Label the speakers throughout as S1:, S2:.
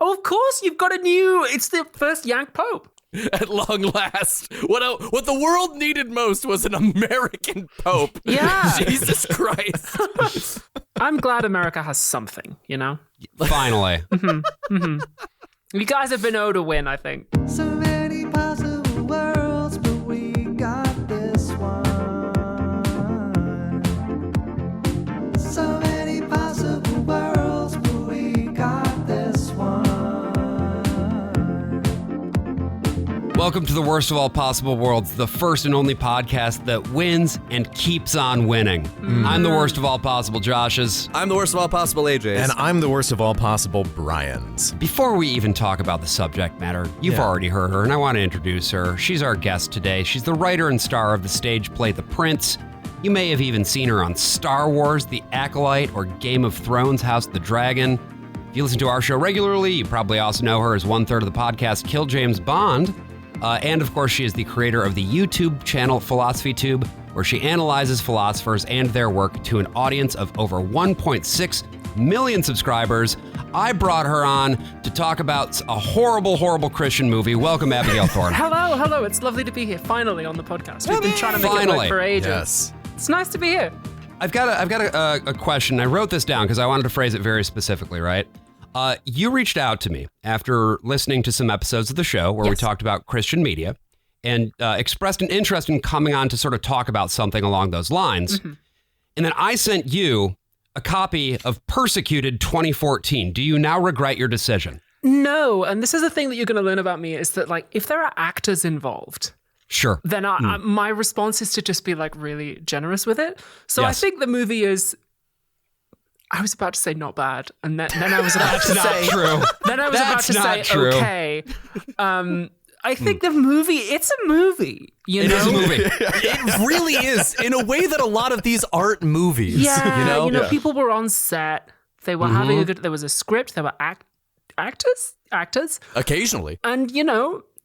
S1: Oh, of course, you've got it's the first Yank Pope.
S2: At long last, what the world needed most was an American Pope.
S1: Yeah.
S2: Jesus Christ.
S1: I'm glad America has something,
S3: Finally.
S1: You guys have been owed a win, I think.
S4: So many possible worlds, but we got this one. So many possible worlds, but we got this one.
S3: Welcome to the Worst of All Possible Worlds, the first and only podcast that wins and keeps on winning. I'm the worst of all possible Joshes.
S2: I'm the worst of all possible AJs.
S5: And I'm the worst of all possible Brians.
S3: Before we even talk about the subject matter, you've already heard her, and I want to introduce her. She's our guest today. She's the writer and star of the stage play The Prince. You may have even seen her on Star Wars, The Acolyte, or Game of Thrones, House of the Dragon. If you listen to our show regularly, you probably also know her as one-third of the podcast Kill James Bond. And of course, she is the creator of the YouTube channel PhilosophyTube, where she analyzes philosophers and their work to an audience of over 1.6 million subscribers. I brought her on to talk about a horrible, horrible Christian movie. Welcome, Abigail Thorn.
S1: Hello. It's lovely to be here, finally, on the podcast. We've been trying to make it work for ages.
S5: Yes.
S1: It's nice to be here.
S3: I've got a question. I wrote this down because I wanted to phrase it very specifically, right? You reached out to me after listening to some episodes of the show where we talked about Christian media and expressed an interest in coming on to sort of talk about something along those lines. Mm-hmm. And then I sent you a copy of Persecuted 2014. Do you now regret your decision?
S1: No, and this is the thing that you're going to learn about me is that, like, if there are actors involved,
S3: sure,
S1: then my response is to just be, like, really generous with it. So I think the movie is... I was about to say not bad, and then I was about to say...
S3: true.
S1: Then I was about to say
S3: true.
S1: Okay. I think the movie, it's a movie, you know?
S3: It is a movie.
S2: It really is, in a way that a lot of these aren't movies.
S1: Yeah, people were on set. They were having there was a script, there were actors.
S2: Occasionally.
S1: And,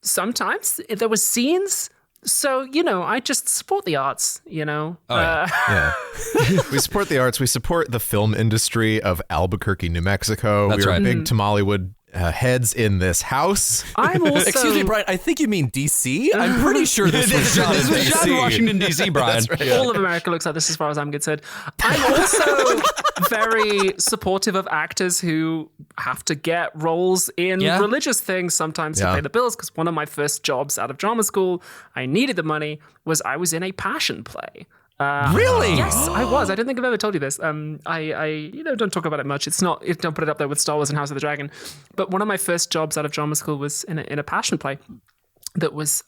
S1: sometimes there were scenes. So, I just support the arts,
S3: Oh, yeah.
S5: We support the arts. We support the film industry of Albuquerque, New Mexico.
S3: That's right.
S5: We're big Tamalewood heads in this house.
S1: I'm also...
S2: Excuse me, Brian, I think you mean D.C.? I'm pretty sure this was shot in
S3: This was shot in Washington, D.C., Brian.
S5: Right.
S1: All of America looks like this as far as I'm concerned. I'm also very supportive of actors who have to get roles in religious things sometimes to pay the bills, because one of my first jobs out of drama school, I needed the money, was I was in a passion play.
S2: Really?
S1: Yes, I was. I don't think I've ever told you this. I don't talk about it much. Don't put it up there with Star Wars and House of the Dragon. But one of my first jobs out of drama school was in a passion play that was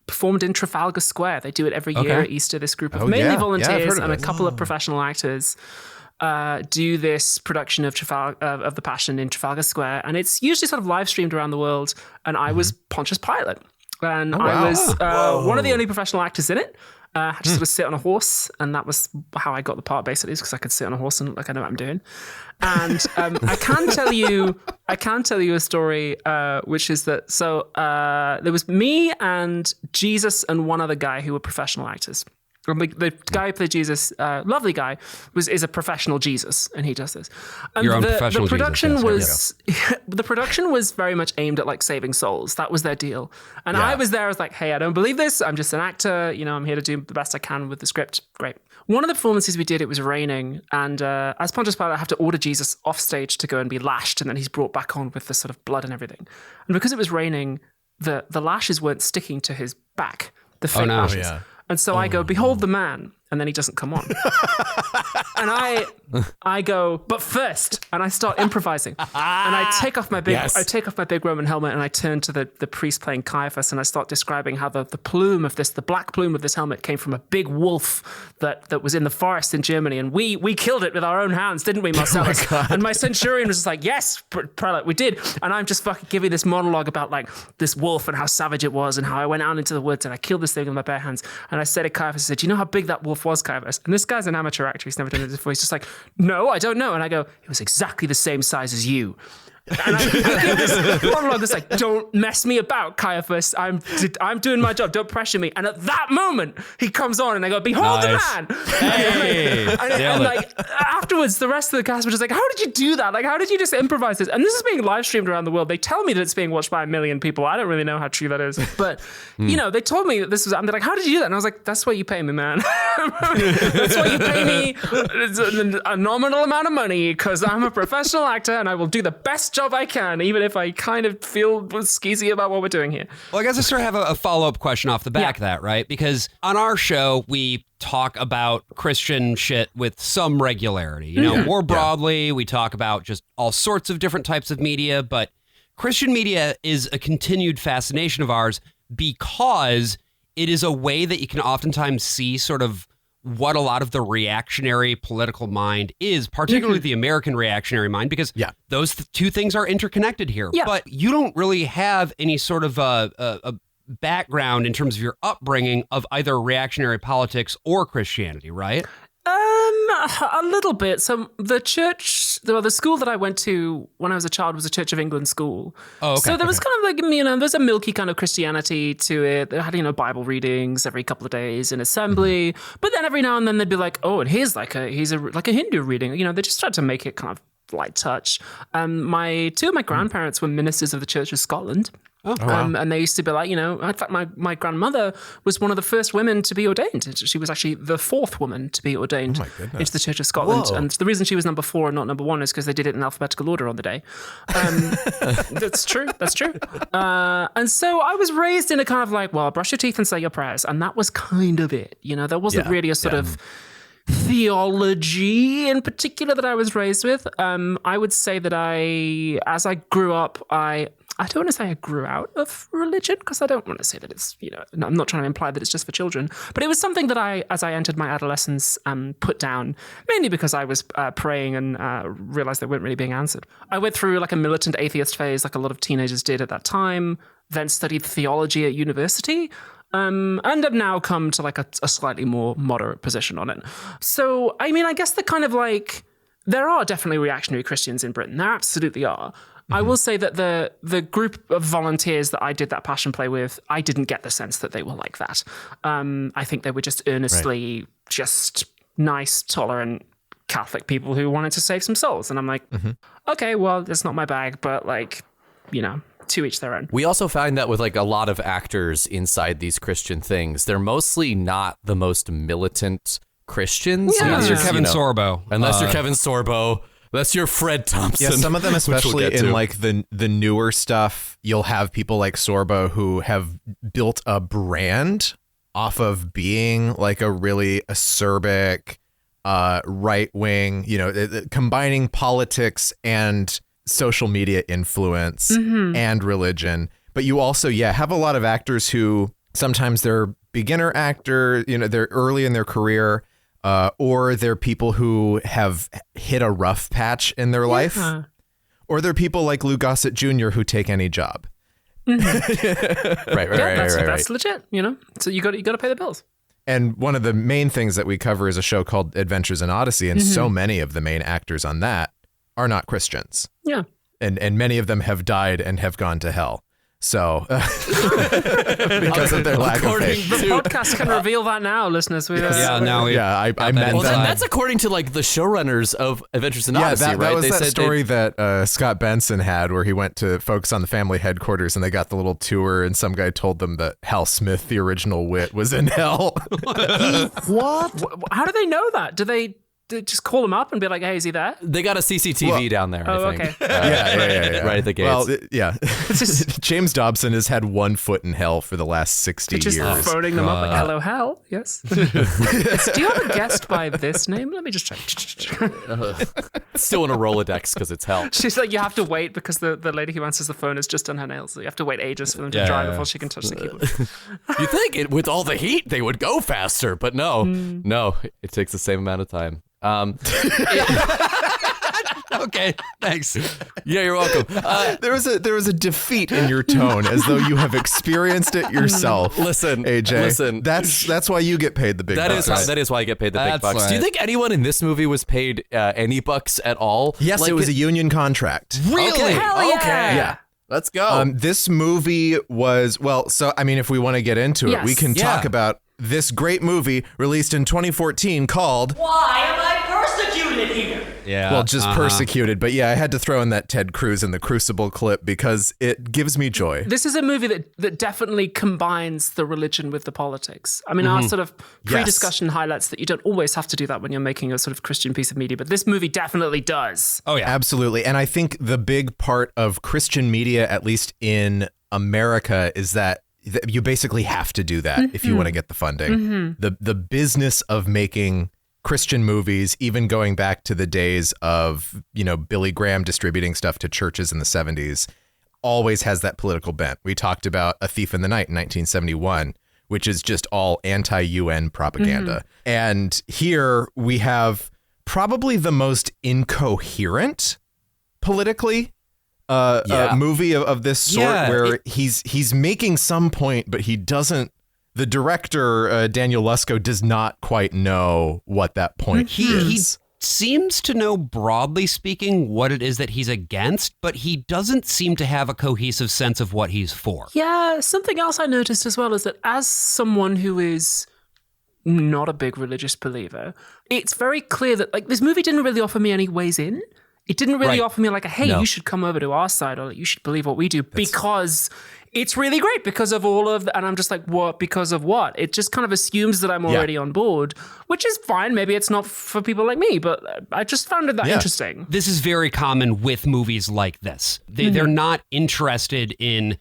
S1: performed in Trafalgar Square. They do it every year at Easter. This group of mainly volunteers and a couple of professional actors do this production of the Passion in Trafalgar Square, and it's usually sort of live streamed around the world. And I was Pontius Pilate, and I was one of the only professional actors in it. I had to sort of sit on a horse, and that was how I got the part, basically, because I could sit on a horse and look like I know what I'm doing. And I can tell you a story, which is that there was me and Jesus and one other guy who were professional actors. The guy who played Jesus, lovely guy, is a professional Jesus, and he does this. And
S3: Your own professional
S1: the production
S3: Jesus.
S1: the production was very much aimed at like saving souls. That was their deal. And I was there. I was like, hey, I don't believe this. I'm just an actor. I'm here to do the best I can with the script. Great. One of the performances we did, it was raining, and as Pontius Pilate, I have to order Jesus off stage to go and be lashed, and then he's brought back on with the sort of blood and everything. And because it was raining, the lashes weren't sticking to his back. The fake lashes.
S5: Yeah.
S1: And so I go, behold the man, and then he doesn't come on. And I go, but first, and I start improvising. And I take off my big Roman helmet, and I turn to the priest playing Caiaphas, and I start describing how the black plume of this helmet came from a big wolf that was in the forest in Germany, and we killed it with our own hands, didn't we, Marcellus? And my centurion was just like, yes, prelate, we did. And I'm just fucking giving this monologue about like this wolf and how savage it was, and how I went out into the woods and I killed this thing with my bare hands. And I said to Caiaphas, I said, do you know how big that wolf was, Caiaphas? And this guy's an amateur actor. He's never done it before. He's just like, no, I don't know. And I go, it was exactly the same size as you. And I give this monologue that's like, don't mess me about, Caiaphas. I'm doing my job. Don't pressure me. And at that moment, he comes on and I go, behold the man.
S3: Hey,
S1: and like afterwards, the rest of the cast were just like, how did you do that? Like, how did you just improvise this? And this is being live streamed around the world. They tell me that it's being watched by 1 million people. I don't really know how true that is. But, they told me that this was, and they're like, how did you do that? And I was like, that's what you pay me, man. That's what you pay me. It's a nominal amount of money because I'm a professional actor and I will do the best job I can, even if I kind of feel skeezy about what we're doing here.
S3: Well, I guess I sort of have a follow-up question off the back of that, right? Because on our show, we talk about Christian shit with some regularity. More broadly, we talk about just all sorts of different types of media, but Christian media is a continued fascination of ours because it is a way that you can oftentimes see sort of what a lot of the reactionary political mind is, particularly the American reactionary mind, because those two things are interconnected here. Yeah. But you don't really have any sort of a background in terms of your upbringing of either reactionary politics or Christianity, right?
S1: A little bit. So the school that I went to when I was a child was a Church of England school. Oh, okay. So there was kind of like, there's a milky kind of Christianity to it. They had, Bible readings every couple of days in assembly. But then every now and then they'd be like, oh, and here's like a Hindu reading. They just tried to make it kind of light touch. Two of my grandparents were ministers of the Church of Scotland. Oh, wow. And they used to be like, in fact, my grandmother was one of the first women to be ordained. She was actually the fourth woman to be ordained into the Church of Scotland. Whoa. And the reason she was number 4 and not number 1 is because they did it in alphabetical order on the day. That's true. And so I was raised in a kind of like, well, brush your teeth and say your prayers. And that was kind of it. There wasn't really a sort of theology in particular that I was raised with. I would say that as I grew up, I don't want to say I grew out of religion because I don't want to say that it's, I'm not trying to imply that it's just for children, but it was something that as I entered my adolescence, put down, mainly because I was praying and realized they weren't really being answered. I went through like a militant atheist phase, like a lot of teenagers did at that time, then studied theology at university, and have now come to like a slightly more moderate position on it. So, I guess the kind of like, there are definitely reactionary Christians in Britain. There absolutely are. I will say that the group of volunteers that I did that passion play with, I didn't get the sense that they were like that. I think they were just earnestly just nice, tolerant Catholic people who wanted to save some souls. And I'm like, okay, well, it's not my bag, but like, to each their own.
S2: We also find that with like a lot of actors inside these Christian things, they're mostly not the most militant Christians.
S3: Yeah. Unless you're Kevin Sorbo.
S2: Unless you're Kevin Sorbo. That's your Fred Thompson.
S5: Yeah, some of them, especially in like the newer stuff, you'll have people like Sorbo who have built a brand off of being like a really acerbic, right wing, combining politics and social media influence and religion. But you also, have a lot of actors who sometimes they're beginner actor, they're early in their career. Or they're people who have hit a rough patch in their life. Or they're people like Lou Gossett Jr. who take any job.
S2: Right.
S1: That's legit, So you got to pay the bills.
S5: And one of the main things that we cover is a show called Adventures in Odyssey, and so many of the main actors on that are not Christians.
S1: Yeah.
S5: And many of them have died and have gone to hell. So, because of their lack of faith.
S1: The podcast can reveal that now, listeners.
S5: I meant that.
S2: That's according to like the showrunners of Adventures in Odyssey, right?
S5: That was that story that Scott Benson had where he went to Focus on the Family headquarters and they got the little tour and some guy told them that Hal Smith, the original wit, was in hell.
S1: What? How do they know that? Do they just call him up and be like, hey, is he there?
S2: They got a CCTV down there, I think.
S1: Okay.
S2: Yeah. Right at the gates.
S5: Well, James Dobson has had one foot in hell for the last 60 years.
S1: Just phoning them up like, hello, hell. Yes. Do you have a guest by this name? Let me just check.
S2: Still in a Rolodex because it's hell.
S1: She's like, you have to wait because the lady who answers the phone has just done her nails. So you have to wait ages for them to dry before she can touch the keyboard.
S2: You think with all the heat, they would go faster, but no, it takes the same amount of time.
S3: Okay, thanks.
S2: Yeah, you're welcome.
S5: There was a defeat in your tone, as though you have experienced it yourself.
S2: Listen,
S5: AJ.
S2: listen.
S5: That's why you get paid the big bucks.
S2: That is why I get paid the big
S3: That's
S2: bucks. Do you
S3: right.
S2: think anyone in this movie was paid any bucks at all?
S5: Yes, it was a union contract.
S3: Really?
S2: Okay.
S1: Hell yeah.
S2: Okay.
S5: Yeah.
S2: Let's go.
S5: This movie was, so I mean, if we want to get into it,
S1: Yes.
S5: we can
S2: Yeah.
S5: talk about this great movie released in 2014 called,
S6: Why am I persecuted here?
S3: Yeah.
S5: well, just Persecuted. But yeah, I had to throw in that Ted Cruz in the Crucible clip because it gives me joy.
S1: This is a movie that definitely combines the religion with the politics. I mean, our sort of pre-discussion highlights that you don't always have to do that when you're making a sort of Christian piece of media, but this movie definitely does.
S3: Oh, yeah.
S5: Absolutely. And I think the big part of Christian media, at least in America, is that you basically have to do that if you want to get the funding. The business of making Christian movies, even going back to the days of, Billy Graham distributing stuff to churches in the 70s, always has that political bent. We talked about A Thief in the Night in 1971, which is just all anti-UN propaganda. And here we have probably the most incoherent politically movie of this sort, where he's making some point, but he doesn't. The director, Daniel Lusko, does not quite know what that point
S3: He
S5: is.
S3: seems to know, broadly speaking, what it is that he's against, but he doesn't seem to have a cohesive sense of what he's for.
S1: Yeah, something else I noticed as well is that as someone who is not a big religious believer, it's very clear that this movie didn't really offer me any ways in. It didn't really offer me hey, you should come over to our side, or you should believe what we do, because it's really great because of all of and I'm just like, what? Because of what? It just kind of assumes that I'm already on board, which is fine. Maybe it's not for people like me, but I just found it that interesting.
S3: This is very common with movies like this. They're not interested in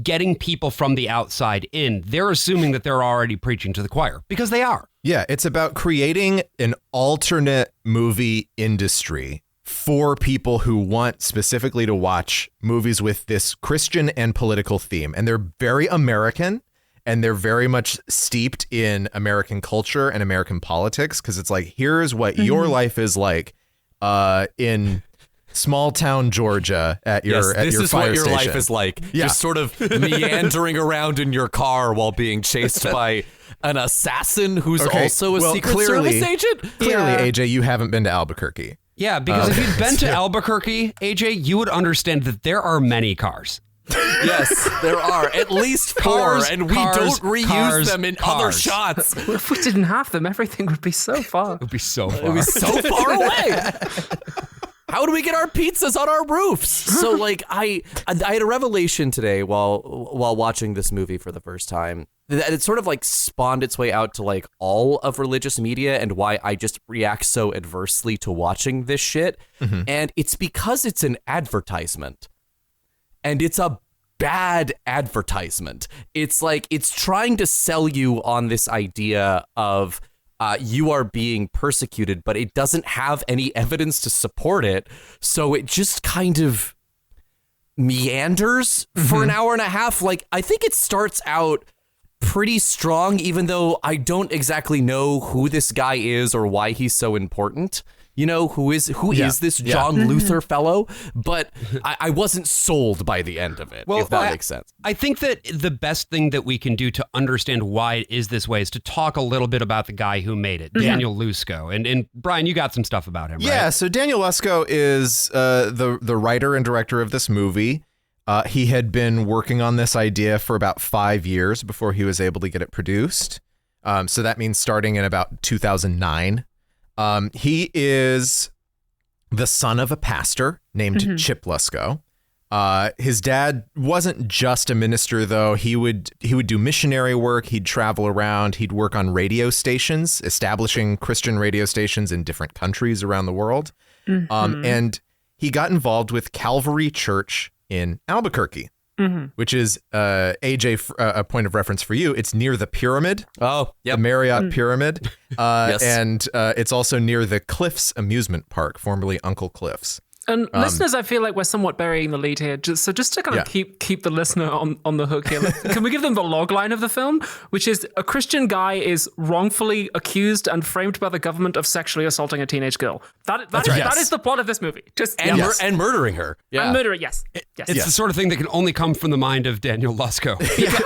S3: getting people from the outside in. They're assuming that they're already preaching to the choir, because they are.
S5: Yeah, it's about creating an alternate movie industry for people who want specifically to watch movies with this Christian and political theme. And they're very American, and they're very much steeped in American culture and American politics, because it's here's what your life is like in small town Georgia at your fire station.
S2: This is what your life is like.
S5: Yeah.
S2: Just sort of meandering around in your car while being chased by an assassin who's also a Secret Service agent.
S5: Clearly, AJ, you haven't been to Albuquerque.
S3: Yeah, because if you'd been to Albuquerque, AJ, you would understand that there are many cars.
S2: Yes, there are at least four, and we don't reuse them in other shots.
S1: If we didn't have them, everything would be so far.
S3: It would be so far.
S2: It was so far away. How do we get our pizzas on our roofs? So I had a revelation today while watching this movie for the first time. That it sort of spawned its way out to all of religious media, and why I just react so adversely to watching this shit. And it's because it's an advertisement. And it's a bad advertisement. It's it's trying to sell you on this idea of you are being persecuted, but it doesn't have any evidence to support it. So it just kind of meanders for an hour and a half. I think it starts out pretty strong, even though I don't exactly know who this guy is or why he's so important. Who is this John Luther fellow? But I wasn't sold by the end of it, if that makes sense.
S3: I think that the best thing that we can do to understand why it is this way is to talk a little bit about the guy who made it, Daniel Lusko. And Brian, you got some stuff about him, right?
S5: Yeah, so Daniel Lusko is the writer and director of this movie. He had been working on this idea for about 5 years before he was able to get it produced. So that means starting in about 2009. He is the son of a pastor named Chip Lusko. His dad wasn't just a minister, though. He would do missionary work. He'd travel around. He'd work on radio stations, establishing Christian radio stations in different countries around the world. And he got involved with Calvary Church in Albuquerque, which is, AJ, a point of reference for you. It's near the Pyramid.
S2: Oh, yep.
S5: The Marriott Pyramid.
S2: Yes.
S5: And it's also near the Cliffs Amusement Park, formerly Uncle Cliff's.
S1: And listeners, I feel like we're somewhat burying the lead here. Just to kind of keep the listener on the hook here, can we give them the log line of the film, which is a Christian guy is wrongfully accused and framed by the government of sexually assaulting a teenage girl. That is the plot of this movie.
S2: And murdering her. Yeah.
S1: And murdering, yes.
S3: It's the sort of thing that can only come from the mind of Daniel Lusko,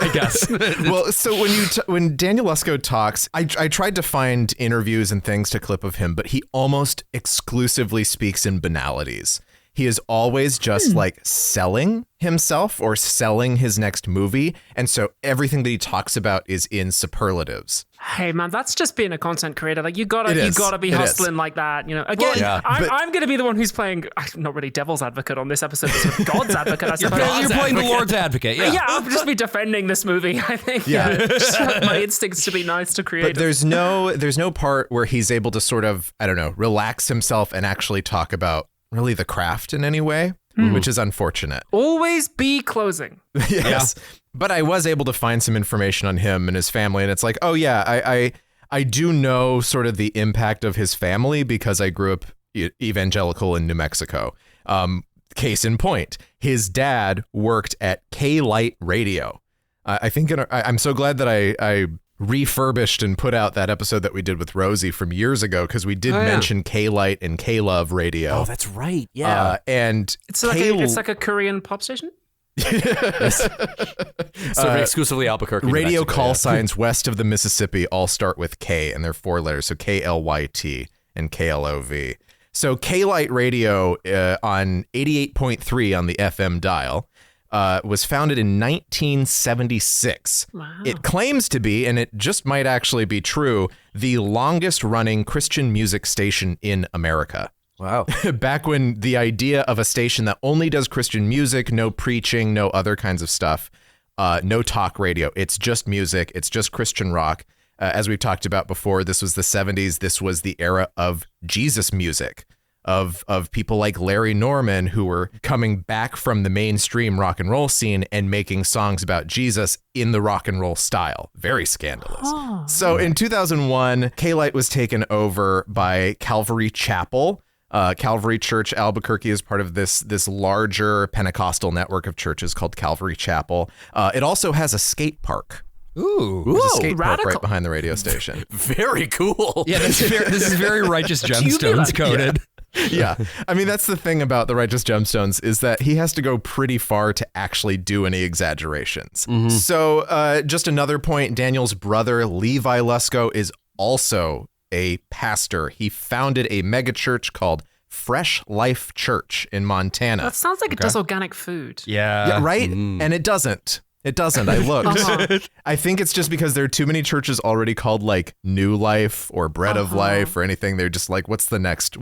S3: I guess.
S5: Well, so when Daniel Lusko talks, I tried to find interviews and things to clip of him, but he almost exclusively speaks in banalities. He is always just like selling himself or selling his next movie. And so everything that he talks about is in superlatives.
S1: Hey man, that's just being a content creator. Like you gotta be hustling like that. You know, again, I'm gonna be the one who's playing. I'm not really devil's advocate on this episode. It's God's advocate. I suppose
S3: you're playing the Lord's advocate. Yeah,
S1: I'll just be defending this movie. I think.
S5: Yeah,
S1: my instincts to be nice to create.
S5: But there's no part where he's able to sort of, I don't know, relax himself and actually talk about really the craft in any way, which is unfortunate.
S1: Always be closing.
S5: Yes. Yeah. But I was able to find some information on him and his family, and it's like, oh yeah, I do know sort of the impact of his family because I grew up evangelical in New Mexico. Case in point, his dad worked at K-Light Radio. I think I'm so glad that I refurbished and put out that episode that we did with Rosie from years ago, because we did mention K-Light and K-Love Radio.
S2: Oh, that's right. Yeah.
S5: And
S1: it's like a Korean pop station.
S2: So exclusively Albuquerque.
S5: Radio
S2: Mexico,
S5: call signs west of the Mississippi all start with K, and they're 4 letters, so KLYT and KLOV. So K-Light Radio on 88.3 on the FM dial was founded in 1976.
S1: Wow.
S5: It claims to be, and it just might actually be true, the longest running Christian music station in America.
S2: Wow.
S5: Back when the idea of a station that only does Christian music, no preaching, no other kinds of stuff, no talk radio. It's just music. It's just Christian rock. As we've talked about before, this was the 70s. This was the era of Jesus music, of people like Larry Norman, who were coming back from the mainstream rock and roll scene and making songs about Jesus in the rock and roll style. Very scandalous. Oh. So in 2001, K-Light was taken over by Calvary Chapel. Calvary Church Albuquerque is part of this larger Pentecostal network of churches called Calvary Chapel. It also has a skate park.
S3: Ooh,
S5: there's a skate
S1: radical.
S5: park right behind the radio station.
S2: Very cool.
S3: Yeah, this is very Righteous Gemstones coded.
S5: Yeah. I mean, that's the thing about the Righteous Gemstones is that he has to go pretty far to actually do any exaggerations. Mm-hmm. So just another point, Daniel's brother, Levi Lusko, is also a pastor. He founded a megachurch called Fresh Life Church in Montana.
S1: That sounds like it does organic food.
S5: Yeah, right? And it doesn't. It doesn't. I looked. I think it's just because there are too many churches already called like New Life or Bread of Life or anything. They're just like, what's the next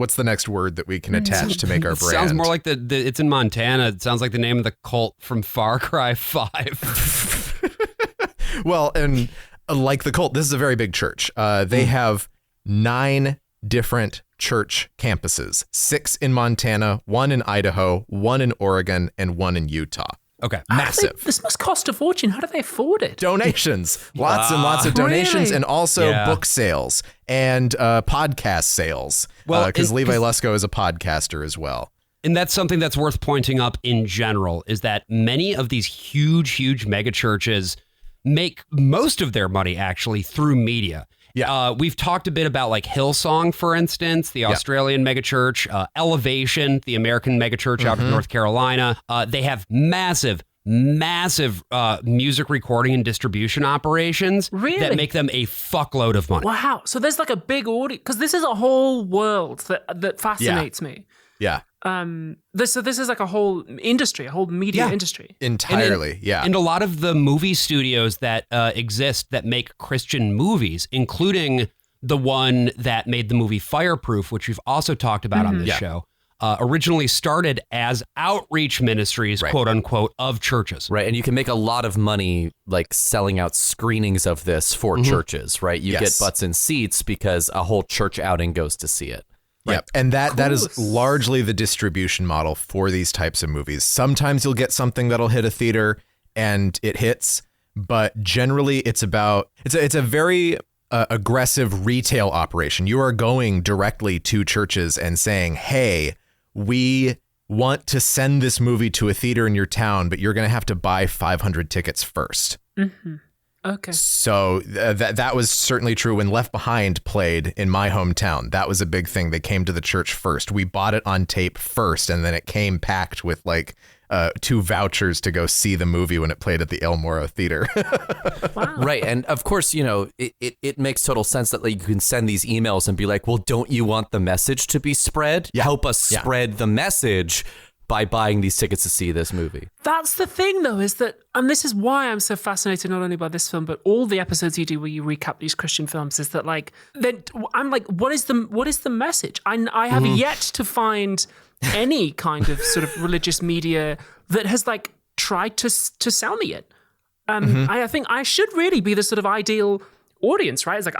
S5: word that we can attach to make our brand?
S3: Sounds more like it's in Montana. It sounds like the name of the cult from Far Cry 5.
S5: Well, and like the cult, this is a very big church. They have 9 different church campuses, 6 in Montana, 1 in Idaho, 1 in Oregon, and 1 in Utah.
S3: Okay.
S5: Massive.
S1: This must cost a fortune. How do they afford it?
S5: Donations. Lots and lots of donations,
S1: really?
S5: and also book sales and podcast sales. Well, because Levi Lusko is a podcaster as well.
S3: And that's something that's worth pointing up in general, is that many of these huge mega churches make most of their money actually through media. Yeah, we've talked a bit about like Hillsong, for instance, the Australian megachurch, Elevation, the American megachurch out of North Carolina. They have massive music recording and distribution operations that make them a fuckload of money.
S1: Wow. So there's like a big audience, because this is a whole world that fascinates me.
S5: Yeah.
S1: So this is like a whole industry, a whole media industry.
S5: Entirely,
S3: And a lot of the movie studios that exist that make Christian movies, including the one that made the movie Fireproof, which we've also talked about on this show, originally started as outreach ministries, quote unquote, of churches.
S2: Right. And you can make a lot of money like selling out screenings of this for churches, right? You get butts in seats because a whole church outing goes to see it.
S5: Right. Yep. And that is largely the distribution model for these types of movies. Sometimes you'll get something that'll hit a theater and it hits, but generally it's a very aggressive retail operation. You are going directly to churches and saying, hey, we want to send this movie to a theater in your town, but you're going to have to buy 500 tickets first.
S1: Mm-hmm. Okay.
S5: So that was certainly true when Left Behind played in my hometown. That was a big thing. They came to the church first. We bought it on tape first, and then it came packed with like 2 vouchers to go see the movie when it played at the El Moro Theater.
S1: Wow.
S2: Right. And of course, you know, it makes total sense that like you can send these emails and be like, well, don't you want the message to be spread?
S5: Yeah.
S2: Help us spread the message by buying these tickets to see this movie.
S1: That's the thing, though, is that, and this is why I'm so fascinated not only by this film, but all the episodes you do where you recap these Christian films, is that like, then I'm like, what is the message? I have yet to find any kind of sort of religious media that has like tried to sell me it. I think I should really be the sort of ideal audience, right? It's like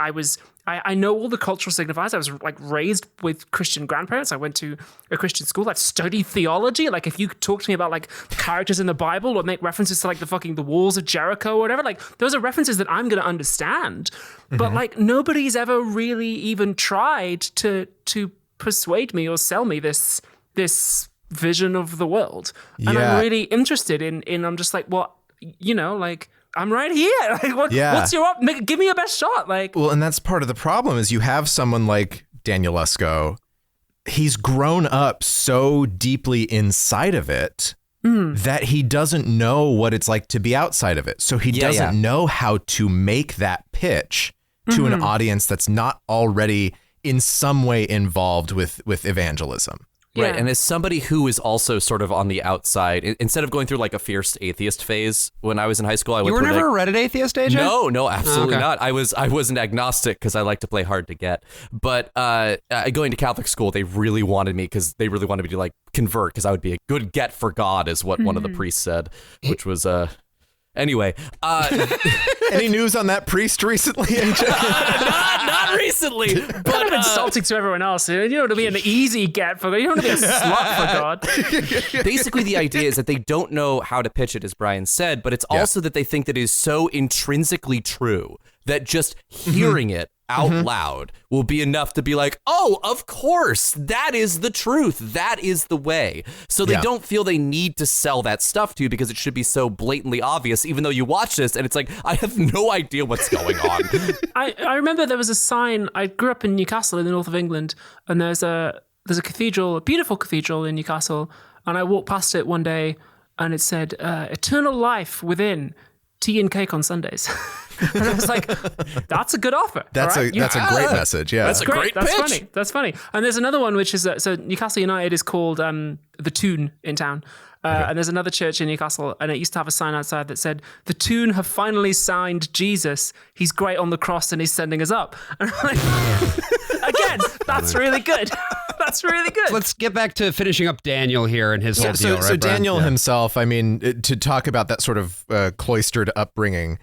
S1: I know all the cultural signifiers. I was like raised with Christian grandparents. I went to a Christian school. I've studied theology. Like if you talk to me about like characters in the Bible or make references to like the walls of Jericho or whatever, like those are references that I'm going to understand. But like nobody's ever really even tried to persuade me or sell me this vision of the world. And I'm really interested in I'm just like, well, you know, like I'm right here. Like, what's your give me your best shot? Like,
S5: well, and that's part of the problem is you have someone like Daniel Lusko. He's grown up so deeply inside of it that he doesn't know what it's like to be outside of it. So he doesn't know how to make that pitch to an audience that's not already in some way involved with evangelism.
S2: Right.
S1: Yeah.
S2: And as somebody who is also sort of on the outside, instead of going through like a fierce atheist phase when I was in high school, I went
S3: You were
S2: through
S3: never a Reddit atheist, AJ?
S2: No, absolutely
S3: Okay.
S2: not. I was an agnostic because I like to play hard to get. But going to Catholic school, they really wanted me because they really wanted me to like convert because I would be a good get for God, is what one of the priests said, which was Anyway,
S5: any news on that priest recently?
S2: not recently,
S1: kind
S2: but
S1: of insulting to everyone else. You don't want to be an easy get for God. You don't want to be a slut for God.
S2: basically the idea is that they don't know how to pitch it, as Brian said, but it's also that they think that it is so intrinsically true that just hearing it out loud will be enough to be like, oh, of course, that is the truth. That is the way. So they don't feel they need to sell that stuff to you because it should be so blatantly obvious, even though you watch this and it's like, I have no idea what's going on.
S1: I remember there was a sign. I grew up in Newcastle in the north of England, and there's a cathedral, a beautiful cathedral in Newcastle, and I walked past it one day and it said, eternal life within, tea and cake on Sundays. And I was like, that's a good offer.
S5: That's
S1: right?
S5: a great message. Yeah,
S2: That's a great
S1: That's
S2: pitch.
S1: funny. That's funny. And there's another one, which is so Newcastle United is called the Toon in town. And there's another church in Newcastle, and it used to have a sign outside that said, "The Toon have finally signed Jesus. He's great on the cross, and he's sending us up." And I'm like, again, that's really good. That's really good.
S3: Let's get back to finishing up Daniel here and his whole deal, right,
S5: So
S3: Brian?
S5: Daniel himself, I mean, to talk about that sort of cloistered upbringing,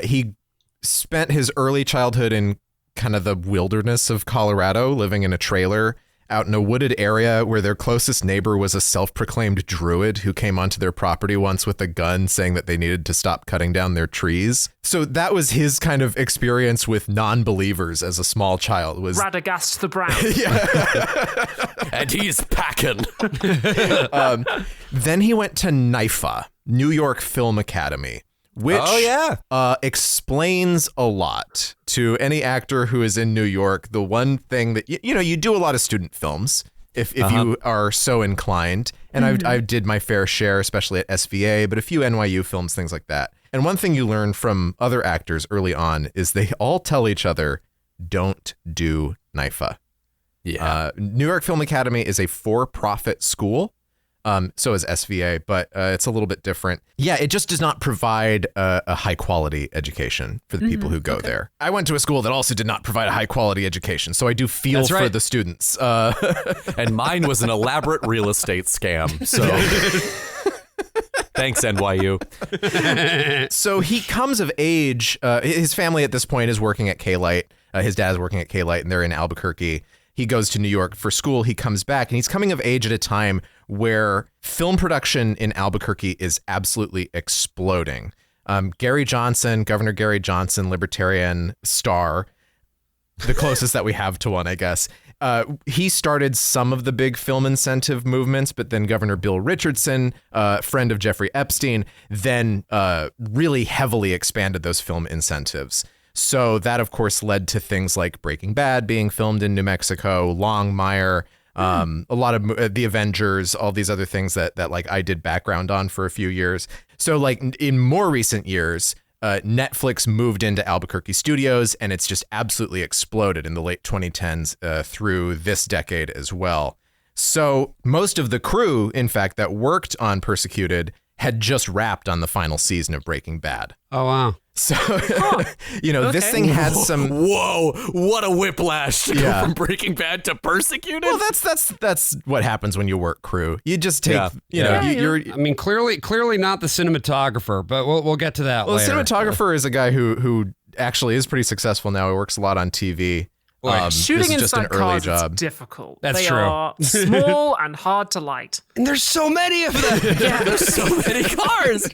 S5: he spent his early childhood in kind of the wilderness of Colorado, living in a trailer out in a wooded area where their closest neighbor was a self-proclaimed druid who came onto their property once with a gun saying that they needed to stop cutting down their trees. So that was his kind of experience with non-believers as a small child. Was
S1: Radagast the Brown.
S2: And he's packing.
S5: Then he went to NYFA, New York Film Academy, which explains a lot to any actor who is in New York. The one thing that, you do a lot of student films if you are so inclined. And I did my fair share, especially at SVA, but a few NYU films, things like that. And one thing you learn from other actors early on is they all tell each other, don't do NYFA.
S2: Yeah.
S5: New York Film Academy is a for-profit school. So is SVA, but it's a little bit different. Yeah, it just does not provide a high quality education for the people who go there. I went to a school that also did not provide a high quality education, so I do feel for the students.
S2: And mine was an elaborate real estate scam. So thanks, NYU.
S5: So he comes of age. His family at this point is working at K-Lite. His dad is working at K-Lite, and they're in Albuquerque. He goes to New York for school. He comes back, and he's coming of age at a time where film production in Albuquerque is absolutely exploding. Gary Johnson, Governor Gary Johnson, libertarian star, the closest that we have to one, I guess, he started some of the big film incentive movements, but then Governor Bill Richardson, friend of Jeffrey Epstein, then really heavily expanded those film incentives. So that, of course, led to things like Breaking Bad being filmed in New Mexico, Longmire, a lot of The Avengers, all these other things that like I did background on for a few years. So like in more recent years, Netflix moved into Albuquerque studios, and it's just absolutely exploded in the late 2010s through this decade as well. So most of the crew, in fact, that worked on Persecuted had just wrapped on the final season of Breaking Bad.
S3: Oh, wow.
S5: So, this thing had some.
S2: Whoa, what a whiplash to go
S5: Yeah.
S2: from Breaking Bad to Persecuted.
S5: Well, that's what happens when you work crew. You just take, you're.
S3: I mean, clearly not the cinematographer, but we'll get to that
S5: Well,
S3: later.
S5: the cinematographer is a guy who actually is pretty successful now. He works a lot on TV.
S1: Shooting
S5: this is just an
S1: inside
S5: early
S1: cars
S5: job.
S1: is difficult.
S3: That's
S1: they
S3: true.
S1: are small and hard to light.
S3: And there's so many of them.
S2: There's so many cars.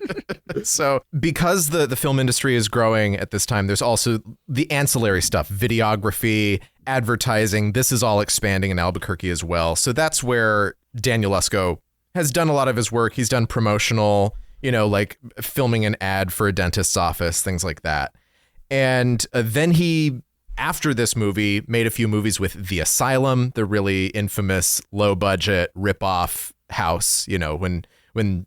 S5: So because the film industry is growing at this time, there's also the ancillary stuff, videography, advertising. This is all expanding in Albuquerque as well. So that's where Daniel Lusko has done a lot of his work. He's done promotional, like filming an ad for a dentist's office, things like that. And then he, after this movie, made a few movies with The Asylum, the really infamous low budget ripoff house. When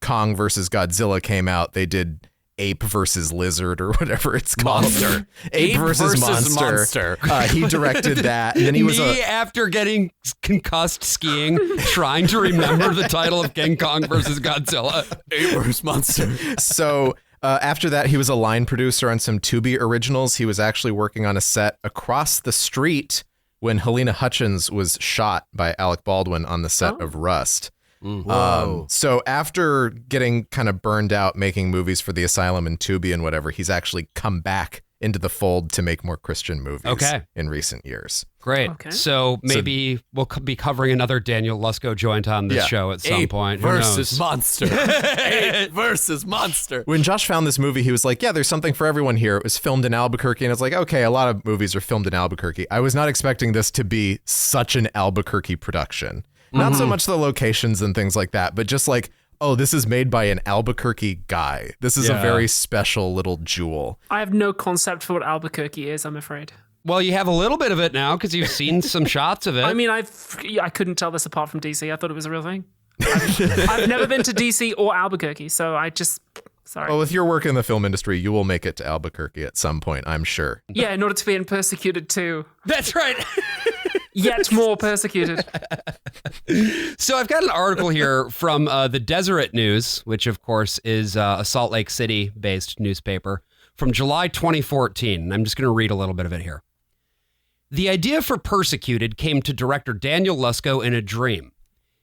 S5: Kong versus Godzilla came out, they did Ape versus Lizard or whatever it's called.
S2: Monster.
S5: Ape versus Monster. He directed that. And then he was
S3: after getting concussed skiing, trying to remember the title of King Kong versus Godzilla.
S2: Ape versus Monster.
S5: So after that, he was a line producer on some Tubi originals. He was actually working on a set across the street when Helena Hutchins was shot by Alec Baldwin on the set of Rust. So after getting kind of burned out making movies for The Asylum and Tubi and whatever, he's actually come back into the fold to make more Christian movies in recent years.
S3: Great.
S1: Okay.
S3: So maybe we'll be covering another Daniel Lusko joint on this show at some point. Who
S2: versus
S3: knows?
S2: Monster. Ape versus Monster.
S5: When Josh found this movie, he was like, yeah, there's something for everyone here. It was filmed in Albuquerque. And it's like, okay, a lot of movies are filmed in Albuquerque. I was not expecting this to be such an Albuquerque production. Not so much the locations and things like that, but just like, oh, this is made by an Albuquerque guy. This is a very special little jewel.
S1: I have no concept for what Albuquerque is, I'm afraid.
S3: Well, you have a little bit of it now because you've seen some shots of it.
S1: I mean, I couldn't tell this apart from DC. I thought it was a real thing. I've never been to DC or Albuquerque, so sorry.
S5: Well, with your work in the film industry, you will make it to Albuquerque at some point, I'm sure.
S1: Yeah, in order to be in Persecuted too.
S3: That's right.
S1: Yet more Persecuted.
S3: So I've got an article here from the Deseret News, which of course is a Salt Lake City-based newspaper, from July 2014. And I'm just going to read a little bit of it here. The idea for Persecuted came to director Daniel Lusko in a dream.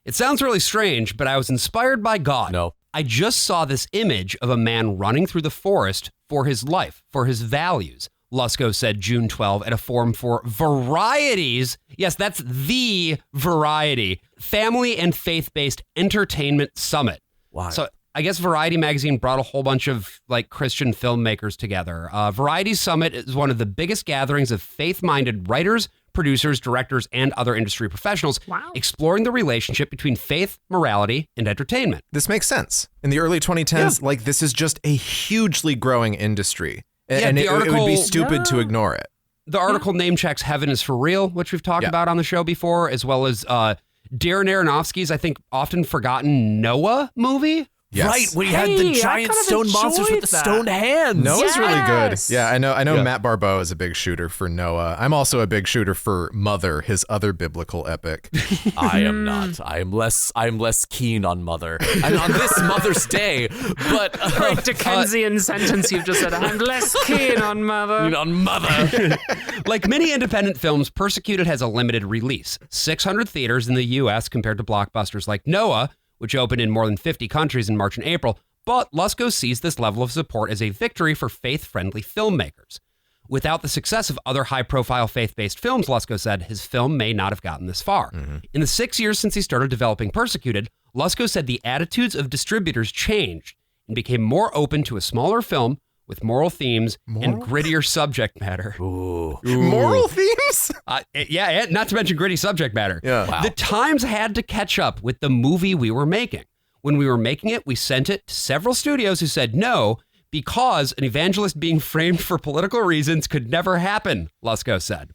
S3: It sounds really strange, but I was inspired by God.
S2: No.
S3: I just saw this image of a man running through the forest for his life, for his values. Lusko said June 12 at a forum for Variety's, yes, that's the Variety, Family and Faith-Based Entertainment Summit.
S2: Wow.
S3: So I guess Variety magazine brought a whole bunch of like Christian filmmakers together. Variety's Summit is one of the biggest gatherings of faith-minded writers, producers, directors, and other industry professionals exploring the relationship between faith, morality, and entertainment.
S5: This makes sense. In the early 2010s, this is just a hugely growing industry. And it would be stupid to ignore it.
S3: The article name checks Heaven is for Real, which we've talked about on the show before, as well as Darren Aronofsky's, I think, often forgotten Noah movie.
S5: Yes.
S2: Right, when he had the giant stone monsters with the stone hands.
S5: Noah's really good.
S1: Yes.
S5: Yeah, I know Matt Barbeau is a big shooter for Noah. I'm also a big shooter for Mother, his other biblical epic.
S2: I am not. I am less keen on Mother. And on this Mother's Day, but
S1: Great Dickensian sentence you've just said. I'm less keen on Mother.
S2: on Mother.
S3: Like many independent films, Persecuted has a limited release. 600 theaters in the U.S. compared to blockbusters like Noah, which opened in more than 50 countries in March and April, but Lusko sees this level of support as a victory for faith-friendly filmmakers. Without the success of other high-profile faith-based films, Lusko said, his film may not have gotten this far. In the 6 years since he started developing Persecuted, Lusko said the attitudes of distributors changed and became more open to a smaller film with moral themes and grittier subject matter.
S2: Ooh.
S5: Moral themes?
S3: Yeah, not to mention gritty subject matter.
S5: Yeah.
S2: Wow.
S3: The Times had to catch up with the movie we were making. When we were making it, we sent it to several studios who said no, because an evangelist being framed for political reasons could never happen, Lusko said.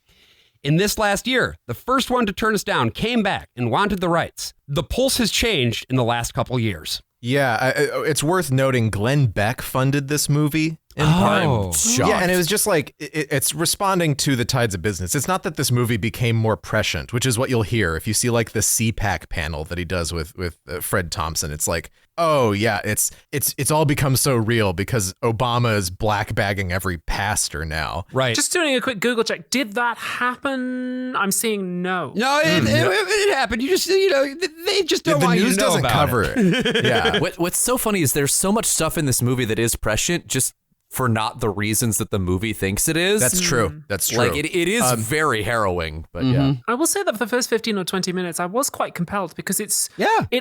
S3: In this last year, the first one to turn us down came back and wanted the rights. The pulse has changed in the last couple years.
S5: Yeah, it's worth noting Glenn Beck funded this movie in part.
S3: Oh.
S5: Yeah, and it was just like, it's responding to the tides of business. It's not that this movie became more prescient, which is what you'll hear if you see like the CPAC panel that he does with Fred Thompson. It's like, oh yeah, it's all become so real because Obama is black bagging every pastor now.
S3: Right.
S1: Just doing a quick Google check. Did that happen? I'm seeing no.
S3: No, it happened. You just, they just don't want you to know
S5: doesn't
S3: about
S5: cover
S3: it.
S5: Yeah.
S2: What's so funny is there's so much stuff in this movie that is prescient just for not the reasons that the movie thinks it is.
S5: That's true. That's true.
S2: Like, it is very harrowing, but yeah.
S1: I will say that for the first 15 or 20 minutes, I was quite compelled because it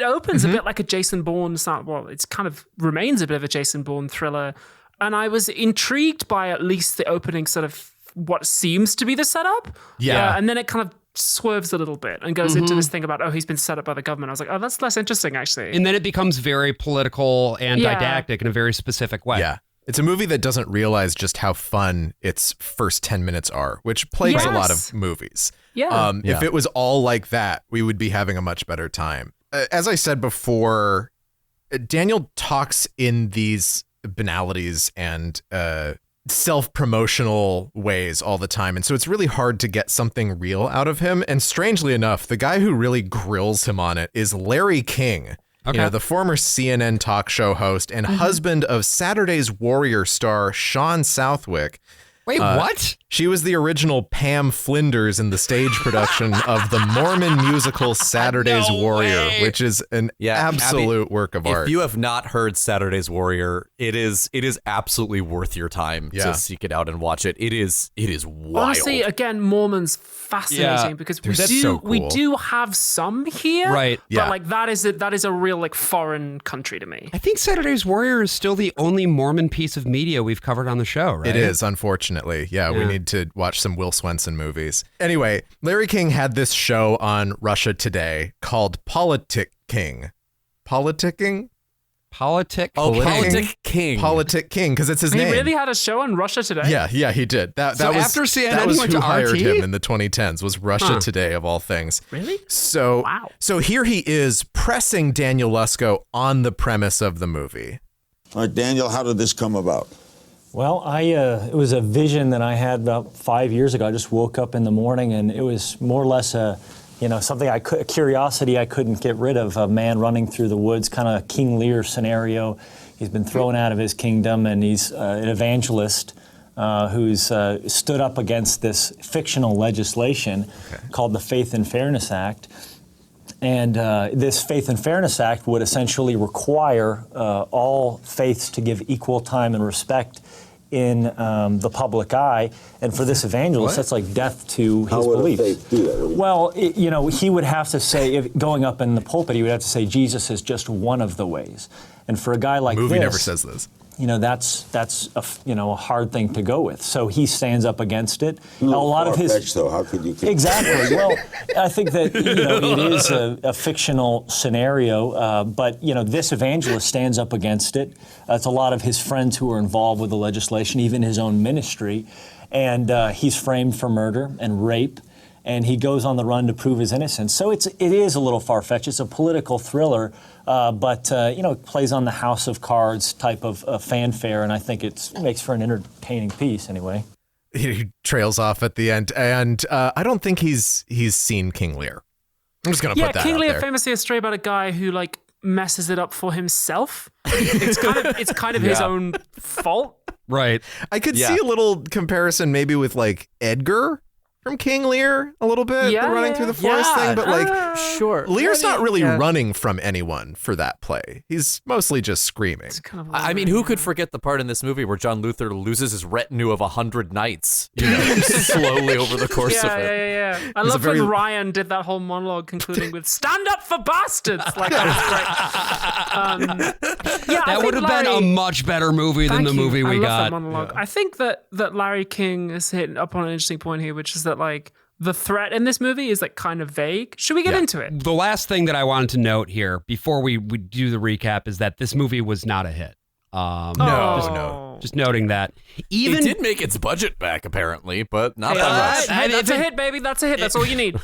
S1: opens
S5: Mm-hmm.
S1: a bit like a Jason Bourne, it's kind of remains a bit of a Jason Bourne thriller. And I was intrigued by at least the opening sort of what seems to be the setup.
S5: Yeah.
S1: And then it kind of swerves a little bit and goes into this thing about, he's been set up by the government. I was like, that's less interesting, actually.
S3: And then it becomes very political and
S1: Yeah.
S3: didactic in a very specific way.
S5: Yeah. It's a movie that doesn't realize just how fun its first 10 minutes are, which plagues a lot of movies.
S1: Yeah.
S5: If it was all like that, we would be having a much better time. As I said before, Daniel talks in these banalities and self-promotional ways all the time. And so it's really hard to get something real out of him. And strangely enough, the guy who really grills him on it is Larry King.
S3: Okay.
S5: The former CNN talk show host and husband of Saturday's Warrior star Sean Southwick.
S3: Wait, what?
S5: She was the original Pam Flinders in the stage production of the Mormon musical Saturday's Warrior, which is an absolute
S2: Abby,
S5: work of art.
S2: If you have not heard Saturday's Warrior, it is absolutely worth your time to seek it out and watch it. It is wild.
S1: Honestly, again, Mormon's fascinating because we do have some here,
S3: Right.
S1: But like that is a real like foreign country to me.
S3: I think Saturday's Warrior is still the only Mormon piece of media we've covered on the show, right?
S5: It is, unfortunately. Yeah, we need to watch some Will Swenson movies. Anyway, Larry King had this show on Russia Today called Politicking. Politicking?
S3: Politic.
S2: Oh, Politic King.
S5: Politic King, because it's his name.
S1: He really had a show on Russia Today?
S5: Yeah, he did. That
S3: So
S5: was
S3: after CNN,
S5: that was
S3: he went
S5: who
S3: to
S5: hired
S3: RT?
S5: him in the 2010s, was Russia Today of all things.
S1: Really?
S5: So,
S1: Wow.
S5: So here he is pressing Daniel Lusko on the premise of the movie.
S7: All right, Daniel, how did this come about?
S8: Well, it was a vision that I had about 5 years ago. I just woke up in the morning, and it was more or less a curiosity I couldn't get rid of. A man running through the woods, kind of King Lear scenario. He's been thrown out of his kingdom, and he's an evangelist who's stood up against this fictional legislation called the Faith and Fairness Act. And this Faith and Fairness Act would essentially require all faiths to give equal time and respect in the public eye. And for this evangelist, that's like death to his beliefs. How would a faith do that? Well, he would have to say, going up in the pulpit, he would have to say Jesus is just one of the ways. And for a guy like
S5: The movie
S8: this,
S5: never says this.
S8: That's a hard thing to go with. So he stands up against it.
S7: A lot of his, though. How could you?
S8: Exactly. Well, I think that it is a fictional scenario, but this evangelist stands up against it. It's a lot of his friends who are involved with the legislation, even his own ministry, and he's framed for murder and rape. And he goes on the run to prove his innocence. So it is a little far-fetched. It's a political thriller, but it plays on the House of Cards type of fanfare, and I think it makes for an entertaining piece anyway.
S5: He trails off at the end, and I don't think he's seen King Lear. I'm just gonna put that
S1: King
S5: out
S1: Lear
S5: there.
S1: famously a story about a guy who like messes it up for himself. It's kind of his own fault.
S3: Right.
S5: I could see a little comparison maybe with like Edgar. from King Lear a little bit,
S1: Yeah,
S5: the running
S1: yeah,
S5: through the forest thing, but like
S2: sure.
S5: Lear's not really running from anyone for that play. He's mostly just screaming.
S1: It's kind of
S2: I mean, who could forget the part in this movie where John Luther loses his retinue of 100 knights, slowly over the course of it?
S1: Yeah. I love when Ryan did that whole monologue concluding with "Stand up for bastards." Like that was great.
S3: That would have been a much better movie than the movie we got.
S1: That monologue. I think that Larry King has hit up on an interesting point here, which is that like the threat in this movie is like kind of vague. Should we get into it?
S3: The last thing that I wanted to note here before we do the recap is that this movie was not a hit.
S5: No.
S3: Just noting that.
S2: It did make its budget back, apparently, but not that much.
S1: That's a hit, baby. That's a hit. That's all you need.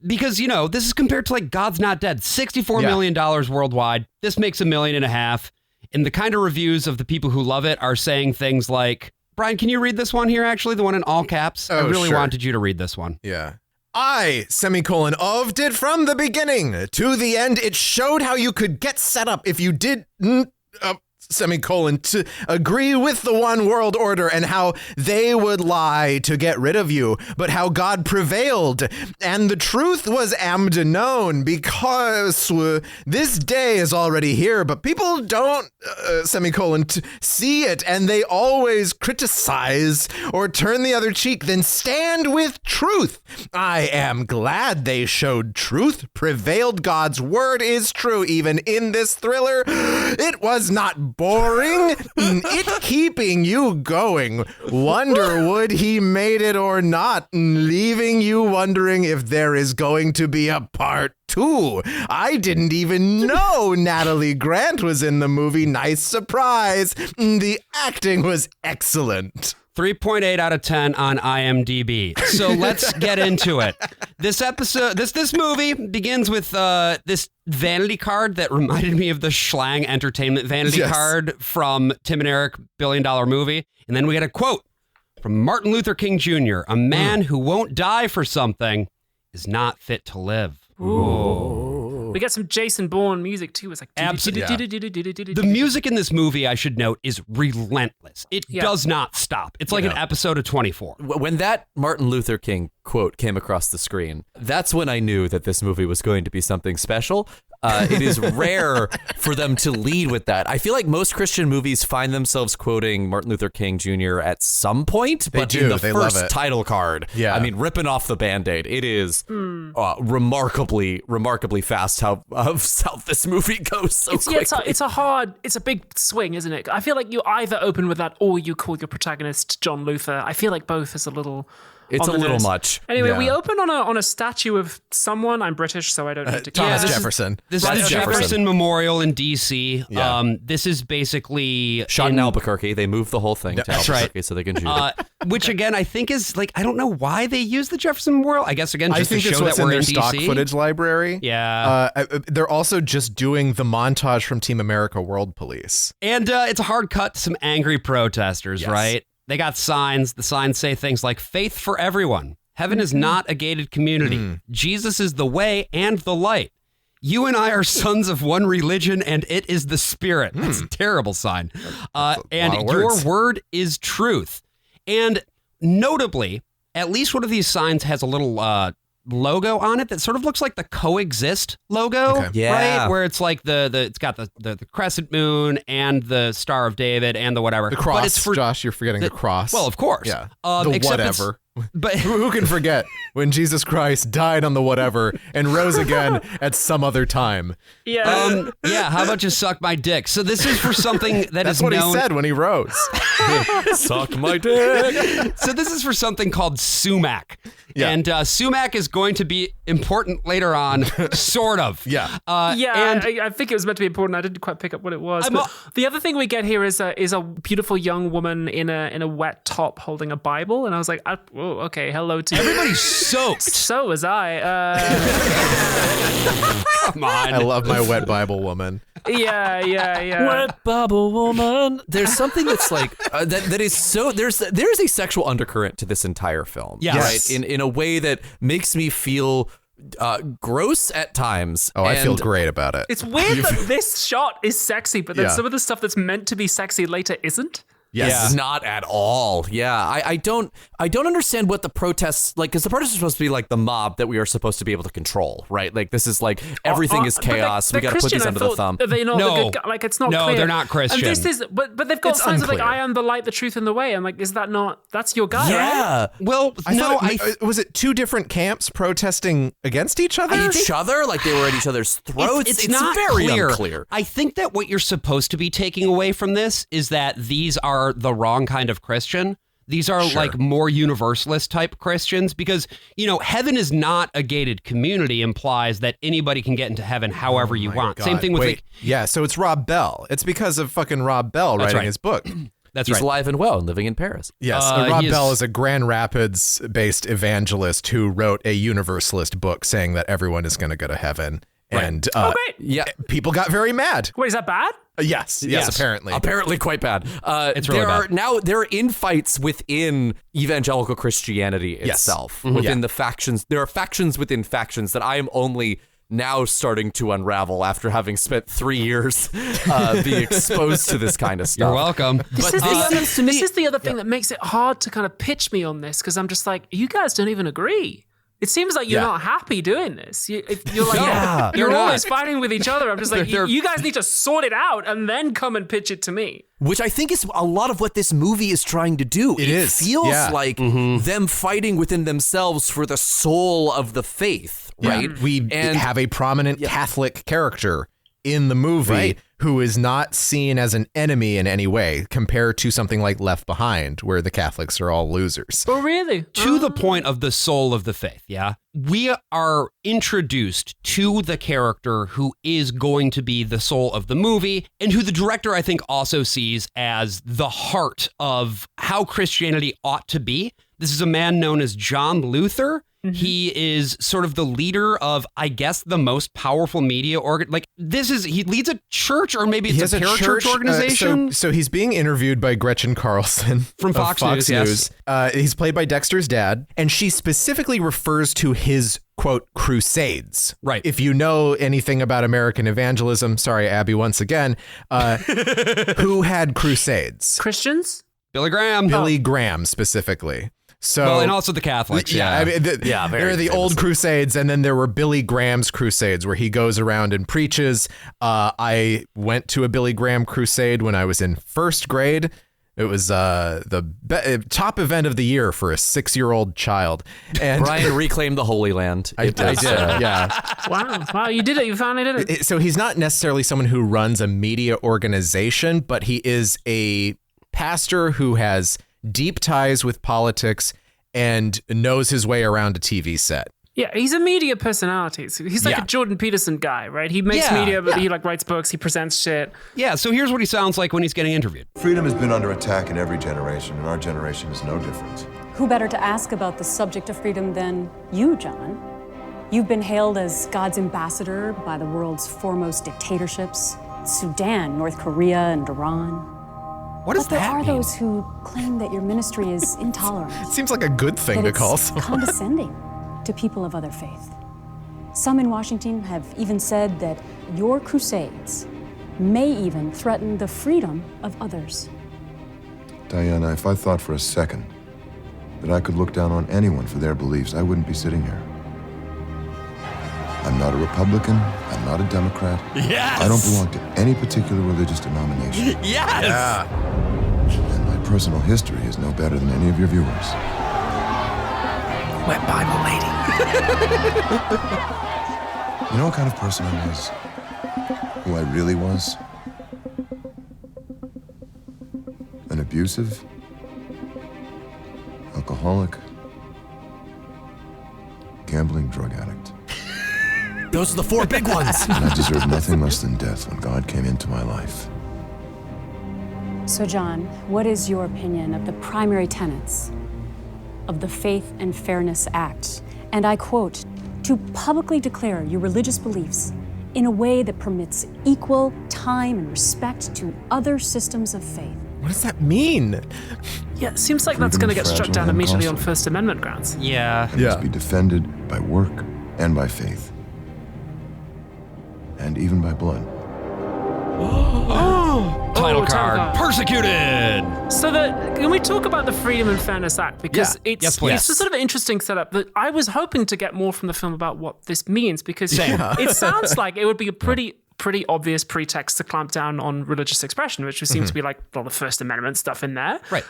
S3: Because, this is compared to like God's Not Dead, $64 million worldwide. This makes $1.5 million. And the kind of reviews of the people who love it are saying things like, Brian, can you read this one here, actually? The one in all caps? I really wanted you to read this one.
S5: Yeah. I, of did from the beginning to the end. It showed how you could get set up if you did, to agree with the one world order and how they would lie to get rid of you, but how God prevailed and the truth was known because this day is already here, but people don't, see it, and they always criticize or turn the other cheek, then stand with truth. I am glad they showed truth, prevailed. God's word is true, even in this thriller. It was not boring, it keeping you going. Wonder would he made it or not, leaving you wondering if there is going to be a part 2. I didn't even know Natalie Grant was in the movie. Nice surprise. The acting was excellent.
S3: 3.8 out of 10 on IMDb. So let's get into it. This episode, this movie begins with this vanity card that reminded me of the Schlang Entertainment vanity card from Tim and Eric $1 Billion Movie. And then we get a quote from Martin Luther King Jr. A man who won't die for something is not fit to live.
S1: Ooh. We get some Jason Bourne music too. It's like
S3: the music in this movie, I should note, is relentless. It does not stop. It's like an episode of 24.
S2: When that Martin Luther King quote came across the screen, that's when I knew that this movie was going to be something special. It is rare for them to lead with that. I feel like most Christian movies find themselves quoting Martin Luther King Jr. at some point, but in the first title card, I mean, ripping off the Band-Aid, it is remarkably fast how south this movie goes so quickly.
S1: It's a big swing, isn't it? I feel like you either open with that or you call your protagonist John Luther. I feel like both is a little...
S2: It's a little much.
S1: Anyway, we open on a statue of someone. I'm British, so I don't need to.
S5: Thomas Jefferson.
S3: This is Jefferson Memorial in D.C. Yeah. This is basically
S2: shot in Albuquerque. They moved the whole thing to Albuquerque so they can shoot it.
S3: Which again, I think is like, I don't know why they use the Jefferson Memorial. I guess again, just to show that we're in DC.
S5: Stock footage library.
S3: Yeah.
S5: They're also just doing the montage from Team America World Police.
S3: And it's a hard cut to some angry protesters, right? They got signs. The signs say things like faith for everyone. Heaven is not a gated community. Jesus is the way and the light. You and I are sons of one religion and it is the spirit. That's a terrible sign. And your word is truth. And notably, at least one of these signs has a little logo on it that sort of looks like the Coexist logo, right? Where it's like it's got the crescent moon and the Star of David and the whatever.
S5: The cross, but it's Josh, you're forgetting the cross.
S3: Well, of course.
S5: Yeah. The whatever. But who can forget when Jesus Christ died on the whatever and rose again at some other time?
S1: Yeah.
S3: How about you suck my dick? So this is for something that
S5: That's
S3: is
S5: what
S3: known...
S5: he said when he rose.
S2: Suck my dick.
S3: So this is for something called sumac.
S5: Yeah.
S3: And sumac is going to be important later on, sort of.
S1: I think it was meant to be important. I didn't quite pick up what it was. But the other thing we get here is a beautiful young woman in a wet top holding a Bible, and I was like, okay, hello to you.
S3: Everybody's soaked.
S1: So was I.
S3: Come on.
S5: I love my wet Bible woman.
S1: Yeah.
S2: Wet Bible woman. There's something that's like that is so. There's a sexual undercurrent to this entire film, right? In a way that makes me feel gross at times.
S5: I feel great about it.
S1: It's weird that this shot is sexy, but then some of the stuff that's meant to be sexy later isn't.
S5: Yes.
S2: Not at all. Yeah. I don't understand what the protests like, because the protests are supposed to be like the mob that we are supposed to be able to control, right? Like this is like everything is chaos. We got to put these under the thumb.
S1: Are they not the good guy? Like it's not
S3: No,
S1: clear.
S3: they're not Christian.
S1: And this is, but they've got
S5: It's
S1: signs of like,
S5: unclear.
S1: I am the light, the truth, and the way. I'm like, is that not? That's your guy, right?
S2: Yeah.
S3: Well,
S5: Was it two different camps protesting against each other?
S2: Each other, like they were at each other's throats.
S3: It's not
S2: very
S3: clear.
S2: unclear.
S3: I think that what you're supposed to be taking away from this is that these are the wrong kind of Christian. These are like more universalist type Christians because, heaven is not a gated community implies that anybody can get into heaven however you want.
S5: God.
S3: Same thing with
S5: Wait, yeah, so it's Rob Bell. It's because of fucking Rob Bell writing
S3: right.
S5: his book.
S3: That's
S2: He's
S3: right.
S2: alive and well and living in Paris.
S5: Yes, Rob
S3: he is-
S5: Bell is a Grand Rapids-based evangelist who wrote a universalist book saying that everyone is going to go to heaven.
S2: Right.
S5: And
S1: Great.
S2: Yeah.
S5: people got very mad.
S1: Wait, is that bad?
S5: Yes, apparently.
S2: Apparently quite bad.
S3: It's really bad.
S2: There are infights within evangelical Christianity itself, within the factions. There are factions within factions that I am only now starting to unravel after having spent 3 years being exposed to this kind of stuff.
S3: You're welcome.
S1: This is the other thing that makes it hard to kind of pitch me on this because I'm just like, you guys don't even agree. It seems like you're not happy doing this. You're like, you're always fighting with each other. I'm just like, you guys need to sort it out and then come and pitch it to me.
S2: Which I think is a lot of what this movie is trying to do. It feels like them fighting within themselves for the soul of the faith, right?
S5: We have a prominent Catholic character in the movie who is not seen as an enemy in any way compared to something like Left Behind, where the Catholics are all losers.
S1: Oh, really?
S3: To the point of the soul of the faith, we are introduced to the character who is going to be the soul of the movie and who the director, I think, also sees as the heart of how Christianity ought to be. This is a man known as John Luther. He is sort of the leader of, I guess, the most powerful media organ. Like he leads a church, or maybe it's a parachurch organization.
S5: So he's being interviewed by Gretchen Carlson
S3: From
S5: of
S3: Fox News, yes.
S5: He's played by Dexter's dad, and she specifically refers to his quote crusades.
S3: Right.
S5: If you know anything about American evangelism, sorry, Abby, once again, who had crusades?
S1: Christians?
S3: Billy Graham.
S5: Billy Graham specifically. So,
S3: Well, and also the Catholics.
S5: I mean,
S2: very
S5: there are the old crusades, and then there were Billy Graham's crusades where he goes around and preaches. I went to a Billy Graham crusade when I was in first grade. It was the top event of the year for a 6-year-old child. And
S2: Brian reclaimed the Holy Land.
S5: I did, yeah.
S1: Wow, you did it. You finally did it.
S5: So he's not necessarily someone who runs a media organization, but he is a pastor who has deep ties with politics and knows his way around a TV set.
S1: Yeah, he's a media personality. So he's like a Jordan Peterson guy, right? He makes media, but he like writes books, he presents shit.
S3: Yeah, so here's what he sounds like when he's getting interviewed.
S9: Freedom has been under attack in every generation, and our generation is no different.
S10: Who better to ask about the subject of freedom than you, John? You've been hailed as God's ambassador by the world's foremost dictatorships, Sudan, North Korea, and Iran.
S3: What does
S10: But there
S3: that
S10: are
S3: mean?
S10: those who claim that your ministry is intolerant.
S5: Seems like a good thing
S10: that
S5: to call
S10: it's
S5: someone.
S10: condescending to people of other faith. Some in Washington have even said that your crusades may even threaten the freedom of others.
S9: Diana, if I thought for a second that I could look down on anyone for their beliefs, I wouldn't be sitting here. I'm not a Republican. I'm not a Democrat.
S2: Yes!
S9: I don't belong to any particular religious denomination.
S2: Yes!
S9: And my personal history is no better than any of your viewers.
S2: Wet Bible lady.
S9: You know what kind of person I was? Who I really was? An abusive, alcoholic, gambling drug addict.
S2: Those are the 4 big ones.
S9: And I deserved nothing less than death when God came into my life.
S10: So, John, what is your opinion of the primary tenets of the Faith and Fairness Act? And I quote, to publicly declare your religious beliefs in a way that permits equal time and respect to other systems of faith.
S5: What does that mean?
S1: Yeah, it seems like that's going to get struck down immediately on First Amendment grounds.
S3: Yeah.
S9: And must be defended by work and by faith. And even by blood.
S3: Title card. Persecuted.
S1: So can we talk about the Freedom and Fairness Act? Because it's a sort of an interesting setup that I was hoping to get more from the film about what this means, because it sounds like it would be a pretty obvious pretext to clamp down on religious expression, which seems to be like all the First Amendment stuff in there.
S3: Right.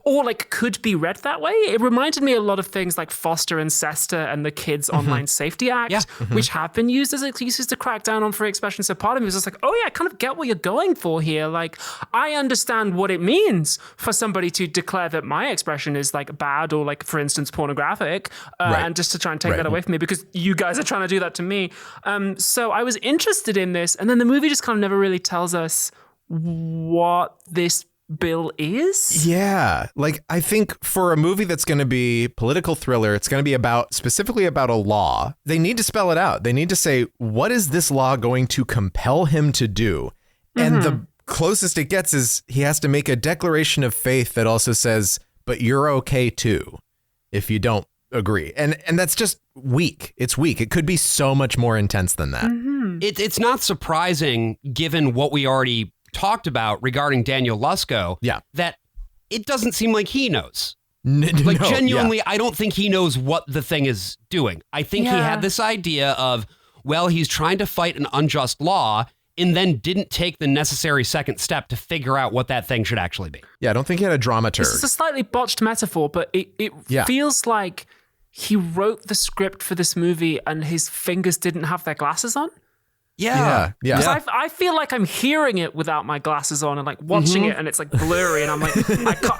S1: Or like could be read that way. It reminded me a lot of things like Foster and Sester and the Kids Online Safety Act, which have been used as excuses to crack down on free expression. So part of me was just like, oh yeah, I kind of get what you're going for here. Like, I understand what it means for somebody to declare that my expression is like bad or like, for instance, pornographic, and just to try and take that away from me because you guys are trying to do that to me. So I was interested in this, and then the movie just kind of never really tells us what this bill is.
S5: Yeah, like I think for a movie that's going to be political thriller, it's going to be specifically about a law. They need to spell it out. They need to say, what is this law going to compel him to do? And the closest it gets is he has to make a declaration of faith that also says, but you're okay too if you don't agree. And that's just weak. It's weak. It could be so much more intense than that.
S3: It's not surprising, given what we already talked about regarding Daniel Lusko, that it doesn't seem like he knows. Genuinely, I don't think he knows what the thing is doing. I think he had this idea of, well, he's trying to fight an unjust law and then didn't take the necessary second step to figure out what that thing should actually be.
S5: Yeah, I don't think he had a dramaturg.
S1: This is a slightly botched metaphor, but it feels like he wrote the script for this movie and his fingers didn't have their glasses on.
S5: Yeah.
S1: Because I feel like I'm hearing it without my glasses on and like watching it and it's like blurry and I'm like,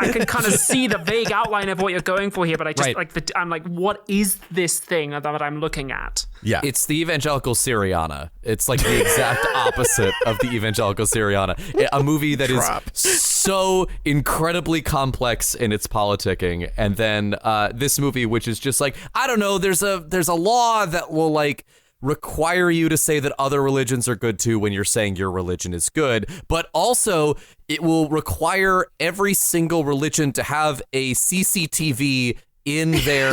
S1: I can kind of see the vague outline of what you're going for here, but I just I'm like, what is this thing that I'm looking at?
S2: Yeah. It's the evangelical Syriana. It's like the exact opposite of the evangelical Syriana. A movie that is so incredibly complex in its politicking. And then this movie, which is just like, I don't know, there's a law that will like require you to say that other religions are good too when you're saying your religion is good, but also it will require every single religion to have a CCTV in their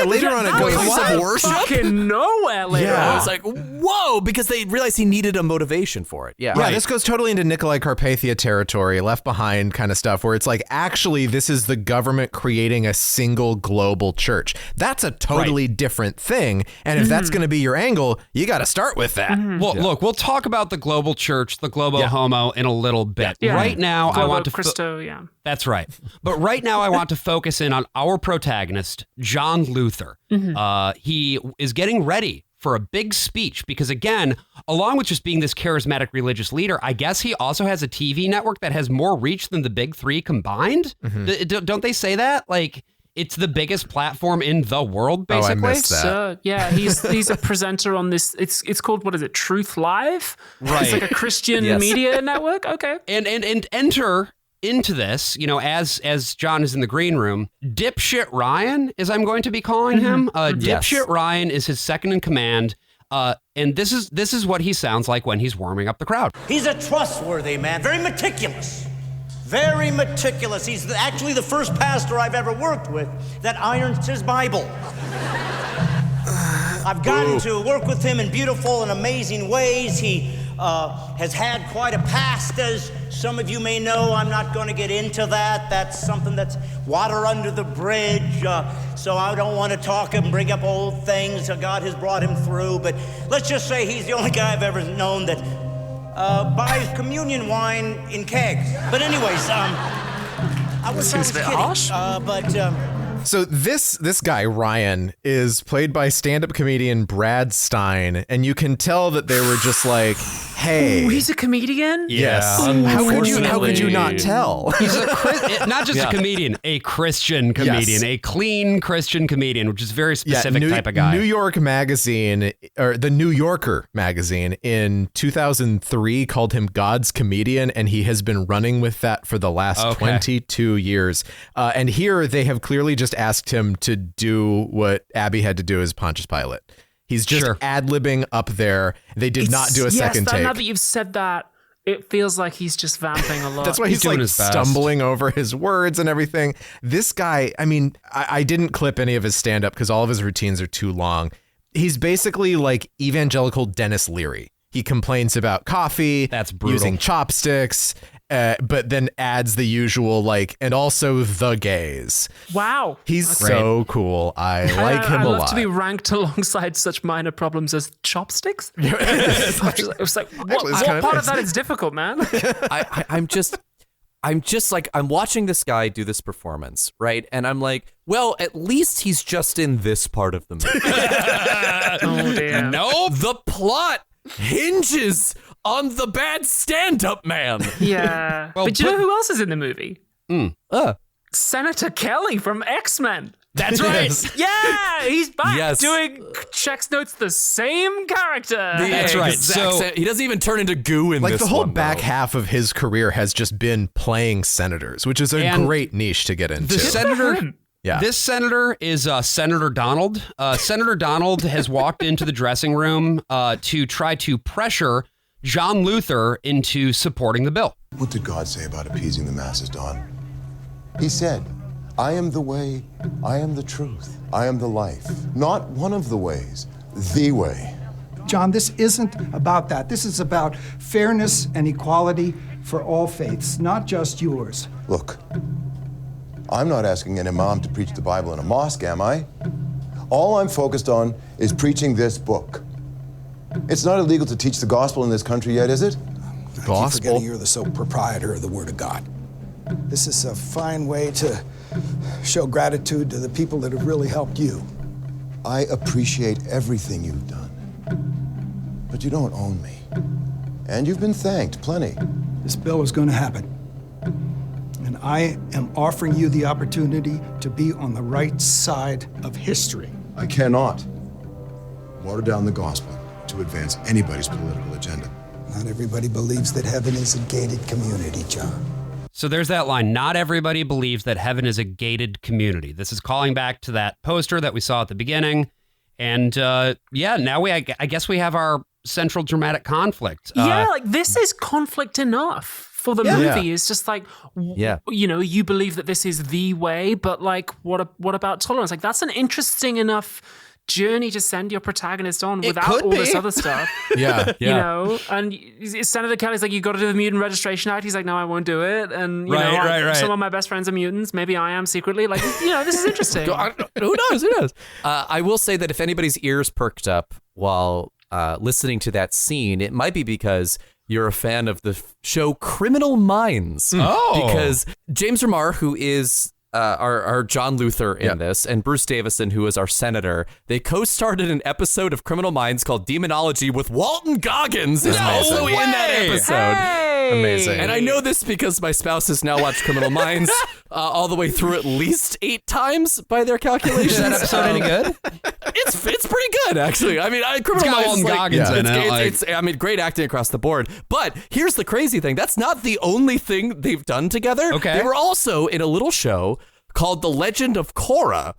S5: later on it goes
S2: place of worship.
S1: Fucking nowhere later on.
S2: I was like, whoa, because they realized he needed a motivation for it.
S5: This goes totally into Nikolai Carpathia territory, Left Behind kind of stuff, where it's like, actually, this is the government creating a single global church. That's a totally different thing. And if that's going to be your angle, you got to start with that.
S3: Well, look, we'll talk about the global church, the globo homo in a little bit. Right now,
S1: Globo
S3: I want to...
S1: Christo,
S3: That's right. But right now, I want to focus in on our protagonist, John Luther. He is getting ready for a big speech because, again, along with just being this charismatic religious leader, I guess he also has a TV network that has more reach than the big three combined. Don't they say that? Like, it's the biggest platform in the world, basically.
S5: Oh, I missed that.
S1: He's a presenter on this. It's called, what is it, Truth Live?
S3: Right.
S1: It's like a Christian media network. Okay.
S3: And enter into this, as John is in the green room, dipshit Ryan, as I'm going to be calling him. Dipshit Ryan is his second in command. And this is what he sounds like when he's warming up the crowd.
S6: He's a trustworthy man, very meticulous. Very meticulous. He's actually the first pastor I've ever worked with that irons his Bible. I've gotten to work with him in beautiful and amazing ways. He has had quite a past, as some of you may know. I'm not going to get into that. That's something that's water under the bridge. So I don't want to talk and bring up old things that God has brought him through. But let's just say he's the only guy I've ever known that buys communion wine in kegs. But anyways, I was kidding.
S5: So this guy, Ryan, is played by stand-up comedian Brad Stein, and you can tell that they were just like, hey.
S1: Ooh, he's a comedian?
S5: Yes. How could you not tell?
S3: He's not just a comedian, a Christian comedian, a clean Christian comedian, which is a very specific type of guy.
S5: New York Magazine, or the New Yorker magazine in 2003 called him God's comedian, and he has been running with that for the last 22 years. And here they have clearly just asked him to do what Abby had to do as Pontius Pilate. He's just ad-libbing up there. They did not do a second take.
S1: Now that you've said that, it feels like he's just vamping a lot.
S5: That's why he's like stumbling over his words and everything. This guy, I mean, I didn't clip any of his stand-up because all of his routines are too long. He's basically like evangelical Dennis Leary. He complains about coffee.
S3: That's brutal.
S5: Using chopsticks. But then adds the usual and also the gays.
S1: Wow.
S5: He's so cool. I like him a lot.
S1: I love to be ranked alongside such minor problems as chopsticks. It was like, what part of that is difficult, man?
S2: I'm just I'm watching this guy do this performance, right? And I'm like, well, at least he's just in this part of the movie.
S1: Oh, dear.
S2: No, the plot hinges on the bad stand-up man.
S1: Yeah. But do you know who else is in the movie? Senator Kelly from X-Men.
S3: That's right.
S1: Yeah, he's back doing checks notes the same character.
S3: That's right. So
S2: he doesn't even turn into goo in this
S5: the whole
S2: one,
S5: back
S2: though.
S5: half of his career has just been playing senators, which is a great niche to get into.
S3: The senator.
S5: Yeah.
S3: This senator is Senator Donald. Senator Donald has walked into the dressing room to try to pressure John Luther into supporting the bill.
S9: What did God say about appeasing the masses, Don? He said, I am the way, I am the truth, I am the life. Not one of the ways, the way.
S11: John, this isn't about that. This is about fairness and equality for all faiths, not just yours.
S9: Look, I'm not asking an imam to preach the Bible in a mosque, am I? All I'm focused on is preaching this book. It's not illegal to teach the gospel in this country yet, is it?
S11: The gospel? I keep forgetting you're the sole proprietor of the Word of God. This is a fine way to show gratitude to the people that have really helped you.
S9: I appreciate everything you've done, but you don't own me. And you've been thanked plenty.
S11: This bill is going to happen. And I am offering you the opportunity to be on the right side of history.
S9: I cannot water down the gospel to advance anybody's political agenda.
S11: Not everybody believes that heaven is a gated community, John.
S3: So there's that line. Not everybody believes that heaven is a gated community. This is calling back to that poster that we saw at the beginning. And now I guess we have our central dramatic conflict.
S1: This is conflict enough for the movie. It's just you believe that this is the way, but what about tolerance? That's an interesting enough journey to send your protagonist on without all this other stuff.
S5: Yeah.
S1: You know, and Senator Kelly's like, you got to do the Mutant Registration Act. He's like, no, I won't do it. And
S3: right.
S1: Some of my best friends are mutants. Maybe I am secretly. This is interesting.
S2: Who knows? I will say that if anybody's ears perked up while listening to that scene, it might be because you're a fan of the show Criminal Minds.
S5: Oh.
S2: Because James Remar, who is our John Luther in this, and Bruce Davison, who is our senator, they co-starred in an episode of Criminal Minds called Demonology with Walton Goggins is also in that episode.
S1: Hey!
S5: Amazing.
S2: And I know this because my spouse has now watched Criminal Minds all the way through at least 8 times by their calculations.
S3: Is that episode any good?
S2: It's pretty good, actually. I mean, Criminal Minds
S3: Walton Goggins in it.
S2: It's great acting across the board. But here's the crazy thing. That's not the only thing they've done together.
S3: Okay.
S2: They were also in a little show called The Legend of Korra.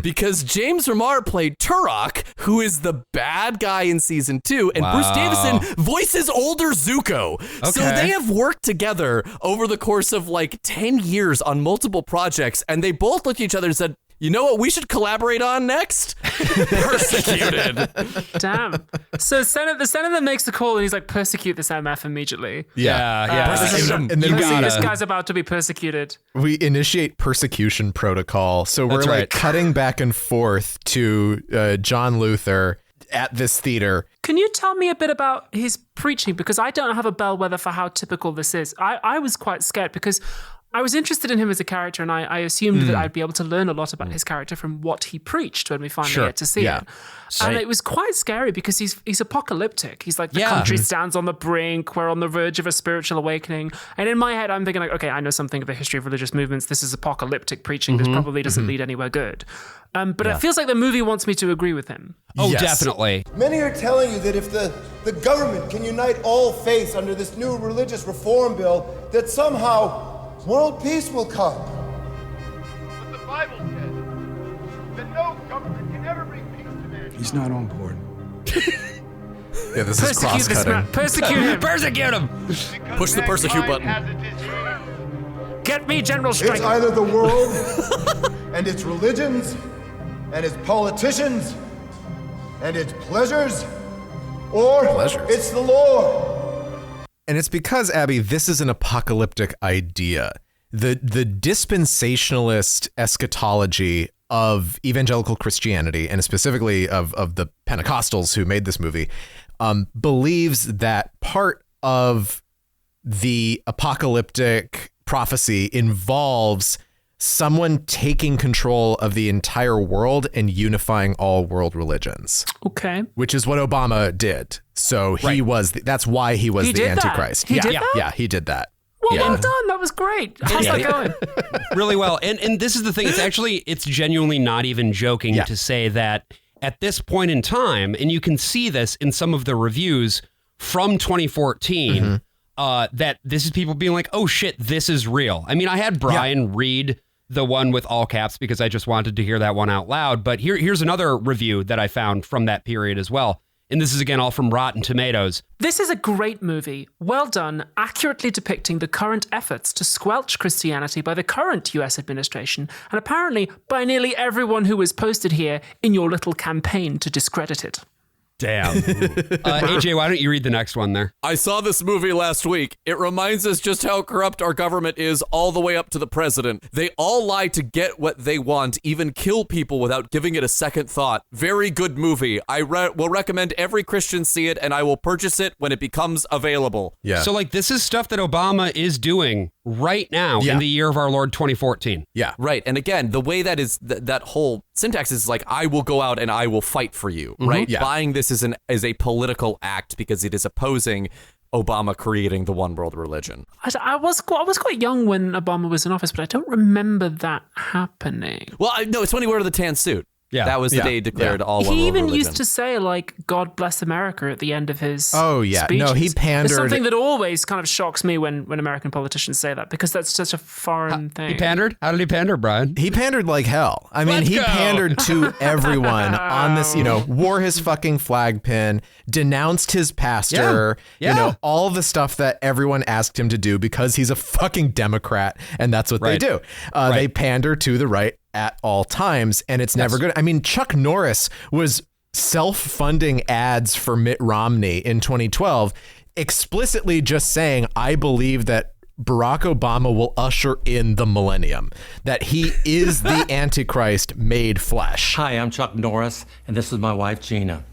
S2: Because James Remar played Turok, who is the bad guy in season 2, and Bruce Davison voices older Zuko.
S3: Okay.
S2: So they have worked together over the course of 10 years on multiple projects, and they both looked at each other and said, you know what we should collaborate on next? Persecuted.
S1: Damn. So the senator makes the call and he's like, persecute this MF immediately.
S3: Yeah.
S5: And then
S1: This guy's about to be persecuted.
S5: we initiate persecution protocol. So we're
S3: That's right.
S5: cutting back and forth to John Luther at this theater.
S1: Can you tell me a bit about his preaching? Because I don't have a bellwether for how typical this is. I was quite scared because I was interested in him as a character, and I assumed that I'd be able to learn a lot about his character from what he preached when we finally get to see it. And it was quite scary because he's apocalyptic. He's like, the country stands on the brink. We're on the verge of a spiritual awakening. And in my head, I'm thinking okay, I know something of the history of religious movements. This is apocalyptic preaching. This probably doesn't lead anywhere good. But it feels like the movie wants me to agree with him.
S3: Oh, definitely.
S12: Many are telling you that if the government can unite all faiths under this new religious reform bill, that somehow world peace will come.
S13: But the Bible says that no government can ever bring peace to man.
S11: He's not on board.
S5: Yeah, this is cross-cutting.
S1: Persecute him.
S3: Persecute him.
S2: Push the persecute button.
S1: Get me General Strike.
S12: It's either the world and its religions and its politicians and its pleasures, or
S5: Pleasures.
S12: it's the Lord.
S5: And it's because, Abby, this is an apocalyptic idea. The dispensationalist eschatology of evangelical Christianity, and specifically of the Pentecostals who made this movie, believes that part of the apocalyptic prophecy involves someone taking control of the entire world and unifying all world religions.
S1: Okay.
S5: Which is what Obama did. So he was, that's why he was the Antichrist.
S1: He did that?
S5: Yeah, he did that.
S1: Well done. That was great. How's that going?
S3: Really well. And this is the thing. It's genuinely not even joking to say that at this point in time, and you can see this in some of the reviews from 2014, that this is people being like, oh shit, this is real. I mean, I had Brian read the one with all caps because I just wanted to hear that one out loud. But here's another review that I found from that period as well. And this is, again, all from Rotten Tomatoes.
S1: This is a great movie, well done, accurately depicting the current efforts to squelch Christianity by the current US administration, and apparently by nearly everyone who was posted here in your little campaign to discredit it.
S3: Damn. AJ, why don't you read the next one there?
S2: I saw this movie last week. It reminds us just how corrupt our government is all the way up to the president. They all lie to get what they want, even kill people without giving it a second thought. Very good movie. I will recommend every Christian see it, and I will purchase it when it becomes available.
S5: Yeah.
S3: So, like, this is stuff that Obama is doing right now in the year of our Lord 2014.
S5: Yeah.
S2: Right. And again, the way that is that whole syntax is like, I will go out and I will fight for you, right?
S5: Yeah.
S2: Buying this is a political act because it is opposing Obama creating the one world religion.
S1: I was quite young when Obama was in office, but I don't remember that happening.
S2: Well, no, it's when he wore the tan suit.
S3: Yeah.
S2: That was the day he declared all one world
S1: He even
S2: religion.
S1: used to say, like, God bless America at the end of his
S5: speeches. No, he pandered.
S1: It's something that always kind of shocks me when American politicians say that, because that's such a foreign thing.
S3: He pandered? How did he pander, Brian?
S5: He pandered like hell. I mean, he pandered to everyone on this, wore his fucking flag pin, denounced his pastor, all the stuff that everyone asked him to do because he's a fucking Democrat, and that's what they do. They pander to the right at all times, and it's never good. I mean, Chuck Norris was self-funding ads for Mitt Romney in 2012, explicitly just saying, I believe that Barack Obama will usher in the millennium, that he is the Antichrist made flesh.
S14: Hi, I'm Chuck Norris, and this is my wife, Gina.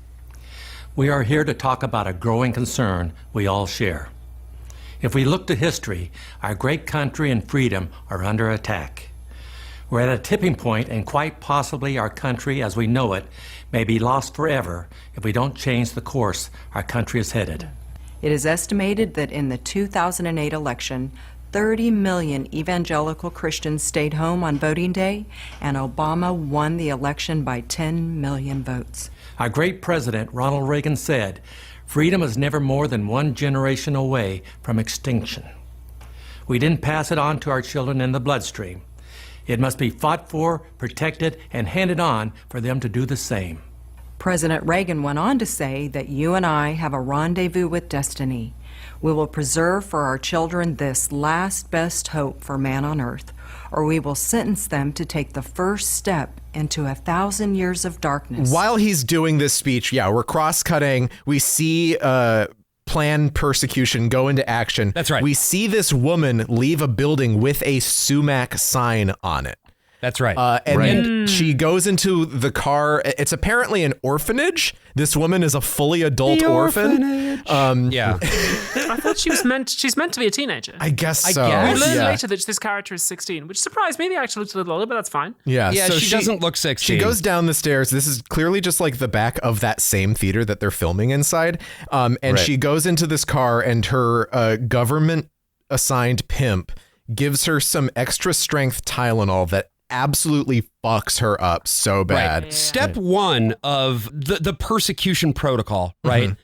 S14: We are here to talk about a growing concern we all share. If we look to history, our great country and freedom are under attack. We're at a tipping point, and quite possibly our country as we know it may be lost forever if we don't change the course our country is headed.
S15: It is estimated that in the 2008 election, 30 million evangelical Christians stayed home on voting day, and Obama won the election by 10 million votes.
S14: Our great president, Ronald Reagan, said, "Freedom is never more than one generation away from extinction." We didn't pass it on to our children in the bloodstream. It must be fought for, protected, and handed on for them to do the same.
S15: President Reagan went on to say that you and I have a rendezvous with destiny. We will preserve for our children this last best hope for man on earth, or we will sentence them to take the first step into 1,000 years of darkness.
S5: While he's doing this speech, we're cross-cutting. We see planned persecution go into action.
S3: That's right.
S5: We see this woman leave a building with a sumac sign on it.
S3: That's right.
S5: Then she goes into the car. It's apparently an orphanage. This woman is a fully adult orphan.
S3: Yeah.
S1: I thought she's meant to be a teenager.
S5: I guess so.
S1: We learn later that this character is 16, which surprised me. They actually looked a little older, but that's fine.
S5: Yeah, so
S3: she doesn't look 16.
S5: She goes down the stairs. This is clearly just like the back of that same theater that they're filming inside. And she goes into this car, and her government assigned pimp gives her some extra strength Tylenol that absolutely fucks her up so bad.
S3: Right. Step one of the persecution protocol, right,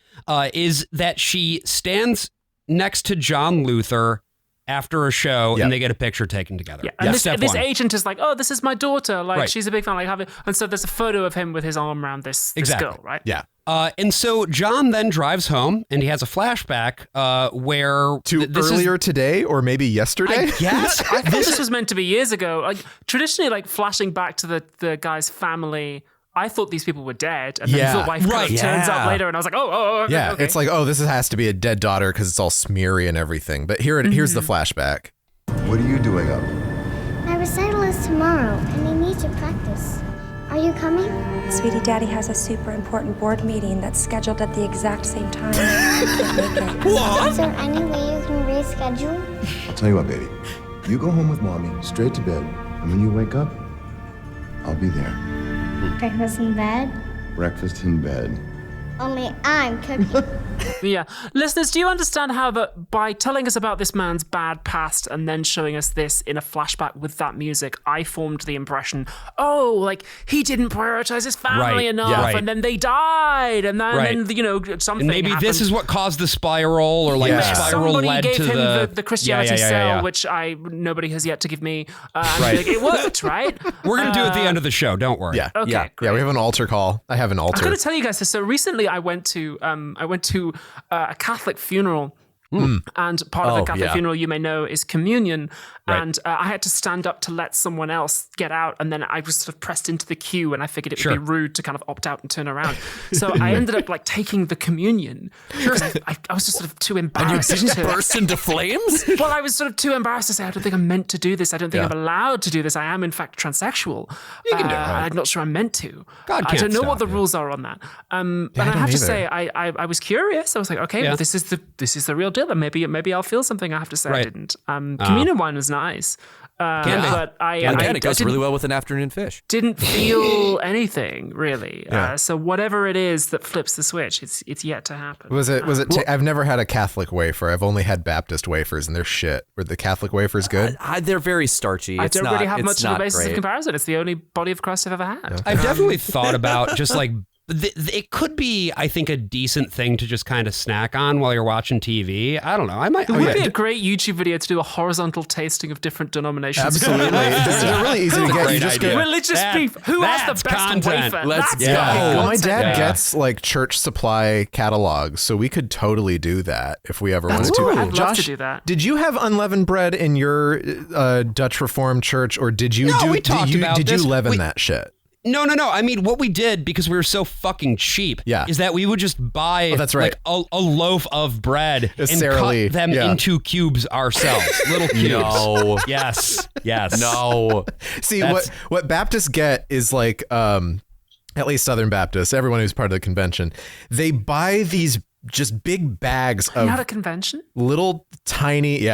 S3: is that she stands next to John Luther after a show, and they get a picture taken together.
S1: Yeah. And this agent is like, oh, this is my daughter. Like, she's a big fan. Like, and so there's a photo of him with his arm around this girl, right?
S5: Yeah.
S3: And so John then drives home, and he has a flashback where
S5: earlier today, or maybe yesterday.
S3: I guess
S1: I thought this was meant to be years ago. Like, traditionally, like flashing back to the guy's family I thought these people were dead, and then his little wife kind of turns up later, and I was like, okay,
S5: yeah,
S1: okay.
S5: it's like, oh, this has to be a dead daughter because it's all smeary and everything. But here's the flashback.
S9: What are you doing up?
S16: My recital is tomorrow, and I need to practice. Are you coming?
S17: Sweetie, Daddy has a super important board meeting that's scheduled at the exact same time. I can't make it.
S16: What? Is there any way you can reschedule?
S9: I'll tell you what, baby. You go home with Mommy, straight to bed, and when you wake up, I'll be there.
S16: Breakfast in bed?
S9: Breakfast in bed.
S16: Only I'm cooking.
S1: Yeah. Listeners, do you understand how that by telling us about this man's bad past and then showing us this in a flashback with that music, I formed the impression, oh, like he didn't prioritize his family enough, and then they died, and then something
S3: and maybe
S1: happened.
S3: this is what caused the spiral, or like the spiral
S1: Somebody
S3: led
S1: gave
S3: to
S1: him the Christianity cell,
S3: yeah.
S1: which nobody has yet to give me. Like, it worked, right?
S3: We're going to do it at the end of the show. Don't worry.
S5: Yeah.
S1: Okay,
S5: Yeah,
S1: great.
S5: we have an altar call. I have an altar.
S1: I'm going to tell you guys this. So recently I went to a Catholic funeral. And part of the Catholic funeral, you may know, is communion.
S2: Right.
S1: And I had to stand up to let someone else get out. And then I was sort of pressed into the queue, and I figured it would be rude to kind of opt out and turn around. So I ended up like taking the communion. Because I was just sort of too embarrassed.
S2: And you didn't burst into flames?
S1: Well, I was sort of too embarrassed to say, I don't think I'm meant to do this. I don't think I'm allowed to do this. I am, in fact, transsexual.
S3: You can do it.
S1: I'm not sure I'm meant to.
S3: God
S1: I
S3: can't
S1: don't know what the
S3: stop you.
S1: rules are on that. And I have to say, I was curious. I was like, okay, well, this is the real deal. And maybe I'll feel something. I have to say I didn't. Communion wine was nice. But
S2: it goes really well with an afternoon fish.
S1: Didn't feel anything really. So whatever it is that flips the switch, it's yet to happen.
S5: Was it? I've never had a Catholic wafer. I've only had Baptist wafers, and they're shit. Were the Catholic wafers good?
S2: They're very starchy.
S1: I don't really have much of a basis of comparison. It's the only body of Christ I've ever had.
S3: I've definitely thought about just like it could be, I think, a decent thing to just kind of snack on while you're watching TV. I don't know. I might.
S1: It would be a great YouTube video to do a horizontal tasting of different denominations.
S5: Absolutely. They're really easy to get. You just get
S1: religious beef. Who has the best
S3: content.
S1: wafer?
S2: Let's
S1: That's
S2: go.
S5: Well, my dad gets like church supply catalogs, so we could totally do that if we ever wanted to.
S1: I'd love
S5: Josh,
S1: to do that.
S5: did you have unleavened bread in your Dutch Reformed church, or did you
S3: we talked about
S5: did
S3: this.
S5: you leaven that shit?
S3: No. I mean, what we did, because we were so fucking cheap, is that we would just buy
S5: that's right.
S3: like a loaf of bread and cut them into cubes ourselves. Little cubes.
S2: No.
S3: Yes.
S2: No.
S5: See, what Baptists get is like, at least Southern Baptists, everyone who's part of the convention, they buy these just big bags of
S1: Not a convention?
S5: little tiny,
S3: It's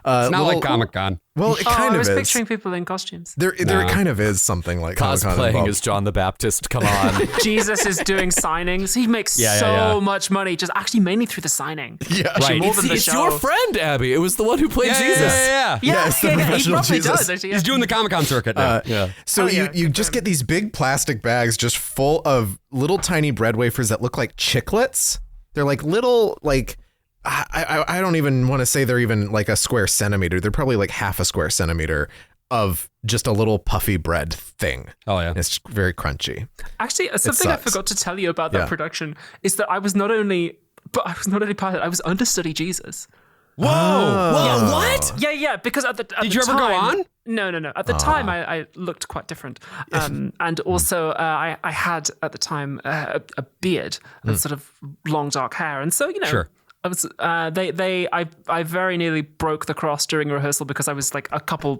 S3: not like Comic-Con.
S5: Well, it kind
S1: I
S5: of
S1: was
S5: is.
S1: picturing people in costumes.
S5: There kind of is something like Comic-Con
S2: Cosplaying
S5: involved.
S2: as John the Baptist. Come on.
S1: Jesus is doing signings. He makes so much money, just actually mainly through the signing.
S5: Yeah,
S3: Right.
S1: More than the
S2: It's
S1: show.
S2: your friend, Abby. It was the one who played Jesus.
S3: Yeah.
S5: it's the
S1: He
S5: professional
S1: probably
S5: Jesus.
S1: does. Actually,
S3: He's doing the Comic-Con circuit now.
S5: So you just get these big plastic bags just full of little tiny bread wafers that look like chiclets. They're like little, like, I don't even want to say they're even like a square centimeter. They're probably like half a square centimeter of just a little puffy bread thing.
S3: Oh, yeah.
S5: It's very crunchy.
S1: Actually, something I forgot to tell you about that production is that I was not only part of it, I was understudy Jesus.
S3: Whoa!
S2: Whoa! What?
S1: Yeah. Because at the
S3: Did you ever go on?
S1: No. At the time, I looked quite different, and also I had at the time a beard and sort of long dark hair, and so
S3: Sure.
S1: I was. I very nearly broke the cross during rehearsal because I was like a couple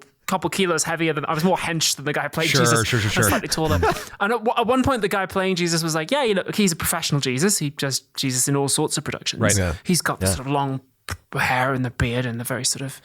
S1: kilos heavier than I was more hench than the guy playing Jesus.
S3: Sure.
S1: I was slightly taller. And at one point, the guy playing Jesus was like, "Yeah, he's a professional Jesus. He does Jesus in all sorts of productions.
S3: Right. Yeah.
S1: He's got the sort of long hair and the beard and the very sort of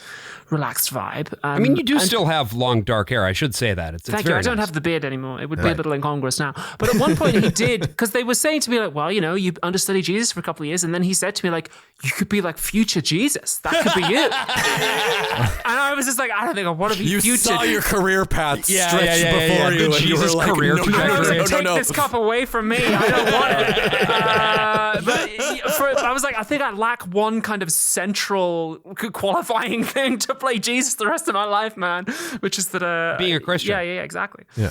S1: relaxed vibe."
S3: I mean, you do still have long dark hair. I should say that. It's
S1: Thank
S3: very
S1: you. I don't
S3: nice.
S1: have the beard anymore. It would be a little incongruous now. But at one point he did, because they were saying to me like, well, you understudied Jesus for a couple of years. And then he said to me like, you could be like future Jesus. That could be you. And I was just like, I don't think I want to be future.
S2: You saw your career path
S3: Yeah,
S2: stretch
S3: yeah, yeah,
S2: before
S3: yeah.
S2: you.
S3: The
S2: and you
S3: Jesus
S2: were like,
S3: career
S2: no,
S3: trajectory.
S1: Take this cup away from me. I don't want it. But I was like, I think I lack one kind of central central qualifying thing to play Jesus the rest of my life, man. Which is that
S3: being a Christian.
S1: Yeah, exactly.
S2: Yeah.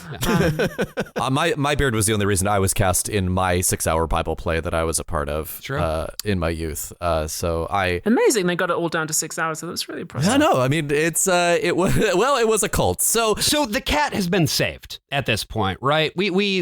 S2: My beard was the only reason I was cast in my 6-hour Bible play that I was a part of in my youth. So
S1: amazing. They got it all down to 6 hours. So that's really impressive.
S2: I know. I mean, it was a cult. So
S3: the cat has been saved at this point, right? We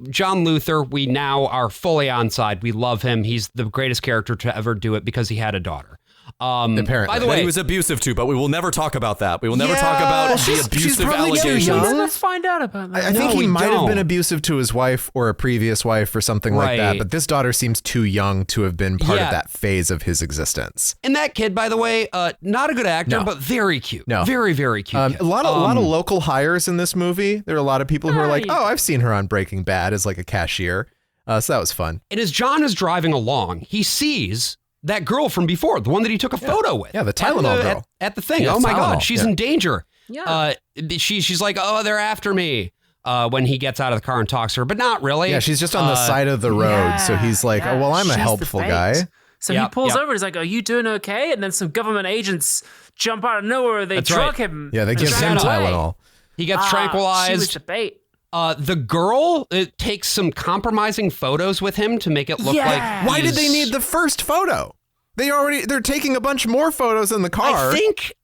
S3: John Luther, we now are fully on side. We love him. He's the greatest character to ever do it because he had a daughter.
S2: Apparently. By the way, he was abusive too, but we will never talk about that. We will never talk about the abusive allegations.
S1: We'll never find out about that.
S5: I think he might have been abusive to his wife or a previous wife or something like that, but this daughter seems too young to have been part of that phase of his existence.
S3: And that kid, by the way, not a good actor, but very cute. No. Very, very cute.
S5: A lot of local hires in this movie. There are a lot of people who are like, oh, I've seen her on Breaking Bad as like a cashier. So that was fun.
S3: And as John is driving along, he sees that girl from before, the one that he took a photo with.
S5: Yeah, the Tylenol girl.
S3: At the thing. Oh, my God. She's in danger. Yeah. She's like, oh, they're after me. When he gets out of the car and talks to her, but not really.
S5: Yeah, she's just on the side of the road. So he's like, oh, well, I'm a helpful guy.
S1: So he pulls over. He's like, are you doing okay? And then some government agents jump out of nowhere. They drug him.
S5: Yeah, they give him Tylenol.
S3: He gets tranquilized.
S1: She was the bait.
S3: The girl takes some compromising photos with him to make it look like.
S5: Why did they need the first photo? They're taking a bunch more photos in the car.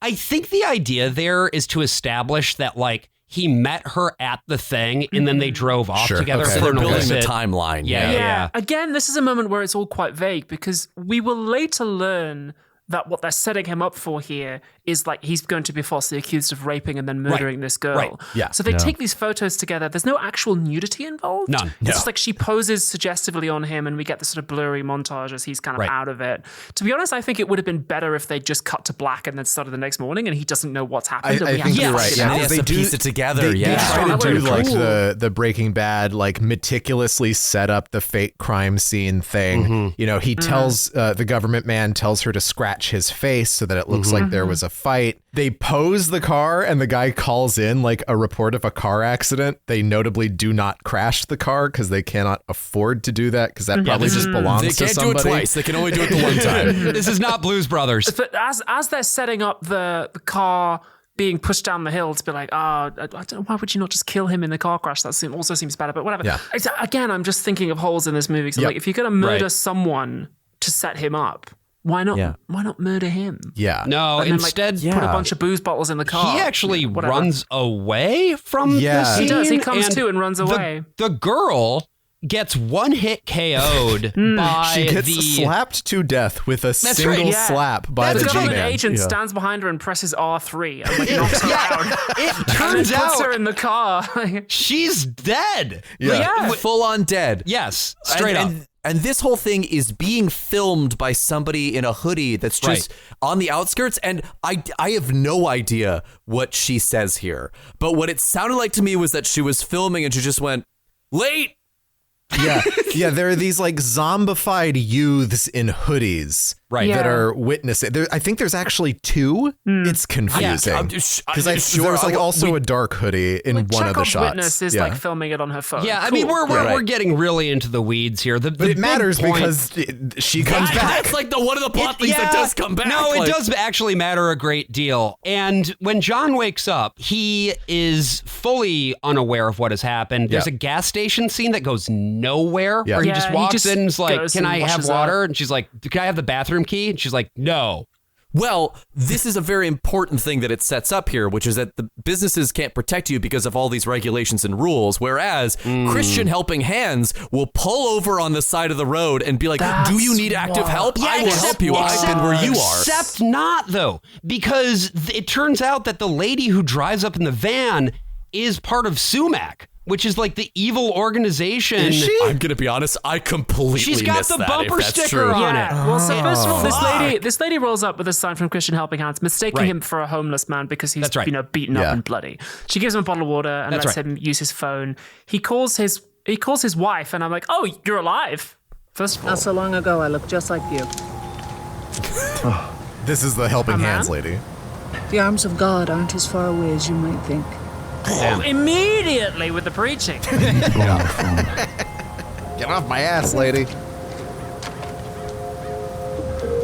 S3: I think the idea there is to establish that like he met her at the thing and then they drove off together.
S2: Okay. So they're building the timeline.
S3: Yeah.
S1: Again, this is a moment where it's all quite vague because we will later learn that what they're setting him up for here is like he's going to be falsely accused of raping and then murdering this girl.
S2: Right. Yeah.
S1: So they take these photos together. There's no actual nudity involved.
S3: None.
S1: It's just like she poses suggestively on him and we get this sort of blurry montage as he's kind of out of it. To be honest, I think it would have been better if they just cut to black and then started the next morning and he doesn't know what's happened.
S5: I think you're right.
S2: Yeah, they piece it together.
S5: They try to do like the Breaking Bad, like meticulously set up the fake crime scene thing. Mm-hmm. You know, he tells the government man tells her to scratch his face so that it looks like there was a fight. They pose the car and the guy calls in like a report of a car accident. They notably do not crash the car because they cannot afford to do that because that probably just belongs to somebody.
S2: They can't do it twice. They can only do it the one time.
S3: This is not Blues Brothers.
S1: But as they're setting up the car being pushed down the hill to be like, I don't know, why would you not just kill him in the car crash? That also seems better, but whatever.
S5: Yeah.
S1: Again, I'm just thinking of holes in this movie. So like, if you're going to murder someone to set him up, why not murder him?
S5: Yeah.
S3: No,
S1: and
S3: instead
S1: then, put a bunch of booze bottles in the car.
S3: He actually runs away from the scene.
S1: He does. He comes to and runs away.
S3: The girl gets one hit KO'd by
S5: she gets slapped to death with a single slap by the
S1: government
S5: G-Man.
S1: agent stands behind her and presses R3 and like knocks her out.
S3: It turns out
S1: puts her in the car.
S3: She's dead.
S2: Yeah. Full on dead.
S3: Yes, straight up.
S2: And this whole thing is being filmed by somebody in a hoodie that's just on the outskirts. And I have no idea what she says here. But what it sounded like to me was that she was filming and she just went, late.
S5: Yeah, there are these like zombified youths in hoodies that are witnessing. I think there's actually two. It's confusing because there was like also a dark hoodie in one of the shots.
S1: Witness is like filming it on her phone.
S3: Yeah, I mean we're getting really into the weeds here. But it
S5: matters because she comes back.
S2: That's like one of the plot things that does come back.
S3: No, it does actually matter a great deal. And when John wakes up, he is fully unaware of what has happened. There's a gas station scene that goes nowhere where he just walks in and is like, can I have water? And she's like, can I have the bathroom key? And she's like, no.
S2: Well, this is a very important thing that it sets up here, which is that the businesses can't protect you because of all these regulations and rules, whereas Christian Helping Hands will pull over on the side of the road and be like, do you need active help? I will help you. I've been where you are.
S3: Except not, though, because it turns out that the lady who drives up in the van is part of Sumac, which is like the evil organization.
S2: Is she? I'm going to be honest, I completely
S3: She's got
S2: missed
S3: the
S2: that,
S3: bumper sticker on it.
S1: Well, so first of all, this lady rolls up with a sign from Christian Helping Hands, mistaking him for a homeless man because he's beaten up and bloody. She gives him a bottle of water and lets him use his phone. He calls his wife, and I'm like, oh, you're alive. First of all,
S18: not so long ago, I looked just like you.
S5: This is the Helping Hands lady.
S18: The arms of God aren't as far away as you might think.
S1: Immediately with the preaching.
S5: Get off my ass, lady.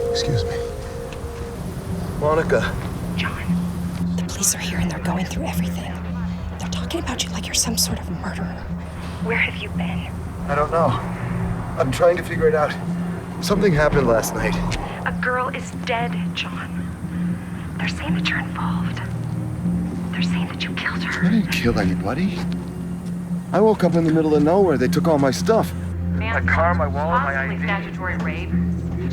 S9: Excuse me.
S12: Monica.
S17: John, the police are here and they're going through everything. They're talking about you like you're some sort of murderer. Where have you been?
S12: I don't know. I'm trying to figure it out. Something happened last night.
S17: A girl is dead, John. They're saying that you're involved. They're saying that you killed her.
S12: I didn't kill anybody. I woke up in the middle of nowhere. They took all my stuff.
S19: My car, my wallet, my ID.
S20: Statutory rape,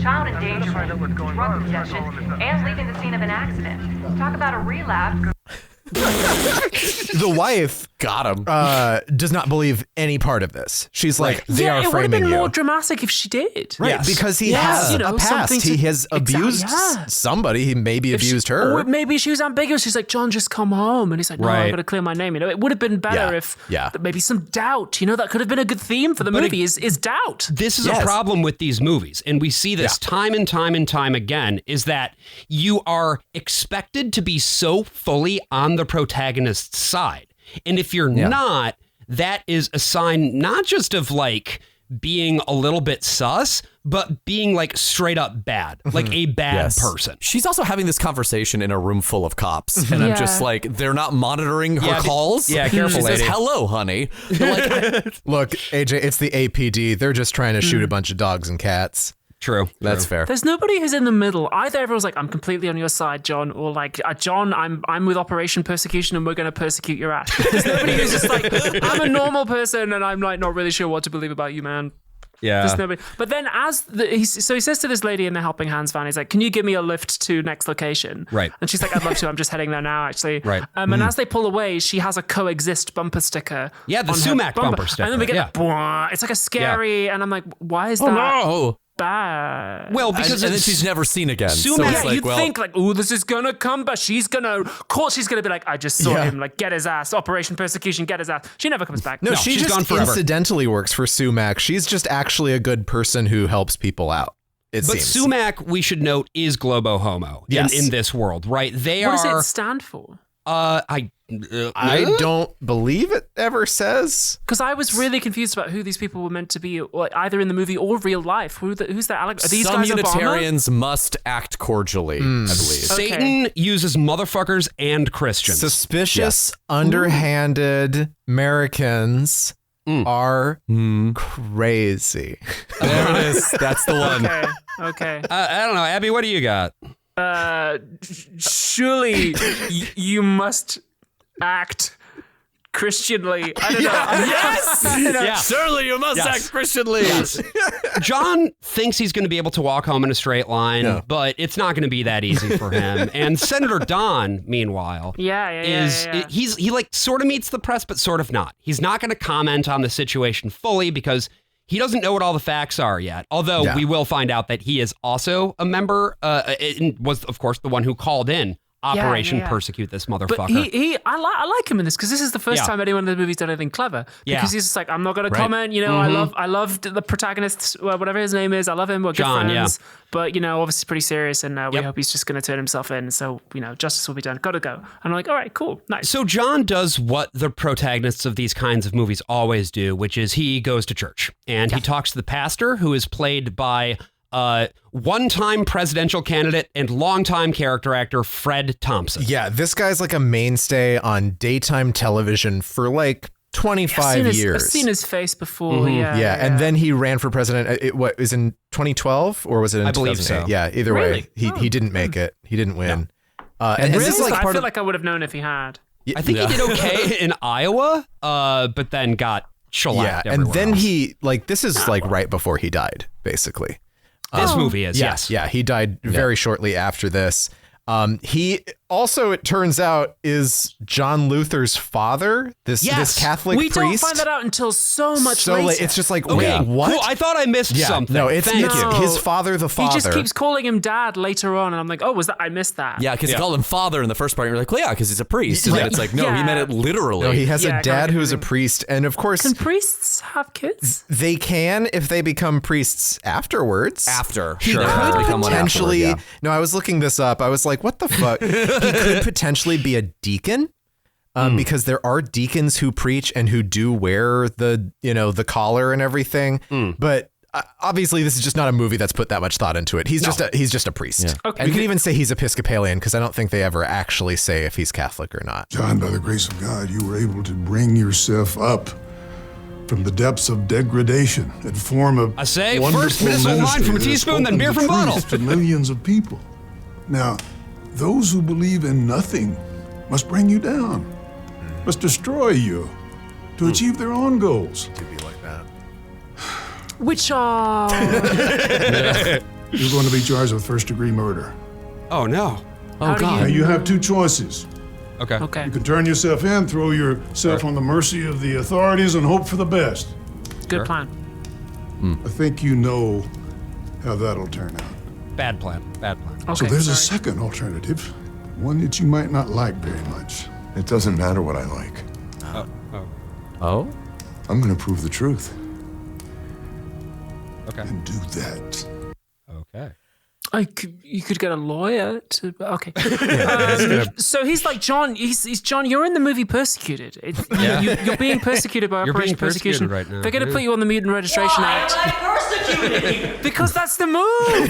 S20: child endangerment, drug possession, and leaving the scene of an accident. Talk about a relapse.
S5: The wife
S2: got him.
S5: Does not believe any part of this. She's like, they are
S1: it would have
S5: framing
S1: been
S5: you.
S1: more dramatic if she did.
S5: Right, because he has a past. He has abused somebody. He maybe abused her.
S1: Or maybe she was ambiguous. She's like, John, just come home. And he's like, no, I've got to clear my name. It would have been better if maybe some doubt. That could have been a good theme for the movie is doubt.
S3: This is a problem with these movies. And we see this time and time and time again, is that you are expected to be so fully on the protagonist's side. And if you're not, that is a sign not just of like being a little bit sus, but being like straight up bad, like a bad person.
S2: She's also having this conversation in a room full of cops. And I'm just like, they're not monitoring her calls.
S3: Careful,
S2: she
S3: lady.
S2: says, hello, honey.
S5: Look, AJ, it's the APD. They're just trying to shoot a bunch of dogs and cats.
S3: True.
S2: That's fair.
S1: There's nobody who's in the middle. Either everyone's like, I'm completely on your side, John, or like, John, I'm with Operation Persecution and we're going to persecute your ass. There's nobody who's just like, I'm a normal person and I'm like not really sure what to believe about you, man.
S3: Yeah.
S1: There's nobody. But then he says to this lady in the Helping Hands van, he's like, can you give me a lift to next location?
S3: Right.
S1: And she's like, I'd love to. I'm just heading there now, actually.
S3: Right.
S1: And as they pull away, she has a coexist bumper sticker.
S3: Yeah, the
S1: on her
S3: sumac bumper sticker.
S1: And then we get it's like a scary, and I'm like, why is that?
S2: No.
S1: Bad.
S3: Well, because
S2: and then she's never seen again.
S1: Sumac, you'd think like, oh, this is gonna come, but she's gonna be like, I just saw him, like, get his ass. Operation Persecution, get his ass. She never comes back.
S5: No, she
S3: she's
S5: just
S3: gone forever.
S5: incidentally works for Sumac. She's just actually a good person who helps people out. But
S3: Sumac, we should note, is globo homo in this world, right?
S1: What does it stand for?
S5: I don't believe it ever says.
S1: Because I was really confused about who these people were meant to be, either in the movie or real life. Who's that? Alex? Are these
S2: Some
S1: guys
S2: Unitarians must act cordially, I believe.
S3: Satan uses motherfuckers and Christians.
S5: Suspicious, underhanded Americans are crazy.
S2: There it is. That's the one.
S1: Okay.
S3: I don't know. Abby, what do you got?
S1: Surely you must act Christianly. I don't know.
S2: Yes! Surely you must act Christianly.
S3: Yes. John thinks he's going to be able to walk home in a straight line, but it's not going to be that easy for him. And Senator Don, meanwhile, he like sort of meets the press, but sort of not. He's not going to comment on the situation fully because he doesn't know what all the facts are yet, although we will find out that he is also a member, and was, of course, the one who called in Operation Persecute this motherfucker.
S1: But I like him in this because this is the first time anyone in the movie's done anything clever. Because he's just like, I'm not going to comment. I loved the protagonist, whatever his name is. I love him. We're good friends. But obviously pretty serious, and we hope he's just going to turn himself in. So justice will be done. Got to go. And I'm like, all right, cool, nice.
S3: So John does what the protagonists of these kinds of movies always do, which is he goes to church and he talks to the pastor, who is played by one-time presidential candidate and longtime character actor Fred Thompson.
S5: Yeah, this guy's like a mainstay on daytime television for like 25 years.
S1: I've seen his face before.
S5: And then he ran for president. What was in 2012 or was it in 2008?
S3: I believe so.
S5: Yeah, either way, he didn't make it. He didn't win. And this is like
S1: I feel like I would have known if he had.
S3: I think he did okay in Iowa, but then got shellacked everywhere
S5: and then
S3: else.
S5: he this is like right before he died, basically.
S3: This movie is, yes.
S5: Yeah, he died very shortly after this. He also, it turns out, is John Luther's father, this Catholic priest.
S1: We don't find that out until so much later.
S5: Late. It's just like, wait, what?
S3: Cool. I thought I missed something.
S5: No, it's his father, the father.
S1: He just keeps calling him dad later on, and I'm like, oh, I missed that.
S2: Yeah, because he called him father in the first part, and you're like, well, yeah, because he's a priest. And then it's like, no, he meant it literally.
S5: No, he has a dad who's a priest, and of course...
S1: Can priests have kids?
S5: They can if they become priests afterwards.
S2: He could
S5: potentially... No, I was looking this up. I was like, what the fuck? He could potentially be a deacon, because there are deacons who preach and who do wear the collar and everything. But obviously this is just not a movie that's put that much thought into it. He's just a priest.
S2: Yeah.
S1: Okay.
S5: We can even say he's Episcopalian because I don't think they ever actually say if he's Catholic or not.
S21: John, by the grace of God, you were able to bring yourself up from the depths of degradation and form a
S3: I say,
S21: wonderful
S3: first medicinal wine
S21: ministry
S3: from a
S21: that has
S3: teaspoon, then
S21: opened
S3: beer
S21: the
S3: from bottle.
S21: truth to millions of people. Now, those who believe in nothing must bring you down, must destroy you to achieve their own goals.
S5: To be like that.
S1: Which are...
S21: You're going to be charged with first-degree murder.
S3: Oh, no.
S1: How do
S21: Now, you have two choices.
S3: Okay.
S1: Okay.
S21: You can turn yourself in, throw yourself on the mercy of the authorities, and hope for the best.
S1: Good plan.
S21: I think you know how that'll turn out.
S3: Bad plan. Bad plan.
S1: Okay,
S21: So there's a
S1: sorry.
S21: second alternative, one that you might not like very much.
S9: It doesn't matter what I like.
S2: Oh?
S9: I'm going to prove the truth.
S3: Okay.
S21: And do that.
S3: Okay.
S1: You could get a lawyer to. Okay. So he's like John. He's John. You're in the movie Persecuted. You're being persecuted by
S3: You're being
S1: Operation Persecution.
S3: persecuted right now.
S1: They're going to
S3: Yeah.
S1: put you on the Mutant Registration Act. Because that's the move.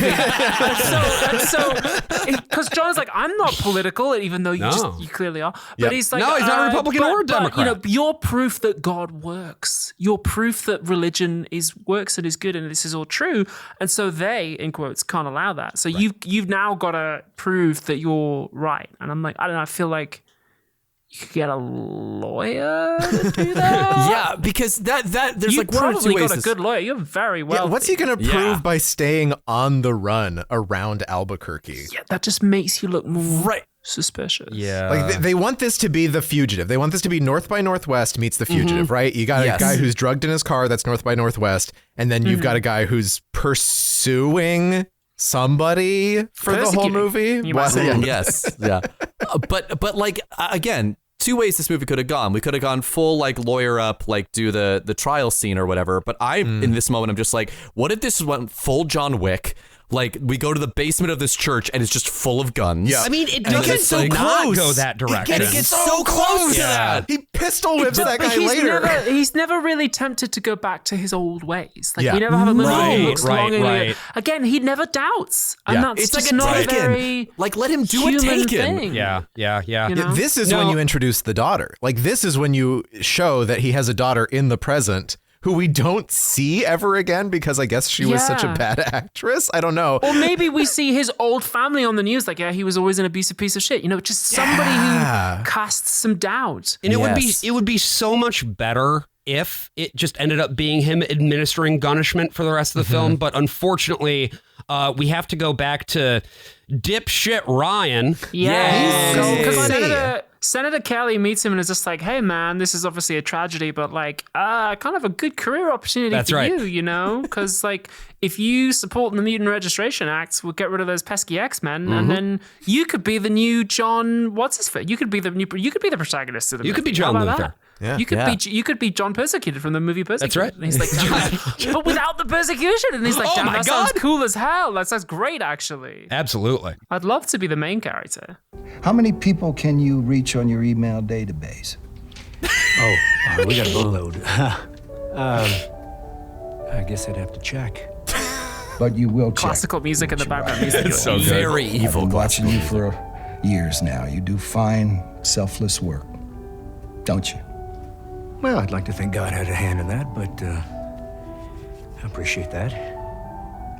S1: Because John's like, I'm not political, even though you clearly are. But
S3: Yep.
S1: he's like,
S3: No, he's not a Republican or a Democrat.
S1: you're proof that God works. You're proof that religion works and is good, and this is all true. And so they, in quotes, can't allow that. So you've now got to prove that you're right. And I'm like, I don't know. I feel like you could get a lawyer to do that.
S2: Yeah, because that there's
S1: you
S2: like one or two
S1: probably
S2: ways.
S1: got a good lawyer. You're very well.
S5: Yeah, what's he going to prove by staying on the run around Albuquerque?
S1: Yeah, that just makes you look more suspicious.
S3: Yeah.
S5: Like they want this to be The Fugitive. They want this to be North by Northwest meets The Fugitive, right? You got a guy who's drugged in his car, that's North by Northwest, and then you've got a guy who's pursuing somebody for the whole movie.
S1: You might say.
S2: Yes, yeah. But like again, two ways this movie could have gone. We could have gone full like lawyer up, like do the trial scene or whatever. But in this moment, I'm just like, what if this went full John Wick? Like we go to the basement of this church and it's just full of guns.
S5: Yeah.
S3: I mean, it
S2: And
S3: doesn't
S2: it's
S3: so
S2: like,
S3: not go that direction.
S2: And it gets so close to that.
S5: He pistol whips that guy
S1: he's
S5: later.
S1: He's never really tempted to go back to his old ways. Like
S5: Yeah.
S1: we never have a movie that
S3: Right,
S1: looks
S3: right,
S1: longingly.
S3: right.
S1: Again, he never doubts, and
S5: Yeah.
S1: that's
S2: It's
S1: just
S2: like a
S1: not a
S2: Taken.
S1: very
S2: Like let him do a
S1: human
S2: Taken.
S1: thing.
S3: Yeah.
S1: You know?
S5: This is when
S3: No.
S5: you introduce the daughter. Like this is when you show that he has a daughter in the present who we don't see ever again because I guess she was such a
S1: Yeah.
S5: bad actress. I don't know.
S1: Or maybe we see his old family on the news, like, yeah, he was always an abusive piece of shit. You know, just somebody who casts some doubt.
S3: And it would be so much better if it just ended up being him administering punishment for the rest of the film. But unfortunately, we have to go back to dipshit Ryan.
S1: Yeah. Because
S5: Yay.
S1: Senator Kelly meets him and is just like, hey, man, this is obviously a tragedy, but like, kind of a good career opportunity
S3: That's
S1: for
S3: right.
S1: you know? Because like, if you support the Mutant Registration Act, we'll get rid of those pesky X-Men, and then you could be the new John, what's his face? You could be the protagonist of the movie.
S3: You could be
S1: How
S3: John
S1: about
S3: Luther.
S1: that?
S5: Yeah.
S1: You could be John Persecuted from the movie Persecuted.
S3: right.
S1: And he's like, damn, but without the persecution. And he's like,
S3: Oh
S1: damn,
S3: my
S1: that sounds
S3: God.
S1: cool as hell. That sounds great, actually.
S3: Absolutely.
S1: I'd love to be the main character.
S11: How many people can you reach on your email database?
S22: We got a boatload. I guess I'd have to check.
S11: But you will check.
S1: Classical music in the background. Music.
S2: It's so very evil.
S11: I've been watching you for years now. You do fine, selfless work, don't you?
S22: Well, I'd like to think God had a hand in that, but I appreciate that.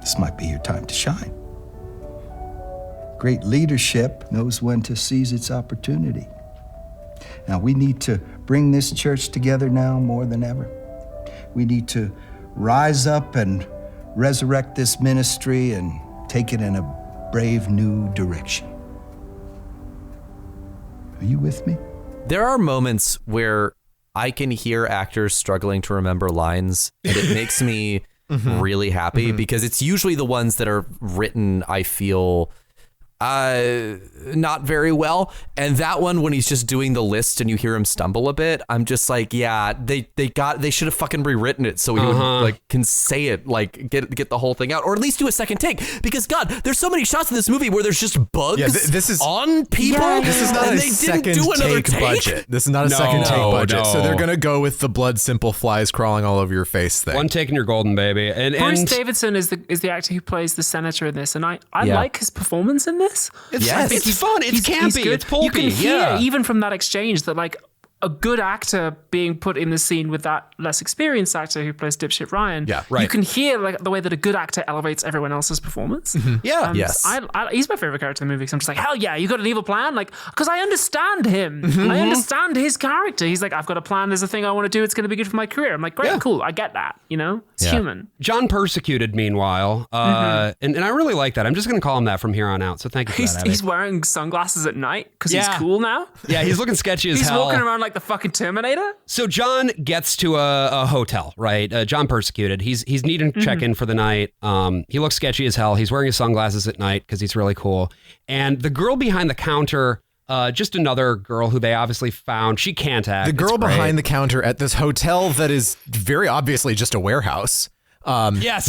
S11: This might be your time to shine. Great leadership knows when to seize its opportunity. Now, we need to bring this church together now more than ever. We need to rise up and resurrect this ministry and take it in a brave new direction. Are you with me?
S2: There are moments where I can hear actors struggling to remember lines, and it makes me really happy because it's usually the ones that are written, I feel, not very well. And that one, when he's just doing the list and you hear him stumble a bit, I'm just like, yeah, they should have fucking rewritten it so he would, like, can say it, like, get the whole thing out, or at least do a second take. Because God, there's so many shots in this movie where there's just bugs
S5: this is
S2: on people.
S5: This is not a second take budget. This is not a second take budget. So they're gonna go with the blood simple flies crawling all over your face thing.
S3: One take and you're golden, baby. And
S1: Bruce Davidson is the actor who plays the senator in this, and I like his performance in this.
S3: It's fun. It's campy. It's pulpy.
S1: You can hear even from that exchange that like a good actor being put in the scene with that less experienced actor who plays dipshit Ryan.
S5: Yeah, right.
S1: You can hear like the way that a good actor elevates everyone else's performance.
S3: Yeah.
S2: Yes.
S1: He's my favorite character in the movie. So I'm just like, hell yeah, you got an evil plan? Like, because I understand him. I understand his character. He's like, I've got a plan. There's a thing I want to do. It's going to be good for my career. I'm like, great, cool. I get that. You know, it's human.
S3: John Persecuted, meanwhile, and I really like that. I'm just going to call him that from here on out. So thank you for that, Abby.
S1: He's wearing sunglasses at night because he's cool now.
S3: Yeah, he's looking sketchy as hell.
S1: He's walking around like the fucking Terminator.
S3: So John gets to a hotel, right? John Persecuted. He's needing to check in for the night. He looks sketchy as hell. He's wearing his sunglasses at night because he's really cool. And the girl behind the counter, just another girl who they obviously found. She can't act.
S5: The girl behind the counter at this hotel that is very obviously just a warehouse.
S3: Yes.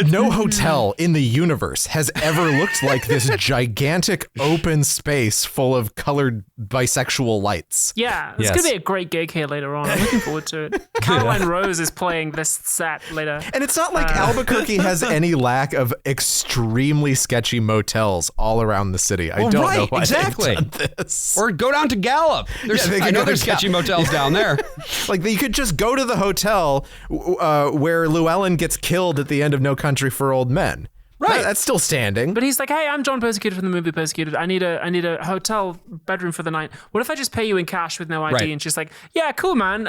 S5: No hotel in the universe has ever looked like this gigantic open space full of colored bisexual lights.
S1: Yeah, it's going to be a great gig here later on. I'm looking forward to it. Caroline Rose is playing this set later.
S5: And it's not like Albuquerque has any lack of extremely sketchy motels all around the city. I don't know why they've done this.
S3: Or go down to Gallup. I know there's sketchy motels down there.
S5: Like, you could just go to the hotel where Llewellyn gets killed at the end of No Country for Old Men. Right. That's still standing.
S1: But he's like, hey, I'm John Persecuted from the movie Persecuted. I need a hotel bedroom for the night. What if I just pay you in cash with no ID?
S3: Right.
S1: And she's like, yeah, cool, man.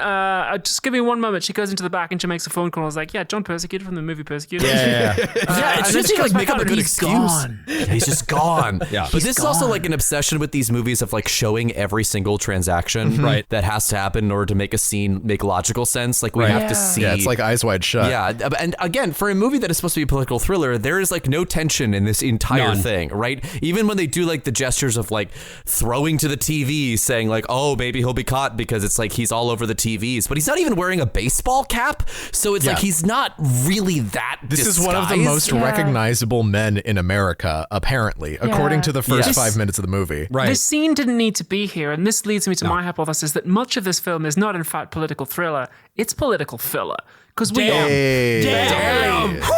S1: Just give me one moment. She goes into the back and she makes a phone call. I was like, yeah, John Persecuted from the movie Persecuted.
S2: Yeah, it's just to like make up a good excuse.
S1: Gone.
S2: He's just gone.
S3: Yeah.
S2: But this is also like an obsession with these movies of like showing every single transaction that has to happen in order to make a scene make logical sense. Like we have to see.
S5: Yeah, it's like Eyes Wide Shut.
S2: Yeah. And again, for a movie that is supposed to be a political thriller, there is like no tension in this entire thing, right? Even when they do like the gestures of like throwing to the TV, saying like, oh, maybe he'll be caught because it's like he's all over the TVs, but he's not even wearing a baseball cap. So it's like he's not really that
S5: This
S2: disguised.
S5: is one of the most recognizable men in America, apparently, according to the first 5 minutes of the movie.
S3: Right.
S1: This scene didn't need to be here, and this leads me to my hypothesis that much of this film is not in fact political thriller, it's political filler. Because we are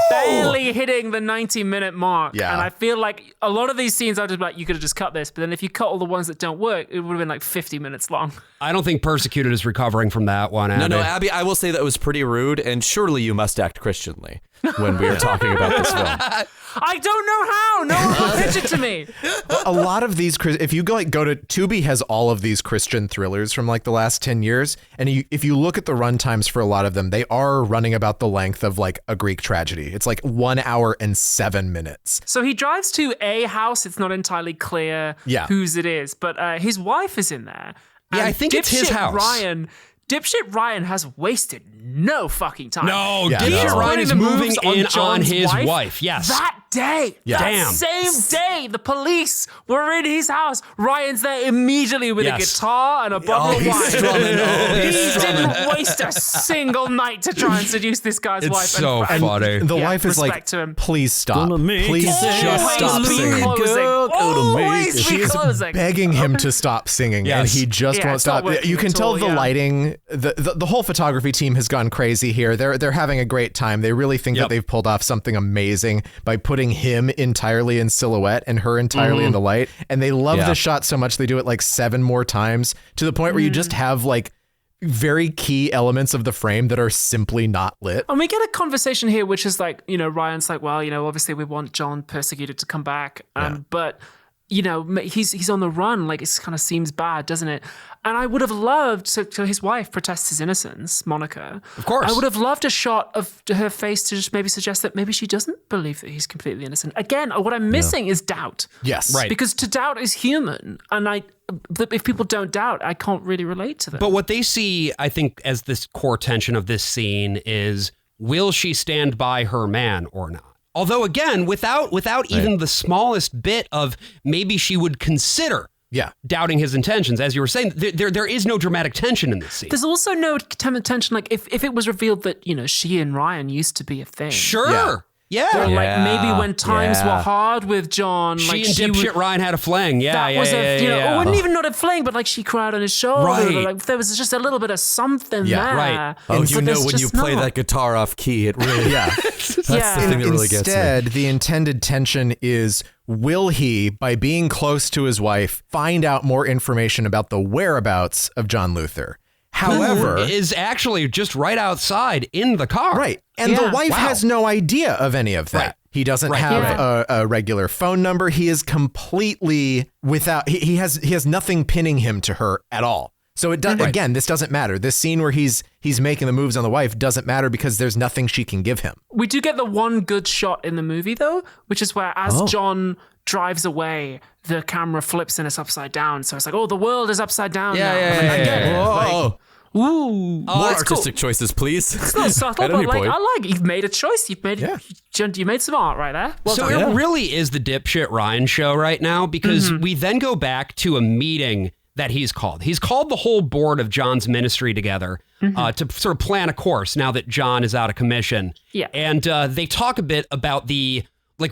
S1: barely hitting the 90-minute mark. Yeah. And I feel like a lot of these scenes, I would just be like, you could have just cut this. But then if you cut all the ones that don't work, it would have been like 50 minutes long.
S3: I don't think Persecuted is recovering from that one, Abby.
S2: No, Abby, I will say that was pretty rude, and surely you must act Christianly when we are talking about this film.
S1: I don't know how. No one will pitch it to me.
S5: A lot of these, if you go to Tubi, has all of these Christian thrillers from like the last 10 years. And if you look at the runtimes for a lot of them, they are running about the length of like a Greek tragedy. It's like 1 hour and 7 minutes.
S1: So he drives to a house. It's not entirely clear whose it is, but his wife is in there.
S3: Yeah, I think it's his house.
S1: Dipshit Ryan has wasted no fucking time.
S3: No, Dipshit Ryan is moving in on his wife. Yes.
S1: That day.
S5: Yeah.
S1: That same day, the police were in his house. Ryan's there immediately with a guitar and a bottle of wine. He didn't waste a single night to try and seduce this guy's wife.
S3: It's so funny.
S5: The wife is like, please stop. Please just stop singing. She's begging him to stop singing, and he just won't stop. You can tell the lighting, the whole photography team has gone crazy here. They're having a great time. They really think that they've pulled off something amazing by putting him entirely in silhouette and her entirely in the light. And they love the shot so much they do it like 7 more times to the point where you just have like very key elements of the frame that are simply not lit.
S1: And we get a conversation here, which is like, Ryan's like, well, obviously we want John Persecuted to come back, but he's on the run. Like, it kind of seems bad, doesn't it? And I would have loved, so his wife protests his innocence, Monica.
S3: Of course.
S1: I would have loved a shot of her face to just maybe suggest that maybe she doesn't believe that he's completely innocent. Again, what I'm missing is doubt.
S5: Yes.
S3: Right.
S1: Because to doubt is human. And if people don't doubt, I can't really relate to them.
S3: But what they see, I think, as this core tension of this scene is, will she stand by her man or not? Although, again, without even the smallest bit of maybe she would consider doubting his intentions. As you were saying, there is no dramatic tension in this scene.
S1: There's also no tension. Like if it was revealed that, she and Ryan used to be a thing.
S3: Sure. Yeah.
S1: Or like maybe when times were hard with John,
S3: she and dipshit Ryan had a fling.
S1: Or wouldn't even not a fling, but like she cried on his shoulder.
S3: Right.
S1: Like there was just a little bit of something there.
S2: Right. Oh, when you play that guitar off key, it really That's the thing that really gets me.
S5: Instead, the intended tension is, will he, by being close to his wife, find out more information about the whereabouts of John Luther? However,
S3: who is actually just right outside in the car.
S5: Right. And the wife has no idea of any of that. Right. He doesn't have a regular phone number. He is completely without, he has nothing pinning him to her at all. So it does, again, this doesn't matter. This scene where he's making the moves on the wife doesn't matter because there's nothing she can give him.
S1: We do get the one good shot in the movie though, which is where as John drives away, the camera flips and it's upside down. So it's like, the world is upside down now. I get it.
S2: Whoa.
S1: Ooh,
S2: more artistic choices, please.
S1: It's not subtle, but like, I like you've made a choice. You've made you made some art right there. Well
S3: so
S1: done.
S3: It really is the dipshit Ryan show right now because we then go back to a meeting that he's called. He's called the whole board of John's ministry together to sort of plan a course now that John is out of commission.
S1: Yeah,
S3: and they talk a bit about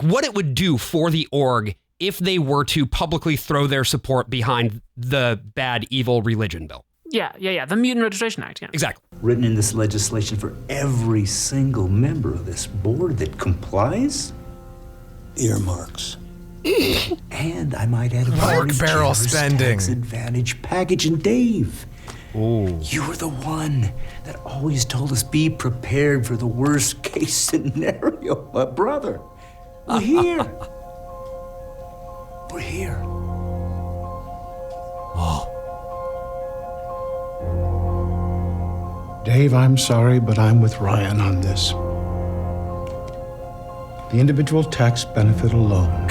S3: what it would do for the org if they were to publicly throw their support behind the bad, evil religion bill.
S1: Yeah. The Mutant Registration Act,
S3: Exactly.
S4: Written in this legislation for every single member of this board that complies? Earmarks. And I might add a
S5: pork barrel spending.
S4: Tax advantage package. And Dave, you were the one that always told us be prepared for the worst case scenario, my brother. We're here. We're here.
S21: Dave, I'm sorry, but I'm with Ryan on this. The individual tax benefit alone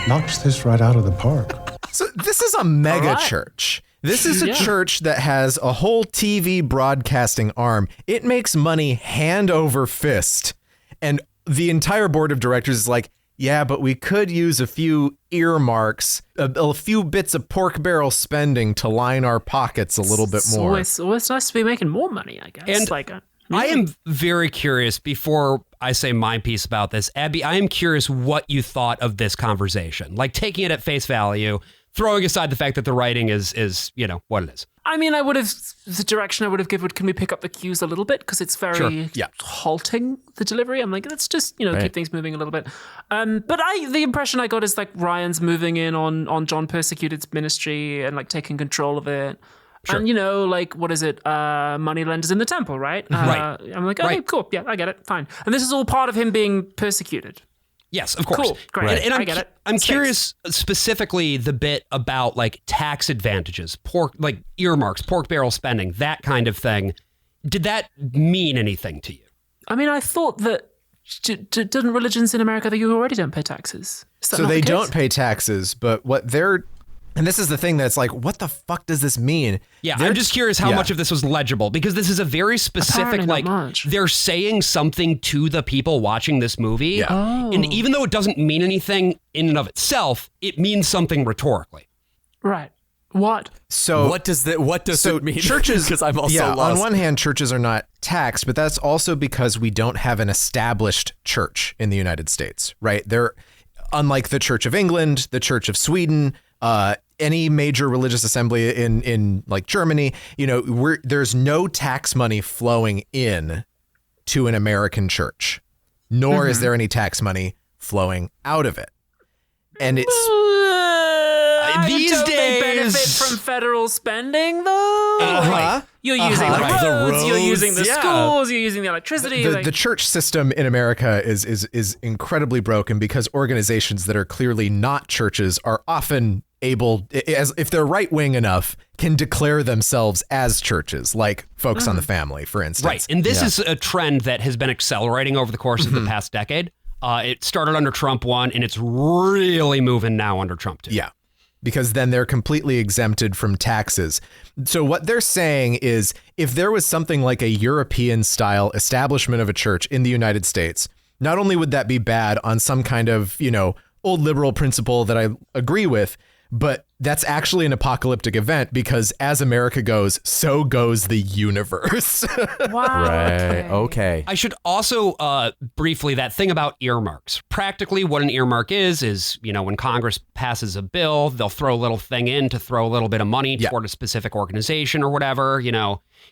S21: knocks this right out of the park.
S5: So this is a mega church. This is a church that has a whole TV broadcasting arm. It makes money hand over fist. And the entire board of directors is like, yeah, but we could use a few earmarks, a few bits of pork barrel spending to line our pockets a little bit more.
S1: It's nice to be making more money, I guess.
S3: And I am very curious, before I say my piece about this, Abby, I am curious what you thought of this conversation. Like taking it at face value, throwing aside the fact that the writing is what it is.
S1: I mean, the direction I would have given, can we pick up the cues a little bit? Because it's very halting, the delivery. I'm like, let's just, keep things moving a little bit. But the impression I got is like Ryan's moving in on John Persecuted's ministry and like taking control of it. Sure. And, what is it? Moneylenders in the temple, right?
S3: Right.
S1: I'm like, okay, cool. Yeah, I get it. Fine. And this is all part of him being persecuted.
S3: Yes, of course.
S1: Cool, great.
S3: And
S1: I get it.
S3: I'm curious specifically the bit about like tax advantages, earmarks, pork barrel spending, that kind of thing. Did that mean anything to you?
S1: I mean, I thought that didn't religions in America that you already don't pay taxes?
S5: So they don't pay taxes, but and this is the thing that's like, what the fuck does this mean?
S3: Yeah, I'm just curious how much of this was legible, because this is a very specific, they're saying something to the people watching this movie.
S5: Yeah.
S1: Oh.
S3: And even though it doesn't mean anything in and of itself, it means something rhetorically.
S1: Right. What?
S5: So
S2: what does it mean?
S5: Churches,
S2: because I'm also lost.
S5: On one hand, churches are not taxed, but that's also because we don't have an established church in the United States, right? They're unlike the Church of England, the Church of Sweden, any major religious assembly in like Germany, there's no tax money flowing in to an American church, nor is there any tax money flowing out of it. And it's
S3: these days
S1: they benefit from federal spending though. You're using the roads, you're using the schools, you're using the electricity.
S5: The church system in America is incredibly broken because organizations that are clearly not churches are often able, as if they're right wing enough, can declare themselves as churches, like Focus on the Family, for instance.
S3: Right, and this is a trend that has been accelerating over the course of the past decade. It started under Trump 1, and it's really moving now under Trump 2.
S5: Yeah, because then they're completely exempted from taxes. So what they're saying is, if there was something like a European-style establishment of a church in the United States, not only would that be bad on some kind of, old liberal principle that I agree with, but that's actually an apocalyptic event because as America goes, so goes the universe.
S10: Wow.
S2: Right. Okay.
S3: I should also briefly, that thing about earmarks. Practically what an earmark is, when Congress passes a bill, they'll throw a little thing in to throw a little bit of money toward a specific organization or whatever.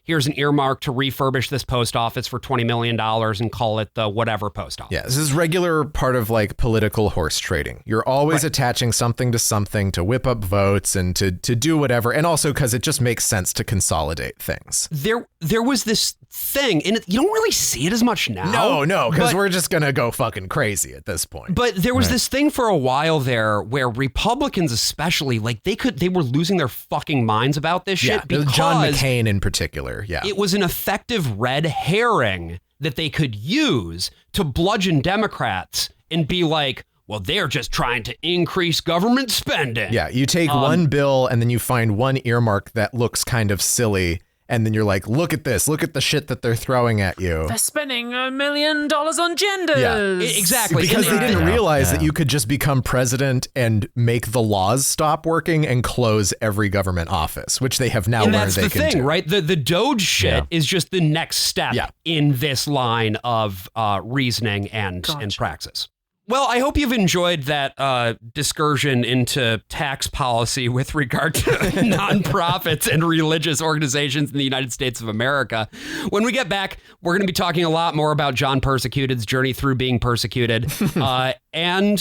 S3: Here's an earmark to refurbish this post office for $20 million and call it the whatever post office.
S5: Yeah, this is regular part of like political horse trading. You're always attaching something to whip up votes and to do whatever. And also because it just makes sense to consolidate things.
S3: There was this thing, and you don't really see it as much now.
S5: No, because we're just going to go fucking crazy at this point.
S3: But there was this thing for a while there where Republicans especially, like they were losing their fucking minds about this shit because
S5: John McCain in particular. Yeah.
S3: It was an effective red herring that they could use to bludgeon Democrats and be like, well, they're just trying to increase government spending.
S5: Yeah, you take one bill and then you find one earmark that looks kind of silly. And then you're like, look at this. Look at the shit that they're throwing at you.
S1: They're spending $1 million on genders.
S5: Yeah,
S3: exactly.
S5: Because they didn't realize that you could just become president and make the laws stop working and close every government office, which they have now learned they can do.
S3: That's the thing, right? The Doge shit is just the next step in this line of reasoning and praxis. Well, I hope you've enjoyed that discursion into tax policy with regard to nonprofits and religious organizations in the United States of America. When we get back, we're going to be talking a lot more about John Persecuted's journey through being persecuted. I'm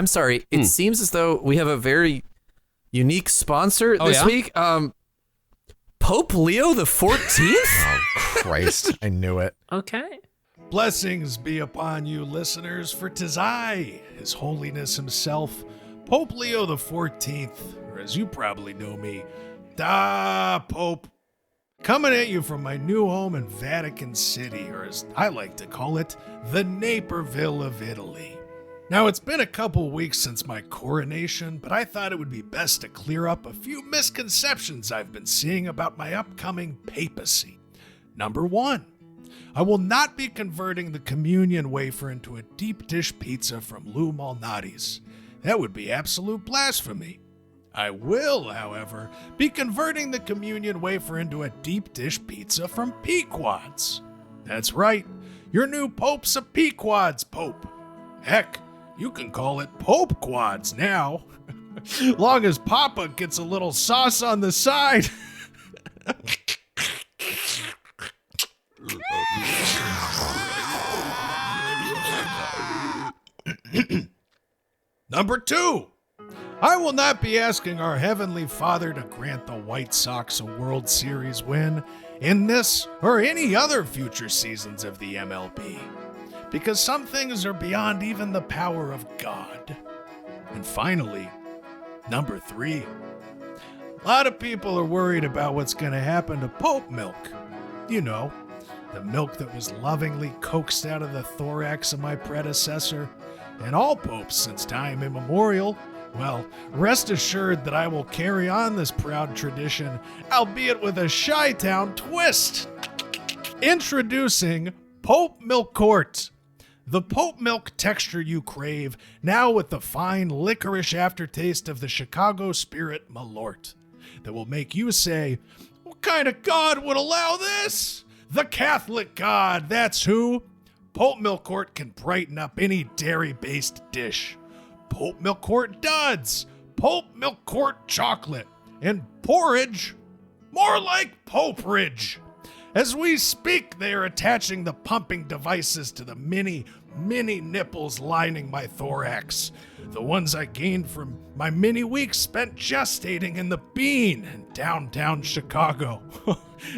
S2: sorry. It seems as though we have a very unique sponsor this week. Pope Leo the 14th?
S5: Oh, Christ. I knew it.
S1: Okay.
S7: Blessings be upon you, listeners, for 'tis I, His Holiness himself, Pope Leo the 14th, or as you probably know me, Da Pope, coming at you from my new home in Vatican City, or as I like to call it, the Naperville of Italy. Now, it's been a couple weeks since my coronation, but I thought it would be best to clear up a few misconceptions I've been seeing about my upcoming papacy. Number 1. I will not be converting the communion wafer into a deep dish pizza from Lou Malnati's. That would be absolute blasphemy. I will, however, be converting the communion wafer into a deep dish pizza from Pequod's. That's right, your new Pope's a Pequod's Pope. Heck, you can call it Pope Quads now. Long as Papa gets a little sauce on the side. Number 2, I will not be asking our Heavenly Father to grant the White Sox a World Series win in this or any other future seasons of the MLB, because some things are beyond even the power of God. And finally, number 3, a lot of people are worried about what's going to happen to Pope milk. You know, the milk that was lovingly coaxed out of the thorax of my predecessor, and all popes since time immemorial. Well, rest assured that I will carry on this proud tradition, albeit with a Chi-Town twist. Introducing Pope Milk Court, the Pope milk texture you crave, now with the fine licorice aftertaste of the Chicago Spirit Malort, that will make you say, what kind of God would allow this? The Catholic God, that's who. Pope Milk Court can brighten up any dairy-based dish. Pope Milk Court duds, Pope Milk Court chocolate, and porridge, more like Poperidge. As we speak, they are attaching the pumping devices to the many nipples lining my thorax. The ones I gained from my many weeks spent gestating in the Bean in downtown Chicago.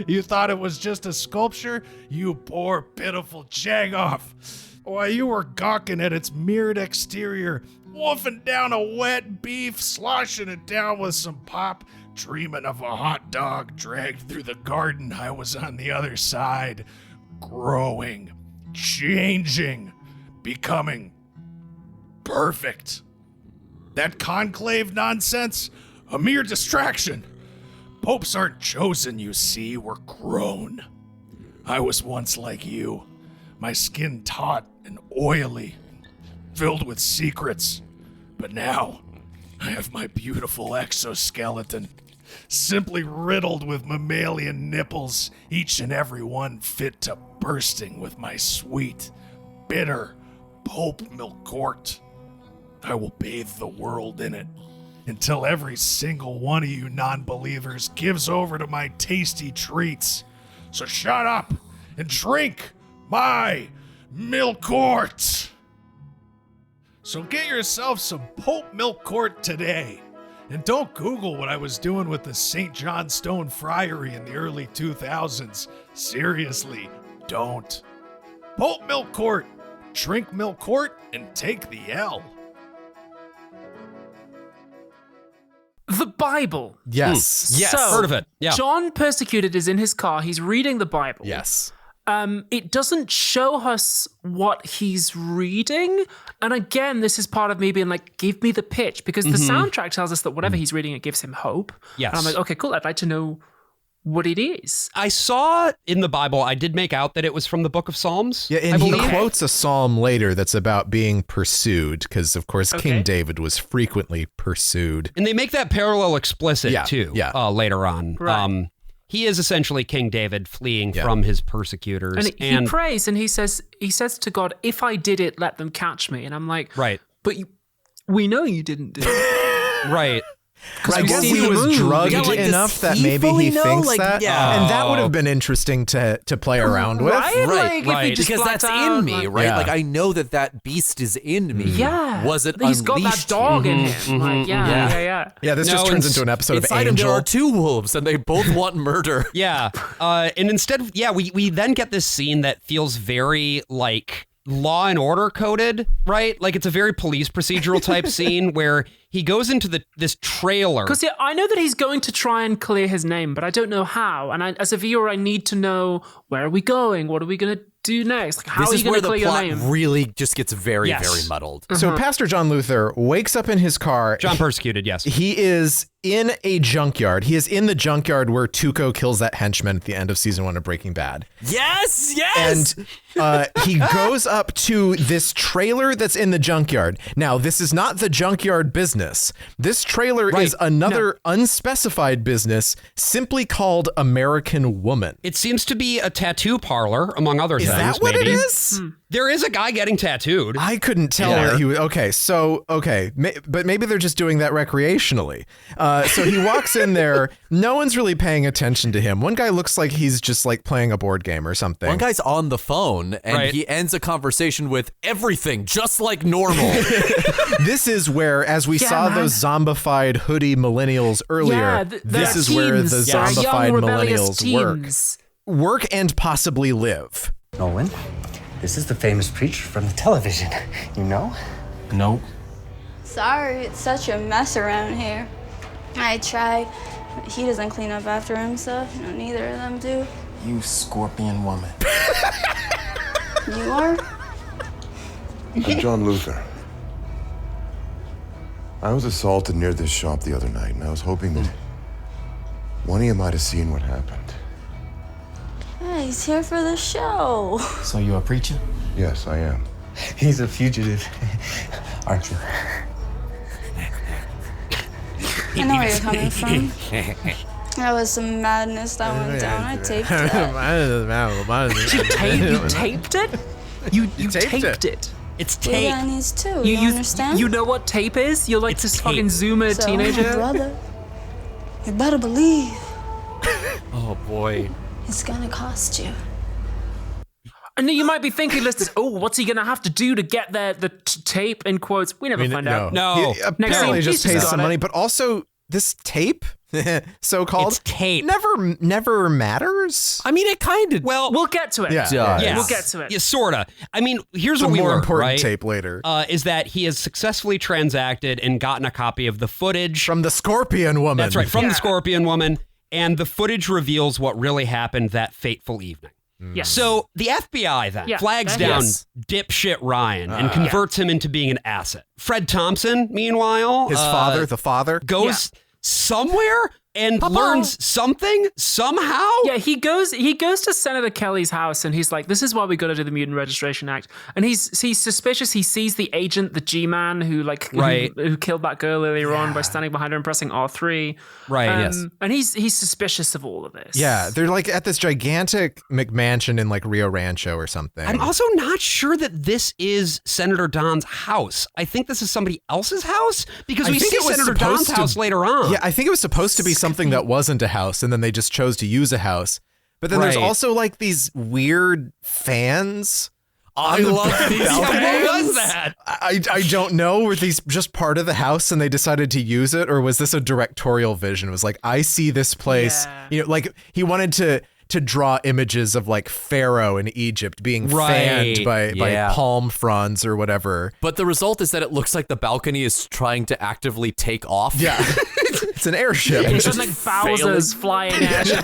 S7: You thought it was just a sculpture? You poor, pitiful jagoff. Why, you were gawking at its mirrored exterior, wolfing down a wet beef, sloshing it down with some pop, dreaming of a hot dog dragged through the garden. I was on the other side, growing, changing, becoming perfect. That conclave nonsense, a mere distraction. Popes aren't chosen, you see, we're grown. I was once like you, my skin taut and oily, filled with secrets. But now, I have my beautiful exoskeleton, simply riddled with mammalian nipples, each and every one fit to bursting with my sweet, bitter pulp milk quart. I will bathe the world in it until every single one of you non-believers gives over to my tasty treats. So shut up and drink my milk quart. So get yourself some pulp milk quart today. And don't Google what I was doing with the St. John Stone Friary in the early 2000s. Seriously, don't. Pulp milk quart. Drink milk quart and take the L.
S1: The Bible.
S5: Yes.
S2: Yes.
S1: So,
S3: Heard of it. Yeah.
S1: John Persecuted is in his car. He's reading the Bible.
S5: Yes.
S1: It doesn't show us what he's reading. And again, this is part of me being like, give me the pitch. Because the soundtrack tells us that whatever he's reading, it gives him hope.
S3: Yes.
S1: And I'm like, okay, cool. I'd like to know what it is.
S3: I saw in the Bible, I did make out that it was from the book of Psalms.
S5: Yeah, and he quotes a psalm later that's about being pursued, because, of course, King David was frequently pursued.
S3: And they make that parallel explicit, too, later on.
S1: Right.
S3: He is essentially King David fleeing from his persecutors.
S1: And he prays and he says to God, if I did it, let them catch me. And I'm like,
S3: right.
S1: But we know you didn't do it.
S3: Right.
S5: I guess he was drugged enough that maybe he thinks that. Yeah. And that would have been interesting to play around with.
S1: Right.
S2: Because that's in me, right?
S5: Yeah.
S2: Like, I know that beast is in me.
S1: Yeah.
S2: Was it
S1: He's
S2: unleashed?
S1: got that dog in him. Like, yeah.
S5: Yeah, this just turns into an episode of
S2: Inside him,
S5: Angel.
S2: there are two wolves, and they both want murder.
S3: Yeah. And instead, we then get this scene that feels very like Law and Order coded, right? Like it's a very police procedural type scene where he goes into this trailer.
S1: Because I know that he's going to try and clear his name, but I don't know how. And as a viewer, I need to know, where are we going? What are we going to do next? Like, how are you going to clear your name?
S2: This is where the plot really just gets very, very muddled.
S5: So Pastor John Luther wakes up in his car.
S3: John Persecuted, yes.
S5: He is in a junkyard. He is in the junkyard where Tuco kills that henchman at the end of season 1 of Breaking Bad.
S2: Yes.
S5: And he goes up to this trailer that's in the junkyard. Now, this is not the junkyard business. This trailer is another unspecified business simply called American Woman.
S3: It seems to be a tattoo parlor, among other things.
S5: Is that what it is?
S3: There is a guy getting tattooed.
S5: I couldn't tell that he was. But maybe they're just doing that recreationally. So he walks in there. No one's really paying attention to him. One guy looks like he's just like playing a board game or something.
S2: One guy's on the phone and he ends a conversation with everything just like normal.
S5: This is where, as we saw those zombified hoodie millennials earlier, this is where the zombified millennials work and possibly live.
S6: Nolan, this is the famous preacher from the television. You know? No.
S8: Sorry, it's such a mess around here. I try. He doesn't clean up after himself. Neither of them do.
S6: You scorpion woman.
S8: You are?
S9: I'm John Luther. I was assaulted near this shop the other night, and I was hoping that one of you might have seen what happened.
S8: Hey, he's here for the show.
S6: So you a preacher?
S9: Yes, I am.
S6: He's a fugitive, aren't you?
S8: I know where you're coming from. That was some madness that went down. I taped that.
S1: You taped it? You taped it.
S3: It's
S8: tape. Yeah, and these too. You understand?
S1: You know what tape is? You're like this fucking Zoomer teenager.
S8: My brother, you better believe.
S2: Oh boy.
S8: It's gonna cost you.
S1: I know you might be thinking, listeners, what's he gonna have to do to get the tape? In quotes, we never find out.
S3: No.
S5: He apparently just pays some money, but also this tape, so-called,
S3: it's tape.
S5: Never matters.
S2: I mean, it kind of.
S3: Well,
S1: we'll get to it.
S5: Yeah.
S1: We'll get to it.
S3: Yeah, sorta. I mean, here's
S5: the
S3: what we
S5: more
S3: learned,
S5: important
S3: right?
S5: tape later
S3: is that he has successfully transacted and gotten a copy of the footage
S5: from the Scorpion Woman.
S3: That's right, from the Scorpion Woman, and the footage reveals what really happened that fateful evening.
S1: Yes.
S3: So the FBI then flags down dipshit Ryan and converts him into being an asset. Fred Thompson, meanwhile,
S5: his father, the father,
S3: goes somewhere and learns something somehow.
S1: Yeah, he goes to Senator Kelly's house and he's like, "This is why we got to do the Mutant Registration Act." And he's suspicious. He sees the agent, the G-man, who killed that girl earlier on by standing behind her and pressing R3.
S3: Right. Yes.
S1: And he's suspicious of all of this.
S5: Yeah, they're like at this gigantic McMansion in like Rio Rancho or something.
S3: I'm also not sure that this is Senator Don's house. I think this is somebody else's house because we see Senator Don's house later on.
S5: Yeah, I think it was supposed to be something that wasn't a house, and then they just chose to use a house. But then there's also like these weird fans.
S2: I love these
S3: fans. What was that?
S5: I don't know. Were these just part of the house and they decided to use it, or was this a directorial vision? It was like, I see this place. You know, like he wanted to draw images of like Pharaoh in Egypt being fanned by palm fronds or whatever.
S2: But the result is that it looks like the balcony is trying to actively take off.
S5: Yeah. It's an airship.
S1: It's just like Bowser's flying airship.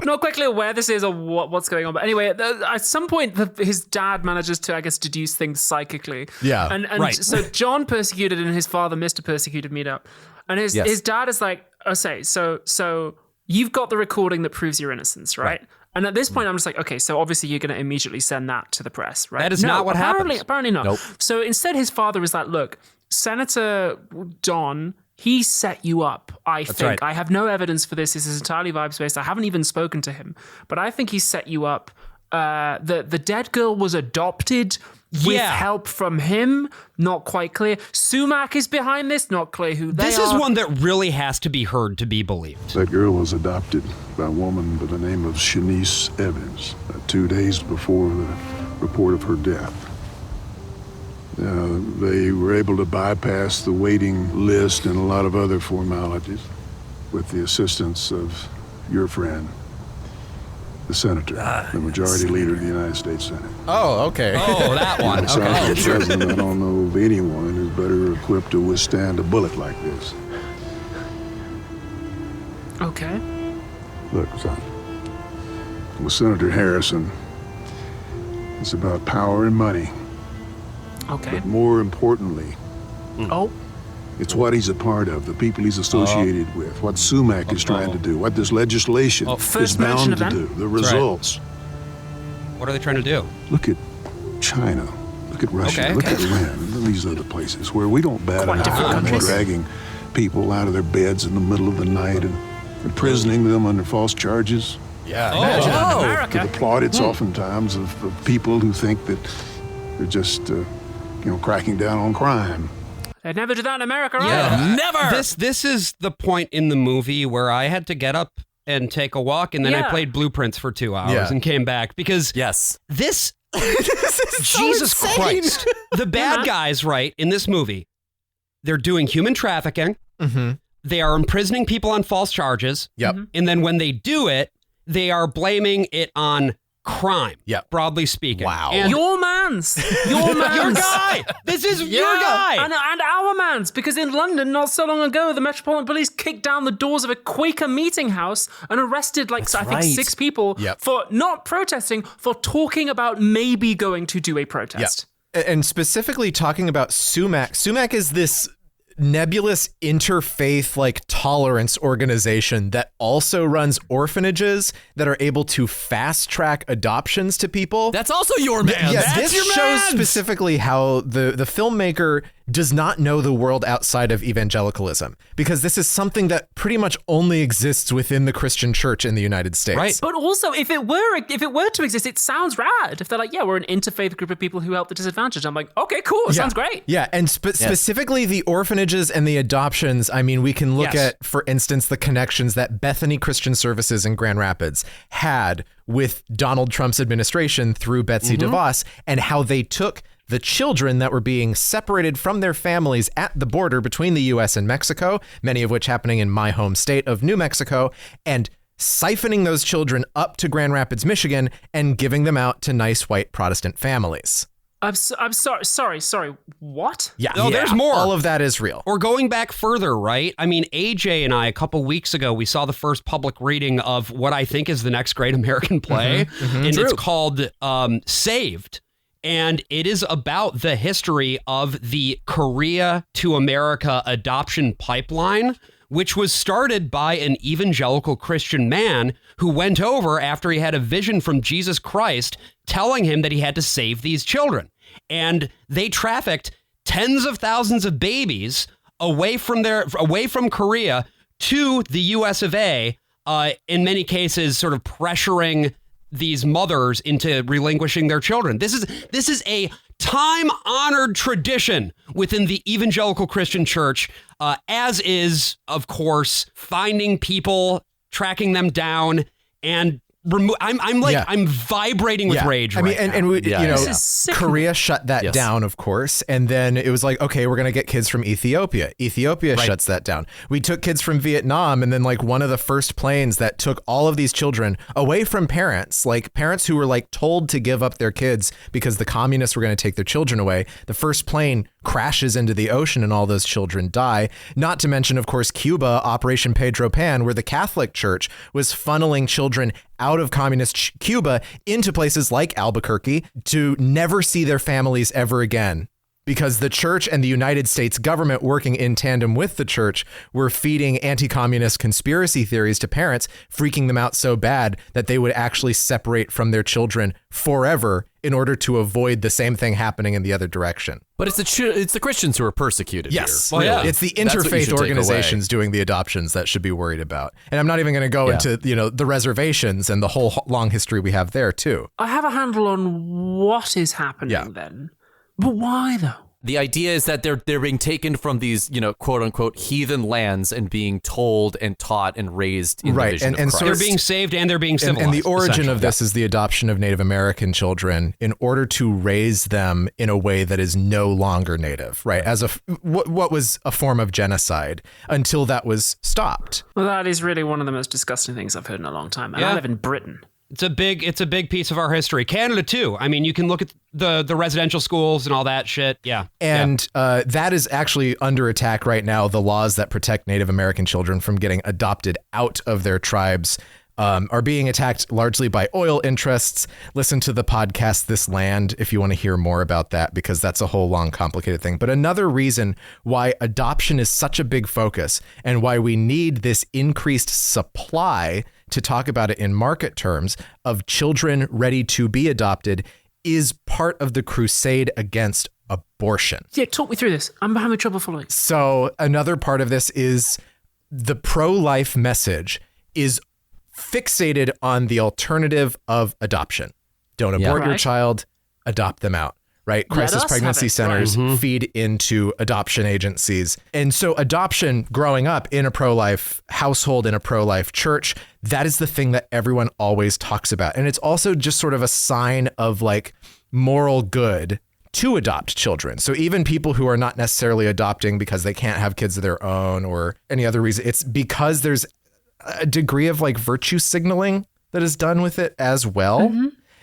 S1: Not quickly aware this is or what's going on. But anyway, at some point, his dad manages to, I guess, deduce things psychically.
S5: Yeah.
S1: And so John Persecuted and his father, Mr. Persecuted, meet up. And his dad is like, okay, so you've got the recording that proves your innocence, right? And at this point, I'm just like, okay, so obviously you're going to immediately send that to the press, right?
S3: That is not what happens.
S1: Apparently not.
S2: Nope.
S1: So instead, his father is like, look, Senator Don, he set you up, I think.
S3: Right.
S1: I have no evidence for this. This is entirely vibes-based. I haven't even spoken to him. But I think he set you up. The dead girl was adopted with help from him. Not quite clear. Sumac is behind this. Not clear who they are.
S3: This is one that really has to be heard to be believed.
S21: That girl was adopted by a woman by the name of Shanice Evans 2 days before the report of her death. They were able to bypass the waiting list and a lot of other formalities with the assistance of your friend, the senator, the majority leader of the United States Senate.
S5: Oh, okay.
S3: Oh, that one. Okay.
S21: President, I don't know of anyone who's better equipped to withstand a bullet like this.
S1: Okay.
S21: Look, son, with Senator Harrison, it's about power and money.
S1: Okay.
S21: But more importantly, it's what he's a part of, the people he's associated with, what Sumac is trying to do, what this legislation is bound to do, the results.
S3: What are they trying to do?
S21: Look at China, look at Russia, look at Iran, and these other places where we don't bat an eye dragging people out of their beds in the middle of the night and imprisoning them under false charges.
S5: Yeah.
S21: Imagine
S1: America.
S21: the plaudits oftentimes of people who think that they're just cracking down on crime.
S1: They'd never do that in America, right?
S3: Yeah,
S2: never.
S3: This is the point in the movie where I had to get up and take a walk, and then I played Blueprints for 2 hours and came back because this Jesus Christ, the bad guys, right, in this movie, they're doing human trafficking.
S5: Mm-hmm.
S3: They are imprisoning people on false charges.
S5: Yep.
S3: And then when they do it, they are blaming it on crime.
S5: Yep.
S3: Broadly speaking.
S5: Wow.
S3: And
S1: Your man's. Your
S3: guy. This is your guy.
S1: And our man's. Because in London, not so long ago, the Metropolitan Police kicked down the doors of a Quaker meeting house and arrested, I think, 6 people for not protesting, for talking about maybe going to do a protest.
S5: Yep. And specifically talking about Sumac. Sumac is this nebulous interfaith tolerance organization that also runs orphanages that are able to fast track adoptions to people.
S2: That's also your man.
S5: Yes,
S2: That's
S5: this shows specifically how the filmmaker does not know the world outside of evangelicalism, because this is something that pretty much only exists within the Christian church in the United States.
S3: Right.
S1: But also, if it were to exist, it sounds rad. If they're like, we're an interfaith group of people who help the disadvantaged, I'm like, okay, cool, it sounds great.
S5: Yeah, and specifically the orphanages and the adoptions, I mean, we can look at, for instance, the connections that Bethany Christian Services in Grand Rapids had with Donald Trump's administration through Betsy DeVos, and how they took the children that were being separated from their families at the border between the U.S. and Mexico, many of which happening in my home state of New Mexico, and siphoning those children up to Grand Rapids, Michigan, and giving them out to nice white Protestant families.
S1: I'm sorry. What?
S5: Yeah.
S3: No, there's more.
S5: All of that is real.
S3: Or going back further, right? I mean, AJ and I, a couple weeks ago, we saw the first public reading of what I think is the next great American play. And it's called Saved. And it is about the history of the Korea to America adoption pipeline, which was started by an evangelical Christian man who went over after he had a vision from Jesus Christ telling him that he had to save these children. And they trafficked tens of thousands of babies away from Korea to the US of A, in many cases sort of pressuring these mothers into relinquishing their children. This is a time-honored tradition within the evangelical Christian church, as is, of course, finding people, tracking them down, and I'm vibrating with rage.
S5: I mean,
S3: right now.
S5: and we,
S3: Yeah.
S5: you know,
S3: This is sickening.
S5: Korea shut that down, of course, and then it was like, okay, we're gonna get kids from Ethiopia. Ethiopia shuts that down. We took kids from Vietnam, and then like one of the first planes that took all of these children away from parents, like parents who were like told to give up their kids because the communists were going to take their children away. The first plane crashes into the ocean, and all those children die. Not to mention, of course, Cuba, Operation Pedro Pan, where the Catholic Church was funneling children out of communist Cuba into places like Albuquerque to never see their families ever again, because the church and the United States government, working in tandem with the church, were feeding anti-communist conspiracy theories to parents, freaking them out so bad that they would actually separate from their children forever in order to avoid the same thing happening in the other direction.
S2: But it's the Christians who are persecuted.
S5: Yes.
S2: here.
S5: Well, it's the interfaith organizations doing the adoptions that should be worried about. And I'm not even going to go into, the reservations and the whole long history we have there too.
S1: I have a handle on what is happening then. But why though?
S2: The idea is that they're being taken from these, quote unquote, heathen lands and being told and taught and raised in the vision of Christ.
S3: They're being saved and they're being civilized.
S5: And the origin of this is the adoption of Native American children in order to raise them in a way that is no longer Native, right? As what was a form of genocide until that was stopped.
S1: Well, that is really one of the most disgusting things I've heard in a long time. And I live in Britain.
S3: It's a big piece of our history. Canada too. I mean, you can look at the residential schools and all that shit. Yeah.
S5: And that is actually under attack right now. The laws that protect Native American children from getting adopted out of their tribes are being attacked largely by oil interests. Listen to the podcast This Land if you want to hear more about that, because that's a whole long, complicated thing. But another reason why adoption is such a big focus and why we need this increased supply, to talk about it in market terms, of children ready to be adopted is part of the crusade against abortion.
S1: Yeah, talk me through this. I'm having trouble following.
S5: So another part of this is the pro-life message is fixated on the alternative of adoption. Don't abort your child, adopt them out. Right? Crisis pregnancy centers feed into adoption agencies. And so adoption, growing up in a pro-life household, in a pro-life church, that is the thing that everyone always talks about. And it's also just sort of a sign of like moral good to adopt children. So even people who are not necessarily adopting because they can't have kids of their own or any other reason, it's because there's a degree of like virtue signaling that is done with it as well.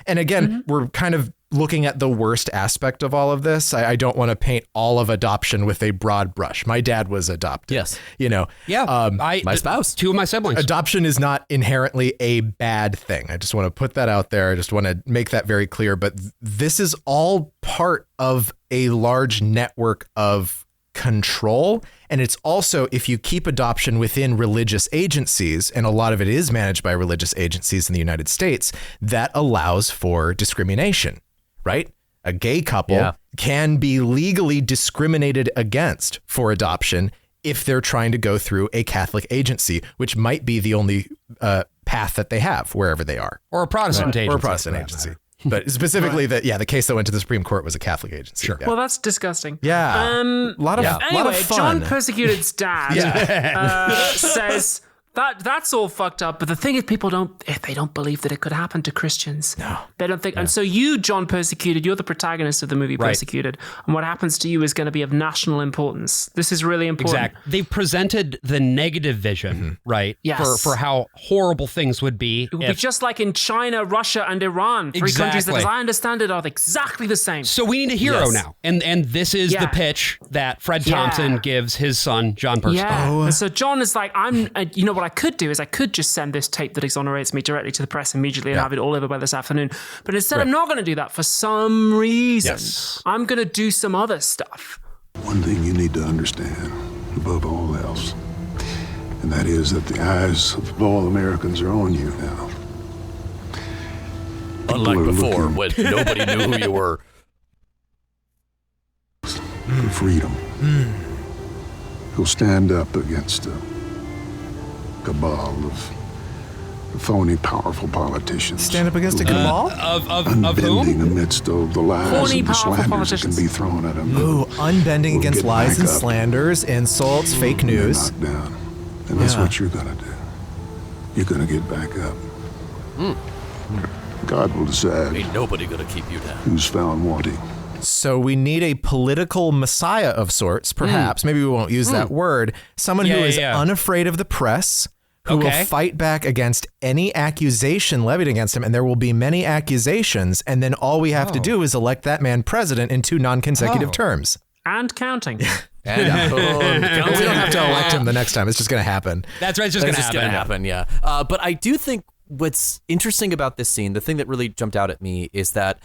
S5: And again, we're kind of looking at the worst aspect of all of this. I don't want to paint all of adoption with a broad brush. My dad was adopted.
S2: Yes.
S5: My
S2: spouse.
S3: Two of my siblings.
S5: Adoption is not inherently a bad thing. I just want to put that out there. I just want to make that very clear. But this is all part of a large network of control. And it's also, if you keep adoption within religious agencies, and a lot of it is managed by religious agencies in the United States, that allows for discrimination, right? A gay couple can be legally discriminated against for adoption if they're trying to go through a Catholic agency, which might be the only path that they have wherever they are.
S3: Or a Protestant agency.
S5: Or a Protestant agency. But specifically, the case that went to the Supreme Court was a Catholic agency.
S3: Sure.
S5: Yeah.
S1: Well, that's disgusting.
S5: Yeah. A lot of
S1: Anyway,
S5: fun.
S1: John Persecuted's dad says that's all fucked up. But the thing is, people don't believe that it could happen to Christians. No, they don't think. And so you, John Persecuted, you're the protagonist of the movie Persecuted, and what happens to you is going to be of national importance. This is really important.
S3: Exactly. They presented the negative vision, right?
S1: Yes.
S3: For how horrible things would be.
S1: It would be just like in China, Russia, and Iran. Three countries that, as I understand it, are exactly the same.
S3: So we need a hero now. And this is the pitch that Fred Thompson gives his son, John Persecuted.
S1: Yeah. And so John is like, you know what I could do is I could just send this tape that exonerates me directly to the press immediately and have it all over by this afternoon. But instead, I'm not going to do that for some reason. I'm going to do some other stuff.
S21: One thing you need to understand, above all else, And that is that the eyes of all Americans are on you now.
S2: Unlike before, when nobody knew who you were.
S21: For freedom. Who'll stand up against a cabal of phony, powerful politicians.
S5: Stand up against a cabal?
S3: Of
S21: unbending
S3: whom?
S21: amidst all the lies
S1: Phony,
S21: and the
S1: powerful
S21: slanders that can
S1: politicians.
S21: be thrown at them.
S5: Ooh, unbending
S21: We'll
S5: against
S21: get
S5: lies
S21: back
S5: and
S21: up.
S5: slanders, insults, fake news.
S21: Knocked down. And that's what you're gonna do. You're gonna get back up. God will decide
S2: Ain't nobody gonna keep you down.
S21: who's found wanting.
S5: So we need a political messiah of sorts, perhaps. Maybe we won't use that word. Someone who is unafraid of the press, who will fight back against any accusation levied against him, and there will be many accusations, and then all we have to do is elect that man president in 2 non-consecutive terms.
S1: And counting.
S5: And we don't have to elect him the next time. It's just going to happen.
S3: That's right. It's just going to happen.
S2: Yeah. But I do think what's interesting about this scene, the thing that really jumped out at me is that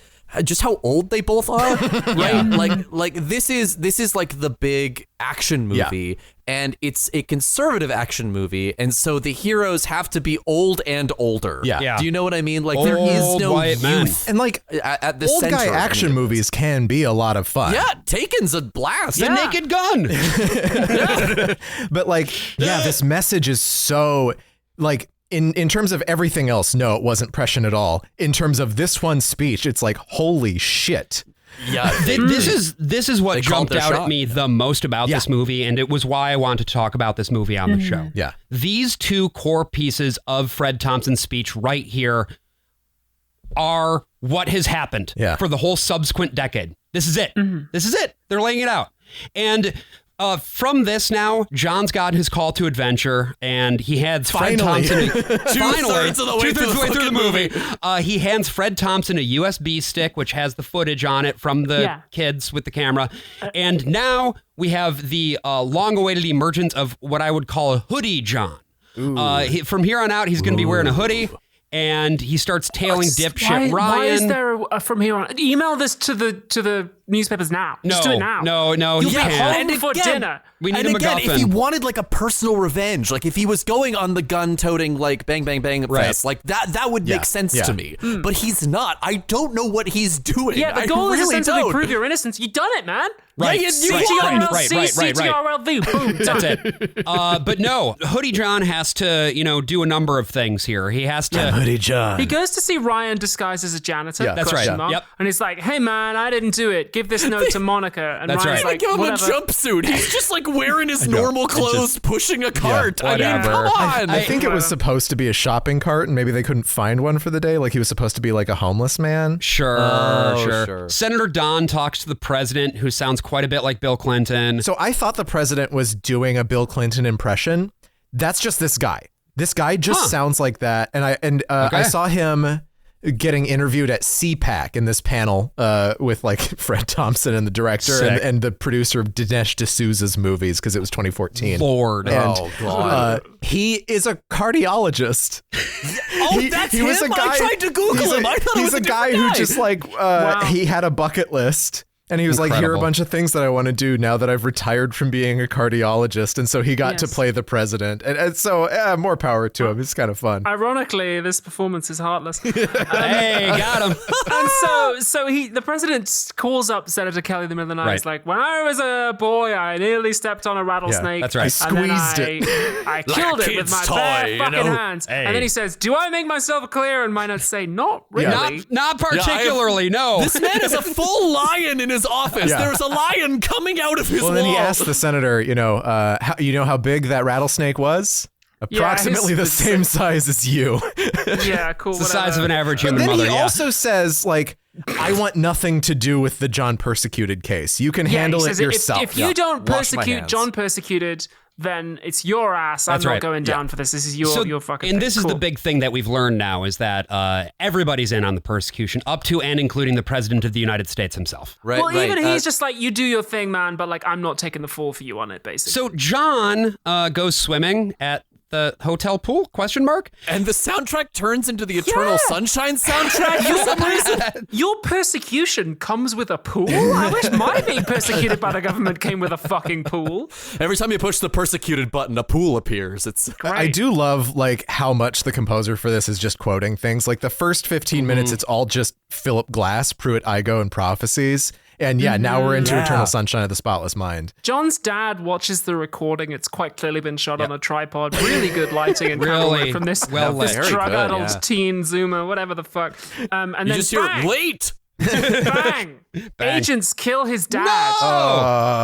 S2: just how old they both are, right? Like this is like the big action movie, and it's a conservative action movie, and so the heroes have to be old and older. Yeah. Do you know what I mean? Like there is no youth,
S5: and like
S2: at the
S5: old
S2: center.
S5: guy action movies can be a lot of fun.
S2: Yeah, Taken's a blast.
S3: The Naked Gun.
S5: But like, this message is so like. In terms of everything else, no, it wasn't prescient at all. In terms of this one speech, it's like, holy shit.
S3: Yeah, this is what jumped out at me the most about this movie, and it was why I wanted to talk about this movie on the show.
S5: Yeah.
S3: These 2 core pieces of Fred Thompson's speech right here are what has happened for the whole subsequent decade. This is it. This is it. They're laying it out. And from this now, John's got his call to adventure, and he hands Fred Thompson
S2: Two-thirds of the way through the movie.
S3: He hands Fred Thompson a USB stick, which has the footage on it from the kids with the camera. And now we have the long-awaited emergence of what I would call a hoodie John. From here on out, he's going to be wearing a hoodie. And he starts tailing dipshit Ryan.
S1: Why is there from here on? Email this to the newspapers now. Just do it now.
S3: No,
S1: You'll
S3: he
S1: be
S3: can't.
S1: home for dinner.
S3: We need a MacGuffin.
S2: If he wanted like a personal revenge, like if he was going on the gun-toting like bang bang bang fest, like that would make sense to me. But he's not. I don't know what he's doing.
S1: Yeah, the goal is essentially prove your innocence. You done it, man. Right. CTRL-V. Boom.
S3: That's it. But no, Hoodie John has to, do a number of things here. He has to.
S5: Hoodie John.
S1: He goes to see Ryan disguised as a janitor.
S3: Yeah, that's right.
S1: Yep. And he's like, "Hey, man, I didn't do it. Give this note to Monica." And
S3: that's
S1: Ryan's
S3: right.
S1: like,
S2: give him
S1: whatever.
S2: a jumpsuit. He's just like wearing his normal clothes, pushing a cart. I mean, come on.
S5: I think it was supposed to be a shopping cart, and maybe they couldn't find one for the day. Like he was supposed to be like a homeless man.
S3: Sure. Senator Don talks to the president, who sounds quite a bit like Bill Clinton.
S5: So I thought the president was doing a Bill Clinton impression. That's just this guy. This guy just sounds like that. And I saw him getting interviewed at CPAC in this panel with like Fred Thompson and the director and the producer of Dinesh D'Souza's movies because it was 2014.
S3: Lord.
S5: And,
S2: God.
S5: He is a cardiologist.
S2: That's him?
S5: Was a guy,
S2: I tried to Google him. I thought it was
S5: a guy who just like, he had a bucket list. And he was like, here are a bunch of things that I want to do now that I've retired from being a cardiologist. And so he got to play the president. And so more power to him. It's kind of fun.
S1: Ironically, this performance is heartless.
S3: Hey, got him.
S1: And so the president calls up Senator Kelly in the middle of the night. He's like, when I was a boy, I nearly stepped on a rattlesnake.
S3: That's right.
S5: I squeezed
S1: it. I killed it with my bare fucking hands. Hey. And then he says, do I make myself clear? And my notes say, not really.
S3: Not particularly, no.
S2: This man is a full lion in his office. There's a lion coming out of his wall.
S5: Well, then he asked the senator, how big that rattlesnake was? Approximately the same size as you.
S1: Yeah, cool.
S3: It's the size of an average human
S5: mother.
S3: Then
S5: he also says, like, I want nothing to do with the John Persecuted case. You can handle it yourself.
S1: If you don't persecute John Persecuted, then it's your ass. I'm not going down for this. This is your fucking
S3: And
S1: thing.
S3: this is the big thing that we've learned now is that everybody's in on the persecution, up to and including the president of the United States himself.
S2: Right.
S1: Well, even he's just like, you do your thing, man, but like I'm not taking the fall for you on it, basically.
S3: So John goes swimming at the hotel pool? Question mark.
S2: And the soundtrack turns into the Eternal Sunshine soundtrack for some reason.
S1: Your persecution comes with a pool? I wish my being persecuted by the government came with a fucking pool.
S2: Every time you push the persecuted button, a pool appears. It's
S1: great.
S5: I do love like how much the composer for this is just quoting things. Like the first 15 minutes, it's all just Philip Glass, Pruitt Igoe, and prophecies. And now we're into Eternal Sunshine of the Spotless Mind.
S1: John's dad watches the recording. It's quite clearly been shot on a tripod. Really good lighting and camera work from this drug-addled teen Zoomer, whatever the fuck. And
S2: you
S1: then
S2: just
S1: bang,
S2: hear, wait!
S1: bang! Agents kill his dad.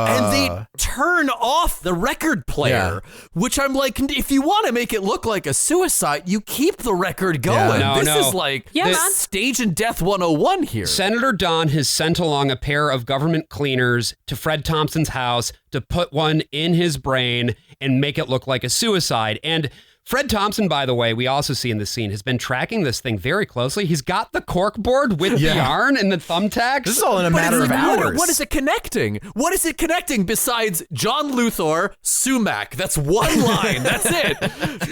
S2: And they turn off the record player, which I'm like, if you want to make it look like a suicide, you keep the record going. This is like stage and death 101 here.
S3: Senator Don has sent along a pair of government cleaners to Fred Thompson's house to put one in his brain and make it look like a suicide. And Fred Thompson, by the way, we also see in the scene, has been tracking this thing very closely. He's got the cork board with the yarn and the thumbtacks.
S5: This is all in a matter of hours.
S2: What is it connecting? What is it connecting besides John Luthor, sumac? That's one line. That's it.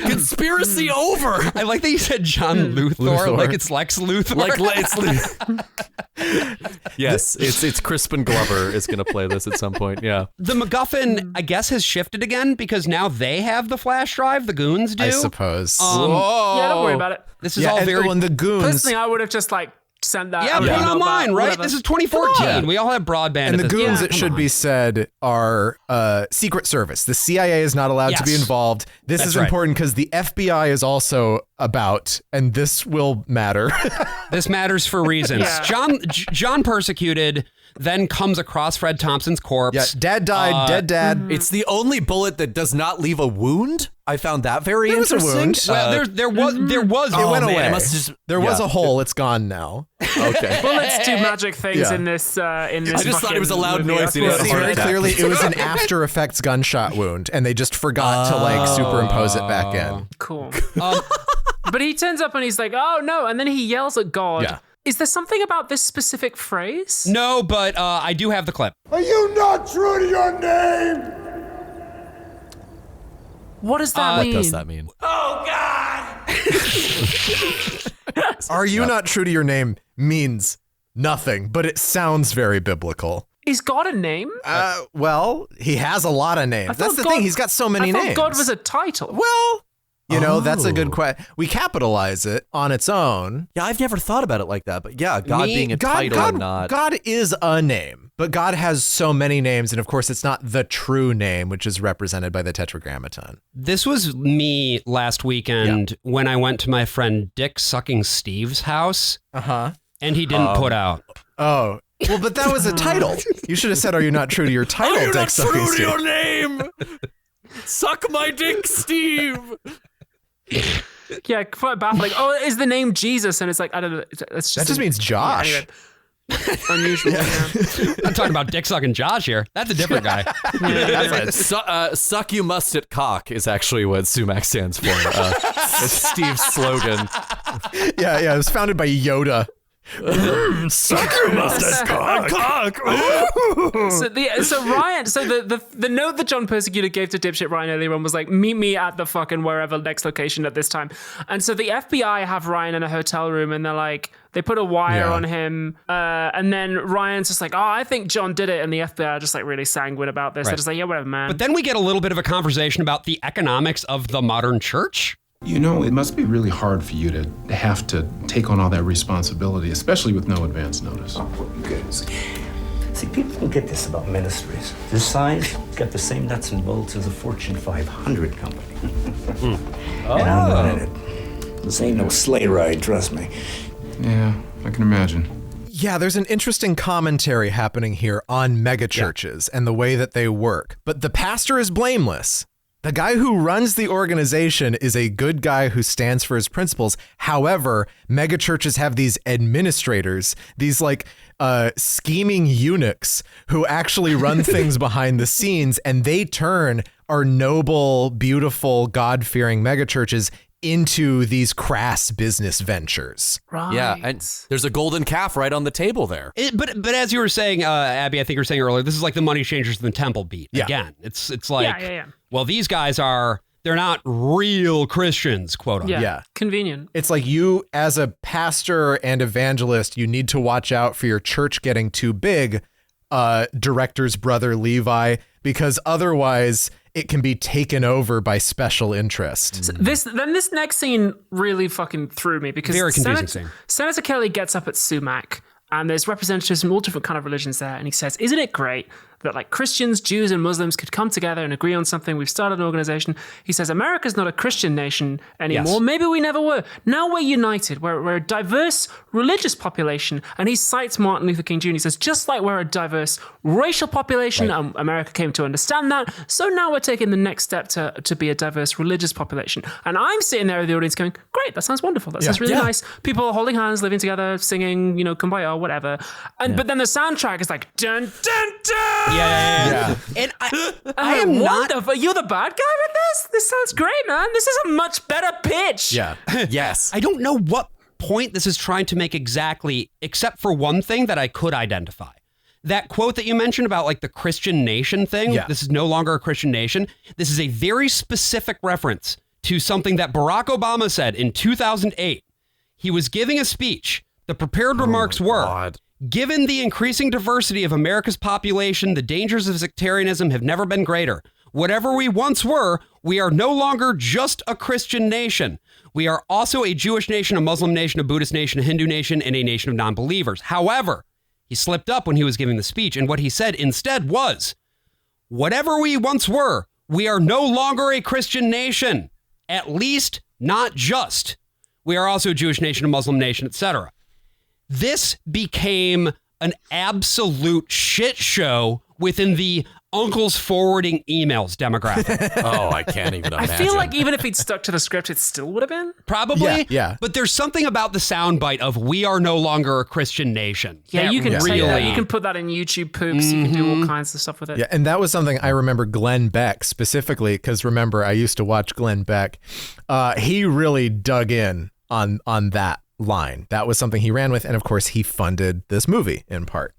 S2: Conspiracy over.
S3: I like that you said John Luthor, like it's Lex Luthor.
S2: Yes, it's Crispin Glover is going to play this at some point. Yeah.
S3: The MacGuffin, I guess, has shifted again because now they have the flash drive. The goons do.
S5: I suppose.
S1: Yeah, don't worry about it.
S3: This is all very.
S5: And the goons.
S1: Personally, I would have just sent that.
S3: Yeah, put it online, right? This is 2014. We all have broadband.
S5: And the goons, it should be said, are Secret Service. The CIA is not allowed to be involved. This is important because the FBI is also about, and this will matter.
S3: This matters for reasons. John Persecuted then comes across Fred Thompson's corpse.
S5: Yeah, dad died, dead dad.
S2: It's the only bullet that does not leave a wound. I found that very interesting.
S5: Was a wound.
S3: Well, there was.
S5: It went away.
S2: It must just,
S5: there was a hole. It's gone now.
S2: Okay.
S1: Bullets do magic things in this.
S2: I just thought it was a loud noise.
S5: Very clearly, it was an After Effects gunshot wound, and they just forgot to superimpose it back in.
S1: Cool. But he turns up and he's like, "Oh no!" And then he yells at God.
S5: Yeah.
S1: Is there something about this specific phrase?
S3: No, but I do have the clip.
S12: Are you not true to your name?
S1: What does that mean?
S2: What does that mean?
S12: Oh, God!
S5: Are you not true to your name means nothing, but it sounds very biblical.
S1: Is God a name?
S5: Well, he has a lot of names. That's the thing. He's got so many names.
S1: I thought God was a title.
S5: Well, that's a good question. We capitalize it on its own.
S2: Yeah, I've never thought about it like that. But yeah, God being a title and not.
S5: God is a name, but God has so many names. And of course, it's not the true name, which is represented by the Tetragrammaton.
S3: This was me last weekend when I went to my friend Dick Sucking Steve's house. And he didn't put out.
S5: Oh. Well, but that was a title. You should have said, "Are you not true to your title,
S2: Are you
S5: Dick
S2: not
S5: Sucking
S2: true to
S5: Steve?"
S2: your name? Suck my dick, Steve.
S1: Yeah, quite baffling. Oh, is the name Jesus? And it's like, I don't know. It's
S5: That just means Josh.
S1: Yeah, anyway. Unusual.
S3: I'm talking about Dick Sucking Josh here. That's a different guy.
S2: Suck you must at cock is actually what Sumac stands for. It's Steve's slogan.
S5: Yeah. It was founded by Yoda.
S2: Suck your must at cock.
S1: So Ryan, the note that John Persecutor gave to dipshit Ryan earlier on was like, meet me at the fucking wherever next location at this time. And so the FBI have Ryan in a hotel room, and they're like, they put a wire on him, and then Ryan's just like, "Oh, I think John did it," and the FBI are just like really sanguine about this. They're just like, "Yeah, whatever, man."
S3: But then we get a little bit of a conversation about the economics of the modern church.
S13: You know, it must be really hard for you to have to take on all that responsibility, especially with no advance notice.
S4: Oh, good. See, people don't get this about ministries. This size got the same nuts and bolts as a Fortune 500 company. And I'm not in it. This ain't no sleigh ride, trust me.
S13: Yeah, I can imagine.
S5: Yeah, there's an interesting commentary happening here on megachurches and the way that they work. But the pastor is blameless. The guy who runs the organization is a good guy who stands for his principles. However, megachurches have these administrators, these scheming eunuchs who actually run things behind the scenes, and they turn our noble, beautiful, God-fearing megachurches into these crass business ventures.
S1: Right.
S2: Yeah, and there's a golden calf right on the table there.
S3: But as you were saying, Abby, I think you were saying earlier, this is like the money changers in the temple beat. Again, it's like, well, these guys are They're not real Christians, quote unquote.
S5: Yeah.
S1: Convenient.
S5: It's like you, as a pastor and evangelist, you need to watch out for your church getting too big, director's brother Levi, because otherwise it can be taken over by special interest.
S1: So this next scene really fucking threw me because
S3: Very confusing scene.
S1: Senator Kelly gets up at sumac and there's representatives from all different kind of religions there, and he says, "Isn't it great that like Christians, Jews, and Muslims could come together and agree on something? We've started an organization." He says, "America's not a Christian nation anymore.
S5: Yes.
S1: Maybe we never were. Now we're united. We're a diverse religious population." And he cites Martin Luther King Jr. He says, "Just like we're a diverse racial population, America came to understand that. So now we're taking the next step to be a diverse religious population." And I'm sitting there in the audience going, "Great, that sounds wonderful. That sounds really nice. People are holding hands, living together, singing, Kumbaya, whatever." And but then the soundtrack is like dun dun dun.
S3: Yeah. And I am not.
S1: You're the bad guy with this? This sounds great, man. This is a much better pitch.
S5: Yeah.
S2: Yes.
S3: I don't know what point this is trying to make exactly, except for one thing that I could identify. That quote that you mentioned about like the Christian nation thing.
S5: Yeah.
S3: This is no longer a Christian nation. This is a very specific reference to something that Barack Obama said in 2008. He was giving a speech. The prepared remarks were, "Given the increasing diversity of America's population, the dangers of sectarianism have never been greater. Whatever we once were, we are no longer just a Christian nation. We are also a Jewish nation, a Muslim nation, a Buddhist nation, a Hindu nation, and a nation of non-believers." However, he slipped up when he was giving the speech, and what he said instead was, "Whatever we once were, we are no longer a Christian nation. At least not just. We are also a Jewish nation, a Muslim nation, etc." This became an absolute shit show within the uncles forwarding emails demographic.
S2: Oh, I can't even imagine.
S1: I feel like even if he'd stuck to the script, it still would have been.
S3: Probably.
S5: Yeah.
S3: But there's something about the soundbite of "we are no longer a Christian nation."
S1: Yeah, you can
S3: really.
S1: take that. You can put that in YouTube poops. You can do all kinds of stuff with it.
S5: Yeah, and that was something I remember Glenn Beck specifically, because remember, I used to watch Glenn Beck. He really dug in on that line. That was something he ran with, and of course, he funded this movie in part.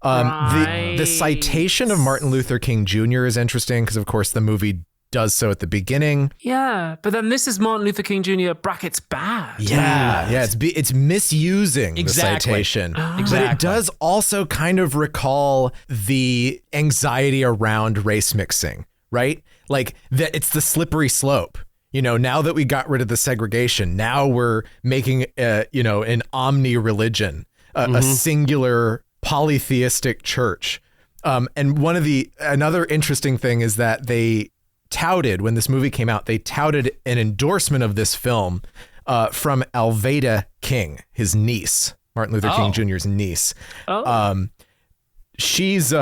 S5: The citation of Martin Luther King Jr. is interesting because, of course, the movie does so at the beginning.
S1: Yeah, but then this is Martin Luther King Jr. brackets bad.
S5: Yeah, it's misusing the citation.
S3: Exactly.
S5: But it does also kind of recall the anxiety around race mixing, right? Like that it's the slippery slope. Now that we got rid of the segregation, now we're making an omni religion, a singular polytheistic church. And another interesting thing is that they touted, when this movie came out, they touted an endorsement of this film from Alveda King, his niece, Martin Luther King Jr.'s niece. She's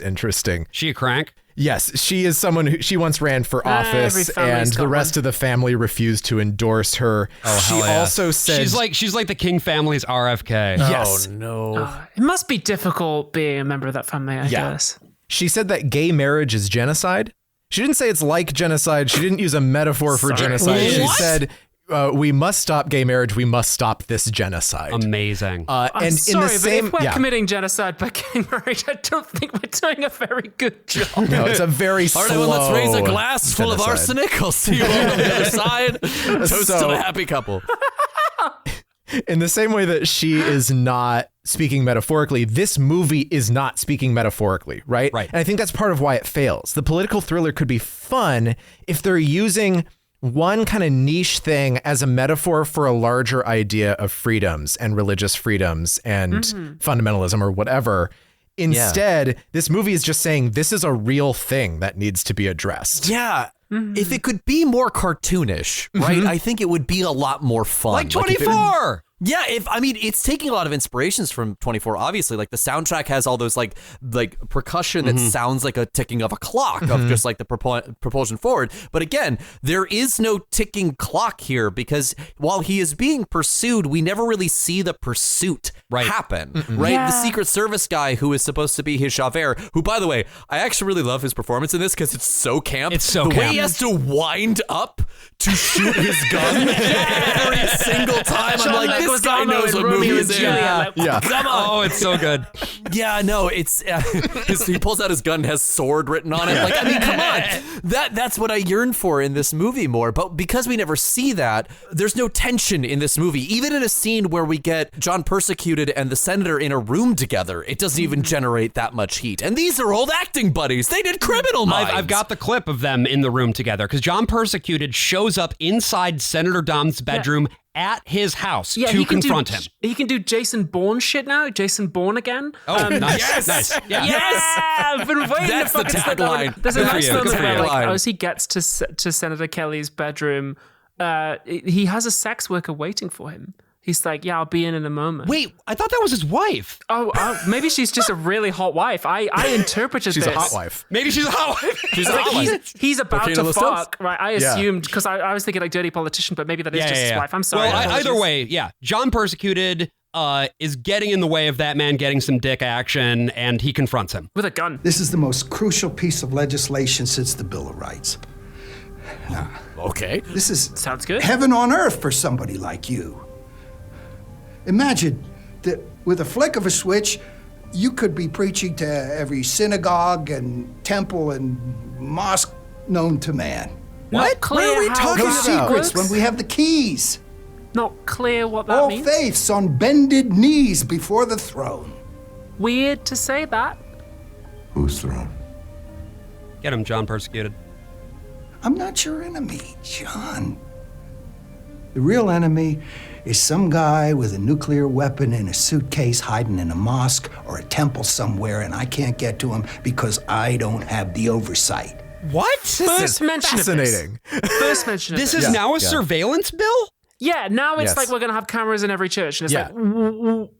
S5: interesting.
S3: She a crank?
S5: Yes, she is someone who she once ran for office, and the rest of the family refused to endorse her. She also said
S3: she's like the King family's RFK.
S5: Yes.
S2: Oh no.
S1: It must be difficult being a member of that family, I guess.
S5: She said that gay marriage is genocide. She didn't say it's like genocide. She didn't use a metaphor for genocide.
S3: What?
S5: She said, we must stop gay marriage. We must stop this genocide.
S3: Amazing.
S1: I'm sorry, but if we're committing genocide by gay marriage, I don't think we're doing a very good job.
S5: No, it's a very slow
S2: All right, well, let's raise a glass full of arsenic. I'll see you all on the other side. Toast to the happy couple.
S5: In the same way that she is not speaking metaphorically, this movie is not speaking metaphorically, right?
S3: Right.
S5: And I think that's part of why it fails. The political thriller could be fun if they're using one kind of niche thing as a metaphor for a larger idea of freedoms and religious freedoms and fundamentalism or whatever. Instead, this movie is just saying this is a real thing that needs to be addressed.
S2: Yeah. If it could be more cartoonish, right? I think it would be a lot more fun.
S3: Like 24.
S2: Yeah, it's taking a lot of inspirations from 24, obviously. Like the soundtrack has all those like percussion that sounds like a ticking of a clock of just like the propulsion forward. But again, there is no ticking clock here because while he is being pursued, we never really see the pursuit happen, right?
S1: Yeah.
S2: The Secret Service guy who is supposed to be his Javert, who, by the way, I actually really love his performance in this because it's so camp.
S3: It's so
S2: the
S3: camp.
S2: way he has to wind up to shoot his gun every single time. I'm like, like, this guy knows what movie is in.
S1: Yeah.
S2: Come on.
S3: Oh, it's so good.
S2: Yeah, no, it's he pulls out his gun and has sword written on it. Like, I mean, come on. That's what I yearn for in this movie more. But because we never see that, there's no tension in this movie. Even in a scene where we get John Persecuted and the senator in a room together, it doesn't even generate that much heat. And these are old acting buddies. They did Criminal Minds.
S3: I've got the clip of them in the room together because John Persecuted shows up inside Senator Dom's bedroom at his house to confront him.
S1: He can do Jason Bourne shit now. Jason Bourne again.
S3: Oh, nice. Nice. Yeah.
S1: I've been waiting
S2: That's
S1: to
S2: the tagline.
S1: There's a nice moment where,
S2: Tagline.
S1: as he gets to Senator Kelly's bedroom, he has a sex worker waiting for him. He's like, yeah, I'll be in a moment.
S3: Wait, I thought that was his wife.
S1: Oh, maybe she's just a really hot wife. I interpreted
S5: She's
S1: this.
S5: a hot wife.
S3: Maybe she's a hot wife.
S2: She's a hot wife.
S1: He's about to fuck, right? I
S5: Yeah.
S1: assumed, because I was thinking like dirty politician, but maybe that is just his wife. I'm sorry.
S3: Well, either way, yeah. John Persecuted is getting in the way of that man getting some dick action, and he confronts him.
S1: With a gun.
S11: This is the most crucial piece of legislation since the Bill of Rights.
S2: Okay.
S11: This is
S1: Sounds good.
S11: heaven on earth for somebody like you. Imagine that with a flick of a switch, you could be preaching to every synagogue and temple and mosque known to man.
S1: What?
S11: What are we talking
S1: No
S11: about? Secrets when we have the keys.
S1: Not clear what that
S11: All
S1: means.
S11: faiths on bended knees before the throne.
S1: Weird to say that.
S9: Whose throne?
S3: Get him, John Persecuted.
S11: I'm not your enemy, John. The real enemy is some guy with a nuclear weapon in a suitcase hiding in a mosque or a temple somewhere, and I can't get to him because I don't have the oversight.
S3: What?
S1: First mention
S5: Fascinating.
S1: of this. First mention of
S3: This
S1: this.
S3: is now a surveillance bill?
S1: Yeah, now it's
S5: Yes.
S1: like we're going to have cameras in every church. And it's
S5: Yeah.
S1: like,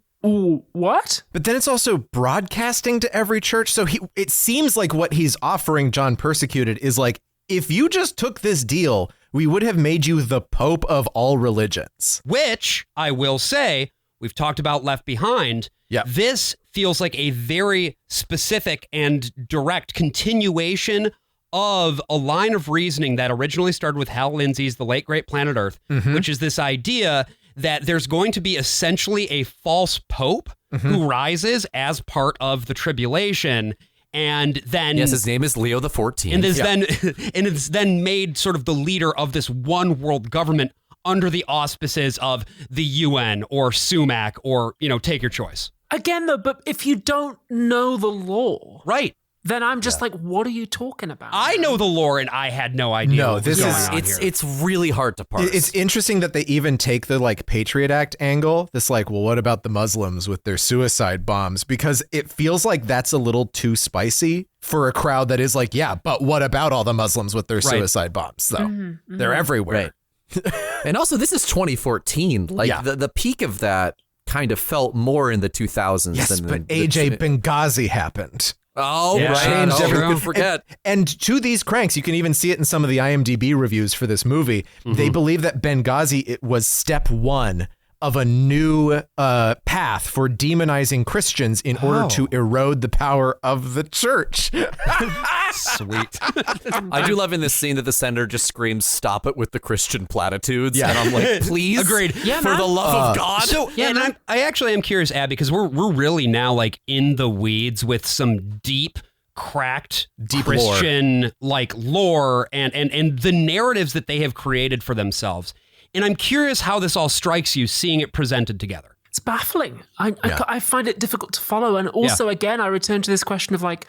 S1: what?
S5: But then it's also broadcasting to every church. So it seems like what he's offering John Persecuted is like, if you just took this deal, we would have made you the Pope of all religions.
S3: Which, I will say, we've talked about Left Behind.
S5: Yeah.
S3: This feels like a very specific and direct continuation of a line of reasoning that originally started with Hal Lindsey's The Late Great Planet Earth, which is this idea that there's going to be essentially a false pope who rises as part of the tribulation. And then
S2: Yes, his name is Leo the 14th.
S3: and it's then made sort of the leader of this one world government under the auspices of the UN or Sumac or, take your choice.
S1: Again, though, but if you don't know the law,
S3: Right.
S1: then I'm just like, what are you talking about?
S3: I know the lore and I had no idea.
S5: No,
S3: what
S5: this
S3: was
S5: is-
S3: going on
S2: It's
S3: here.
S2: it's really hard to parse.
S5: It's interesting that they even take the like Patriot Act angle. This like, well, what about the Muslims with their suicide bombs? Because it feels like that's a little too spicy for a crowd that is like, yeah, but what about all the Muslims with their suicide bombs though? They're everywhere.
S2: And also, this is 2014. Like
S5: Yeah.
S2: the peak of that kind of felt more in the 2000s
S5: Yes,
S2: than
S5: but
S2: the
S5: AJ Benghazi happened.
S2: Oh,
S3: Yeah,
S2: right.
S5: Changed
S2: Oh,
S5: everything.
S2: don't forget.
S5: And to these cranks, you can even see it in some of the IMDb reviews for this movie. They believe that Benghazi it was step one of a new path for demonizing Christians in order to erode the power of the church.
S3: Sweet.
S2: I do love in this scene that the senator just screams, "Stop it with the Christian platitudes."
S5: Yeah.
S2: And I'm like, please,
S3: Agreed.
S1: Yeah,
S2: for
S1: man.
S2: the love of God.
S3: So, and I actually am curious, Abby, because we're really now like in the weeds with some deep, cracked Christian like lore and the narratives that they have created for themselves. And I'm curious how this all strikes you, seeing it presented together.
S1: It's baffling. I find it difficult to follow. And also, again, I return to this question of like,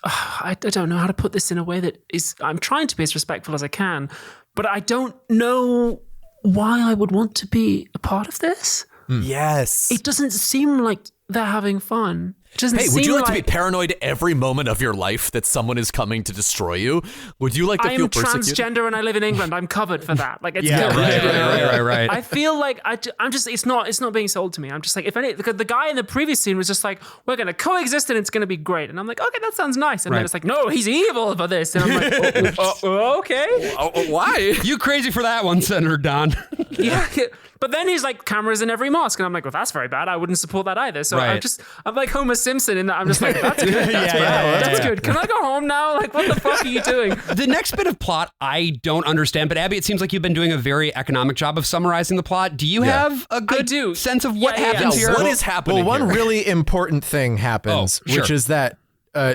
S1: I don't know how to put this in a way that is, I'm trying to be as respectful as I can, but I don't know why I would want to be a part of this.
S2: Yes.
S1: It doesn't seem like they're having fun. It doesn't
S2: Hey, would
S1: seem
S2: you like to be paranoid every moment of your life that someone is coming to destroy you? Would you like to
S1: I
S2: feel
S1: am
S2: persecuted?
S1: transgender and I live in England. I'm covered for that. Like, it's
S5: Yeah,
S1: good.
S3: Right.
S1: I feel like I'm just, it's not being sold to me. I'm just like, if any, because the guy in the previous scene was just like, we're going to coexist and it's going to be great. And I'm like, okay, that sounds nice. And then it's like, no, he's evil for this. And I'm like, okay.
S2: Why?
S3: You crazy for that one, Senator Don.
S1: Yeah. But then he's like, cameras in every mosque. And I'm like, well, that's very bad. I wouldn't support that either. So I'm like Homer Simpson in that. I'm just like, that's good. That's bad. That's good. Can I go home now? Like, what the fuck are you doing?
S3: The next bit of plot, I don't understand. But Abby, it seems like you've been doing a very economic job of summarizing the plot. Do you have a good sense of what happens here?
S2: What is happening
S5: Well, one
S2: here?
S5: really important thing happens, which is that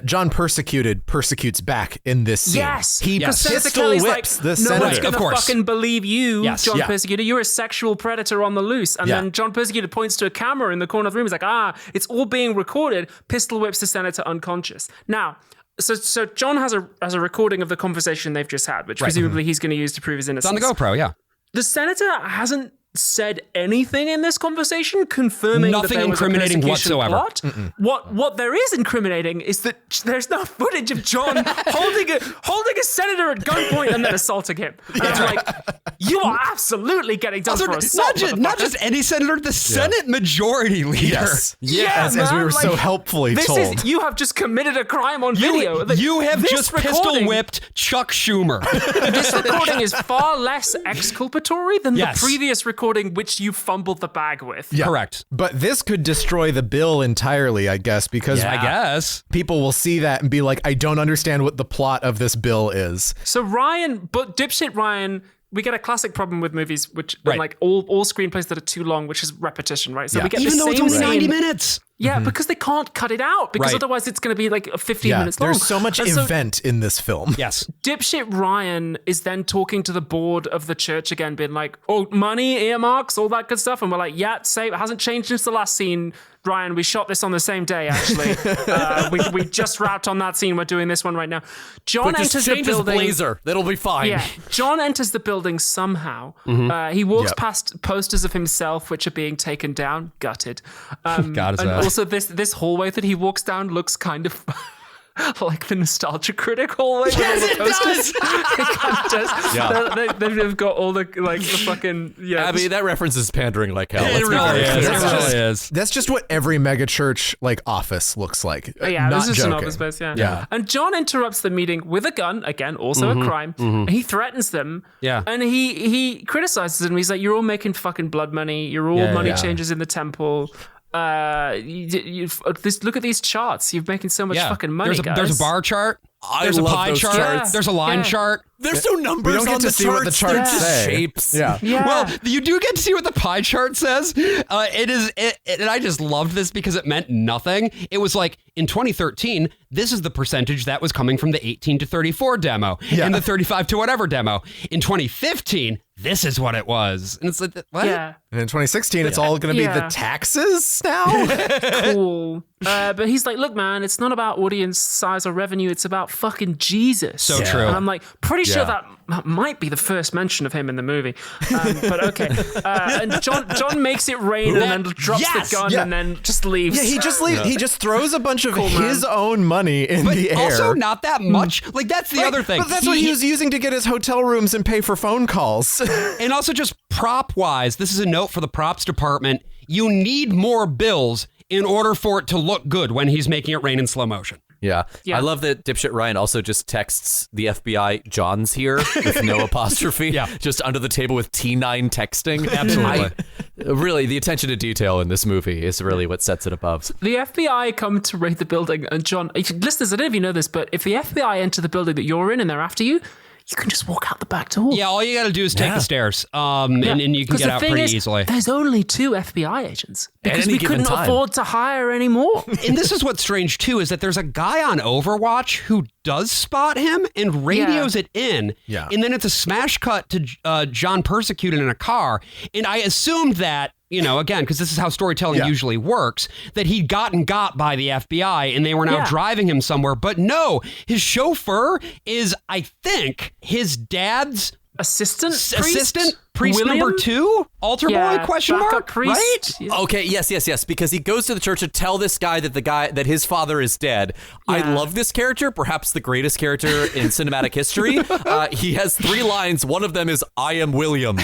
S5: John persecutes back in this scene.
S1: Yes.
S5: He
S1: Senator
S5: pistol
S1: Kelly's
S5: whips
S1: like,
S5: the senator.
S1: No one's going to fucking believe you, John
S5: Yeah.
S1: Persecuted. You're a sexual predator on the loose. And then John Persecuted points to a camera in the corner of the room. He's like, it's all being recorded. Pistol whips the senator unconscious. Now, so John has a recording of the conversation they've just had, which presumably he's going to use to prove his innocence.
S3: It's on the GoPro, yeah.
S1: The senator hasn't said anything in this conversation confirming
S3: nothing
S1: that there was
S3: incriminating
S1: a persecution
S3: whatsoever.
S1: plot. What there is incriminating is that there's no footage of John holding a senator at gunpoint and then assaulting him. And I'm like, you are absolutely getting done for assault.
S3: Not just any senator, the Senate Majority Leader.
S5: Yes. As we were so helpfully told.
S1: You have just committed a crime on video.
S3: You have just pistol whipped Chuck Schumer.
S1: This recording is far less exculpatory than the previous recording which you fumbled the bag with.
S5: Yeah.
S3: Correct.
S5: But this could destroy the bill entirely, I guess, because people will see that and be like, I don't understand what the plot of this bill is.
S1: So dipshit Ryan, we get a classic problem with movies, which like all screenplays that are too long, which is repetition, right? So we get
S3: even
S1: the
S3: though it's
S1: same
S3: only 90
S1: scene.
S3: minutes.
S1: Yeah, because they can't cut it out, because otherwise it's going to be like 15 minutes long.
S5: There's so much event in this film.
S3: Yes.
S1: Dipshit Ryan is then talking to the board of the church again, being like, oh, money, earmarks, all that good stuff. And we're like, yeah, it hasn't changed since the last scene. Ryan, we shot this on the same day, actually. we just wrapped on that scene. We're doing this one right now. John enters the building.
S2: Blazer. That'll be fine.
S1: Yeah. John enters the building somehow. He walks past posters of himself, which are being taken down, gutted.
S3: God,
S1: and also this hallway that he walks down looks kind of like the nostalgia critic hallway.
S2: Yes,
S1: with all the
S2: it
S1: posters.
S2: does.
S1: It kind of does.
S2: Yeah.
S1: They've got all the fucking
S2: Abby, that reference is pandering like hell.
S3: It really is.
S5: That's just what every mega church office looks like.
S1: Yeah,
S5: Not
S1: this is an
S5: joking.
S1: office space. Yeah. And John interrupts the meeting with a gun. Again, also a crime. And he threatens them.
S3: Yeah.
S1: And he criticizes them. He's like, "You're all making fucking blood money. You're all money changers in the temple. Look at these charts. You're making so much fucking money, guys."
S3: There's a bar chart. There's a pie chart.
S1: charts.
S3: There's a line chart.
S2: There's no numbers
S5: We don't get
S2: on
S5: to
S2: the
S5: see
S2: charts.
S5: what the charts
S2: They're just
S5: say.
S2: shapes.
S5: Yeah.
S3: Well, you do get to see what the pie chart says. And I just loved this because it meant nothing. It was like, in 2013, this is the percentage that was coming from the 18 to 34 demo and the 35 to whatever demo. In 2015, this is what it was. And it's like, what?
S1: Yeah.
S5: And in 2016, it's all going to be the taxes now?
S1: Cool. But he's like, look, man, it's not about audience size or revenue. It's about fucking Jesus.
S3: So true.
S1: And I'm like, pretty sure that might be the first mention of him in the movie. But okay. And John makes it rain and then drops the gun and then just leaves.
S5: Yeah, he just leaves. He just throws a bunch of his own money in the air.
S3: Also, not that much. Like, that's the other thing.
S5: But that's what he was using to get his hotel rooms and pay for phone calls.
S3: And also, just prop-wise, this is a note for the props department. You need more bills in order for it to look good when he's making it rain in slow motion.
S2: Yeah. I love that dipshit Ryan also just texts the FBI, "John's here," with no apostrophe. Just under the table with T9 texting.
S3: Absolutely.
S2: Really, the attention to detail in this movie is really what sets it above.
S1: The FBI come to raid the building, and John, listeners, I don't know if you know this, but if the FBI enter the building that you're in and they're after you, you can just walk out the back door.
S3: Yeah, all you got to do is take the stairs, and you can get out pretty easily.
S1: There's only 2 FBI agents because we couldn't afford to hire any more.
S3: And this is what's strange too, is that there's a guy on Overwatch who does spot him and radios it in.
S5: Yeah.
S3: And then it's a smash cut to John Persecuted in a car. And I assumed that, again, because this is how storytelling usually works, that he'd gotten got by the FBI and they were now driving him somewhere. But no, his chauffeur is, I think, his dad's
S1: assistant
S3: priest
S1: William?
S3: number 2, altar boy question mark,
S1: priest.
S3: right?
S1: Yeah.
S2: Okay, yes, because he goes to the church to tell this guy that his father is dead. I love this character, perhaps the greatest character in cinematic history. He has 3 lines. One of them is, "I am William,"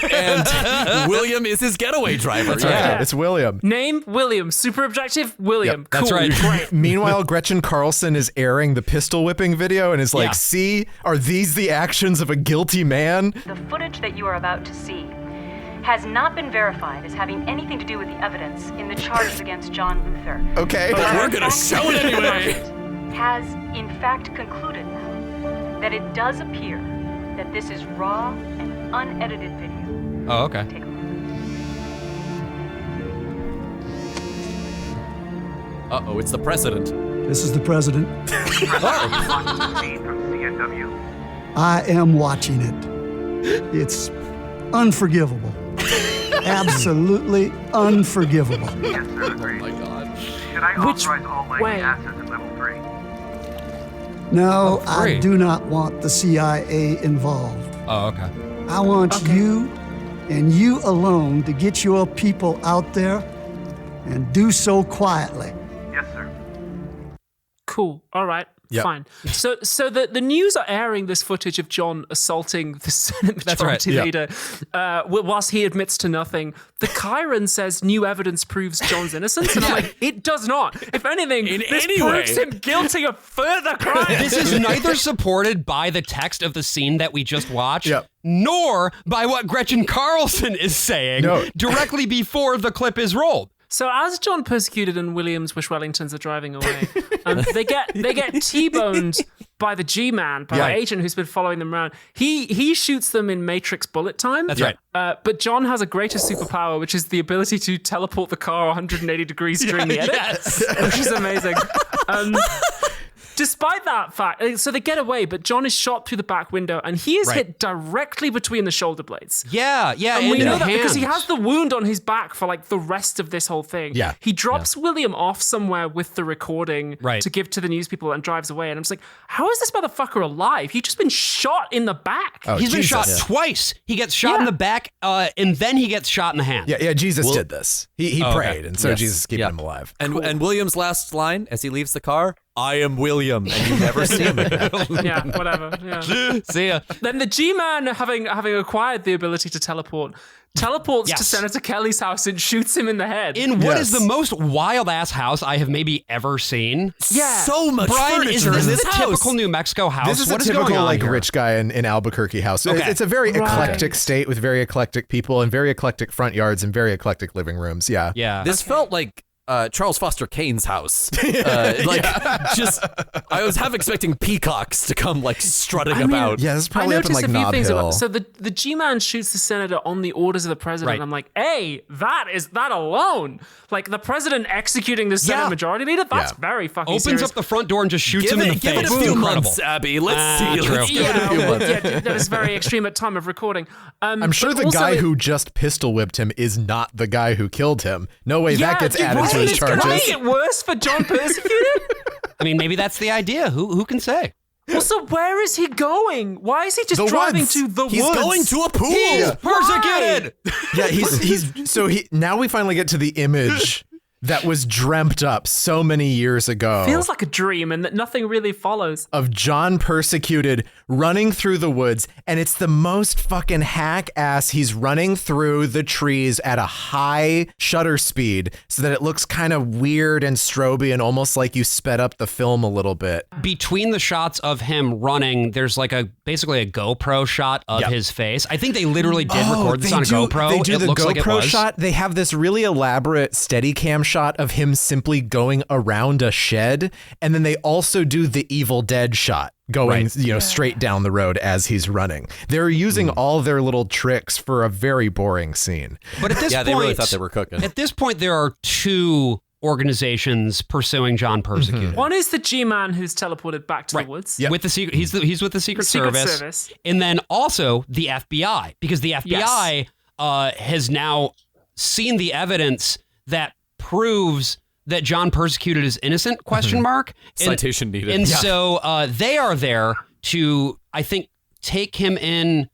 S2: and William is his getaway driver.
S5: That's right. It's William.
S1: Name William. Super objective William.
S5: Yep,
S1: cool.
S3: that's right.
S1: Great.
S5: Meanwhile, Gretchen Carlson is airing the pistol whipping video and is like, "See, are these the actions of a guilty man?"
S20: The footage that you are about to see has not been verified as having anything to do with the evidence in the charges against John Luther.
S5: Okay.
S2: But we're gonna show it anyway.
S20: Has in fact concluded now that it does appear that this is raw and unedited video.
S3: Oh, okay.
S20: Take a look.
S2: Uh-oh, it's the president.
S14: This is the president.
S19: CNW.
S14: I am watching it. It's unforgivable. Absolutely unforgivable.
S19: Yes, sir. Agreed.
S2: Oh my God.
S19: Should I authorize all mining assets at level 3?
S14: No, I do not want the CIA involved.
S3: Oh, okay.
S14: I want you and you alone to get your people out there and do so quietly.
S19: Yes, sir.
S1: Cool. All right.
S5: Yep.
S1: Fine. So the news are airing this footage of John assaulting the Senate Majority Leader, whilst he admits to nothing. The Chiron says new evidence proves John's innocence, and I'm like, it does not. If anything, this proves him guilty of further crimes.
S3: This is neither supported by the text of the scene that we just watched, nor by what Gretchen Carlson is saying directly before the clip is rolled.
S1: So as John Persecuted and Williams Wish Wellingtons are driving away, they get T-boned by the G-Man, by the agent who's been following them around. He shoots them in Matrix bullet time.
S3: That's right.
S1: But John has a greater superpower, which is the ability to teleport the car 180 degrees during the edit, which is amazing. Despite that fact, so they get away, but John is shot through the back window, and he is hit directly between the shoulder blades.
S3: Yeah,
S1: and we know that because he has the wound on his back for like the rest of this whole thing.
S5: Yeah.
S1: He drops William off somewhere with the recording to give to the news people and drives away. And I'm just like, how is this motherfucker alive? He's just been shot in the back.
S3: Oh, He's been shot twice. He gets shot in the back, and then he gets shot in the hand.
S5: Yeah, Jesus did this. He prayed, and so Jesus is keeping him alive.
S2: And William's last line as he leaves the car, I am William, and you never see him again.
S1: Yeah, whatever. Yeah.
S3: See ya.
S1: Then the G-Man, having acquired the ability to teleports to Senator Kelly's house and shoots him in the head.
S3: In what is the most wild-ass house I have maybe ever seen.
S1: Yeah.
S2: So much
S3: Brian,
S2: furniture
S3: is
S2: in
S3: this
S2: this
S3: a
S2: house.
S3: typical New Mexico house?
S5: This is
S3: what
S5: a
S3: is going
S5: typical
S3: on
S5: like
S3: here?
S5: rich guy in Albuquerque house.
S3: Okay.
S5: It's a very eclectic state with very eclectic people and very eclectic front yards and very eclectic living rooms. Yeah.
S3: Yeah.
S2: This felt like Charles Foster Kane's house. I was half expecting peacocks to come like strutting about.
S5: Yeah, this is probably up in like Nob Hill.
S1: So the G-Man shoots the senator on the orders of the president.
S3: Right.
S1: I'm like, hey, that alone. Like the president executing the Senate Majority Leader, that's very fucking
S3: Opens
S1: serious.
S3: up the front door and just shoots him in the face.
S2: Give it a few
S3: Incredible.
S2: months, Abby. Let's see.
S3: True.
S2: Let's give it a few months.
S1: Yeah, that is very extreme at time of recording.
S5: I'm sure the guy who just pistol whipped him is not the guy who killed him. No way that gets added to his charges.
S1: Can I make it worse for John Persecuted?
S3: I mean, maybe that's the idea. Who can say?
S1: Well, so where is he going? Why is he just driving to the woods?
S2: He's going to a pool.
S3: He's persecuted.
S5: Yeah, now we finally get to the image that was dreamt up so many years ago.
S1: Feels like a dream and that nothing really follows.
S5: Of John Persecuted running through the woods, and it's the most fucking hack ass. He's running through the trees at a high shutter speed so that it looks kind of weird and stroby and almost like you sped up the film a little bit.
S3: Between the shots of him running, there's like basically a GoPro shot of his face. I think they literally did record this on a GoPro.
S5: They do
S3: it
S5: the
S3: looks
S5: GoPro
S3: like it was.
S5: shot. They have this really elaborate Steadicam shot of him simply going around a shed, and then they also do the Evil Dead shot going straight down the road as he's running. They're using all their little tricks for a very boring scene.
S3: But at this point,
S2: they really thought they were cooking.
S3: At this point, there are two organizations pursuing John Persecuted.
S1: One is the G-Man who's teleported back to the woods.
S3: Yep. With the secret, he's with the Secret Service, and then also the FBI, because the FBI has now seen the evidence that proves that John Persecuted is innocent, question mark.
S2: Citation needed.
S3: And so they are there to, I think, take him in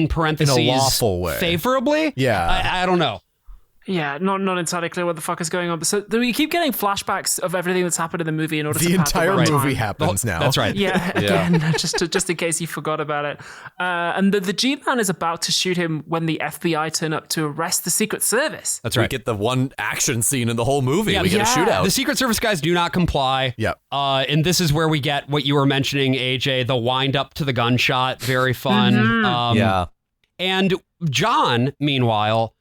S3: parentheses.
S5: In a lawful way.
S3: Favorably?
S5: Yeah.
S3: I don't know.
S1: Yeah, not entirely clear what the fuck is going on. But so we keep getting flashbacks of everything that's happened in the movie in order to
S5: The
S1: pass
S5: entire
S1: the
S5: movie
S1: time.
S5: happens now.
S3: That's right.
S1: Yeah, again, just in case you forgot about it. And the G-Man is about to shoot him when the FBI turn up to arrest the Secret Service.
S3: That's right.
S2: We get the one action scene in the whole movie.
S3: Yeah,
S2: we get a shootout.
S3: The Secret Service guys do not comply.
S5: Yep.
S3: And this is where we get what you were mentioning, AJ, the wind up to the gunshot. Very fun. And John, meanwhile,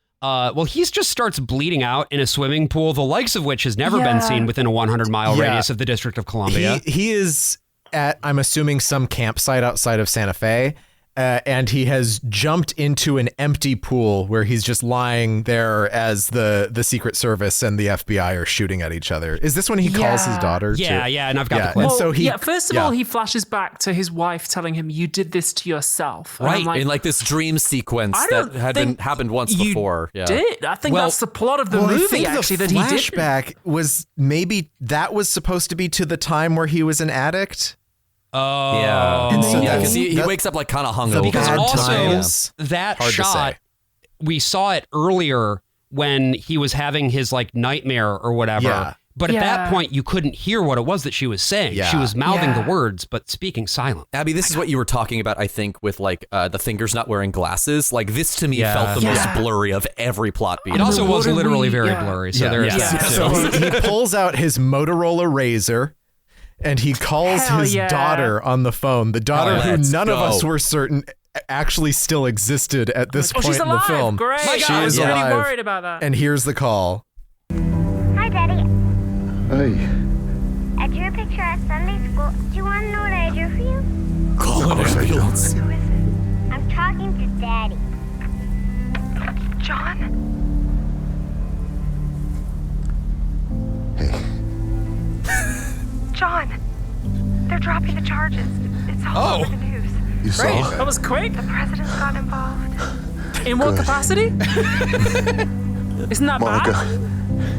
S3: he just starts bleeding out in a swimming pool, the likes of which has never been seen within a 100-mile radius of the District of Columbia.
S5: He is at, I'm assuming, some campsite outside of Santa Fe. And he has jumped into an empty pool where he's just lying there as the Secret Service and the FBI are shooting at each other. Is this when he calls his daughter?
S3: Yeah, and I've got the clip.
S1: Well,
S5: so
S1: first of all, he flashes back to his wife telling him, "You did this to yourself." And
S2: Right,
S1: I'm like,
S2: in like this dream sequence that had happened once before. Yeah.
S1: Did I think that's the plot of the movie?
S5: I think
S1: actually,
S5: the
S1: that he did.
S5: flashback was maybe that was supposed to be to the time where he was an addict.
S3: Oh,
S2: yeah.
S5: And so
S2: because he wakes up like kind of hungover.
S3: Because also
S5: times.
S3: that
S5: Hard to
S3: shot,
S5: say.
S3: we saw it earlier when he was having his like nightmare or whatever.
S5: Yeah.
S3: But at that point, you couldn't hear what it was that she was saying.
S2: Yeah.
S3: She was mouthing the words, but speaking silent.
S2: Abby, this is what you were talking about, I think, with like the fingers not wearing glasses. Like this to me felt the most blurry of every plot beat.
S3: It also was literally very blurry. So there is that too.
S5: So he pulls out his Motorola Razr. And he calls his daughter on the phone, the daughter who none of us were certain actually still existed at this point
S1: she's
S5: in the
S1: alive.
S5: film.
S1: Great.
S5: She is
S1: I'm
S5: alive.
S1: really worried about that.
S5: And here's the call.
S15: Hi, Daddy.
S21: Hey.
S15: I drew a picture at Sunday school. Do you want to know what I drew for you?
S2: Call an ambulance.
S15: Who is it? I'm talking to Daddy.
S17: John? John, they're dropping the charges. It's all over the news.
S21: You saw that?
S1: That was quick.
S17: The president's got involved.
S1: In what capacity? Isn't that
S9: Monica,
S1: bad?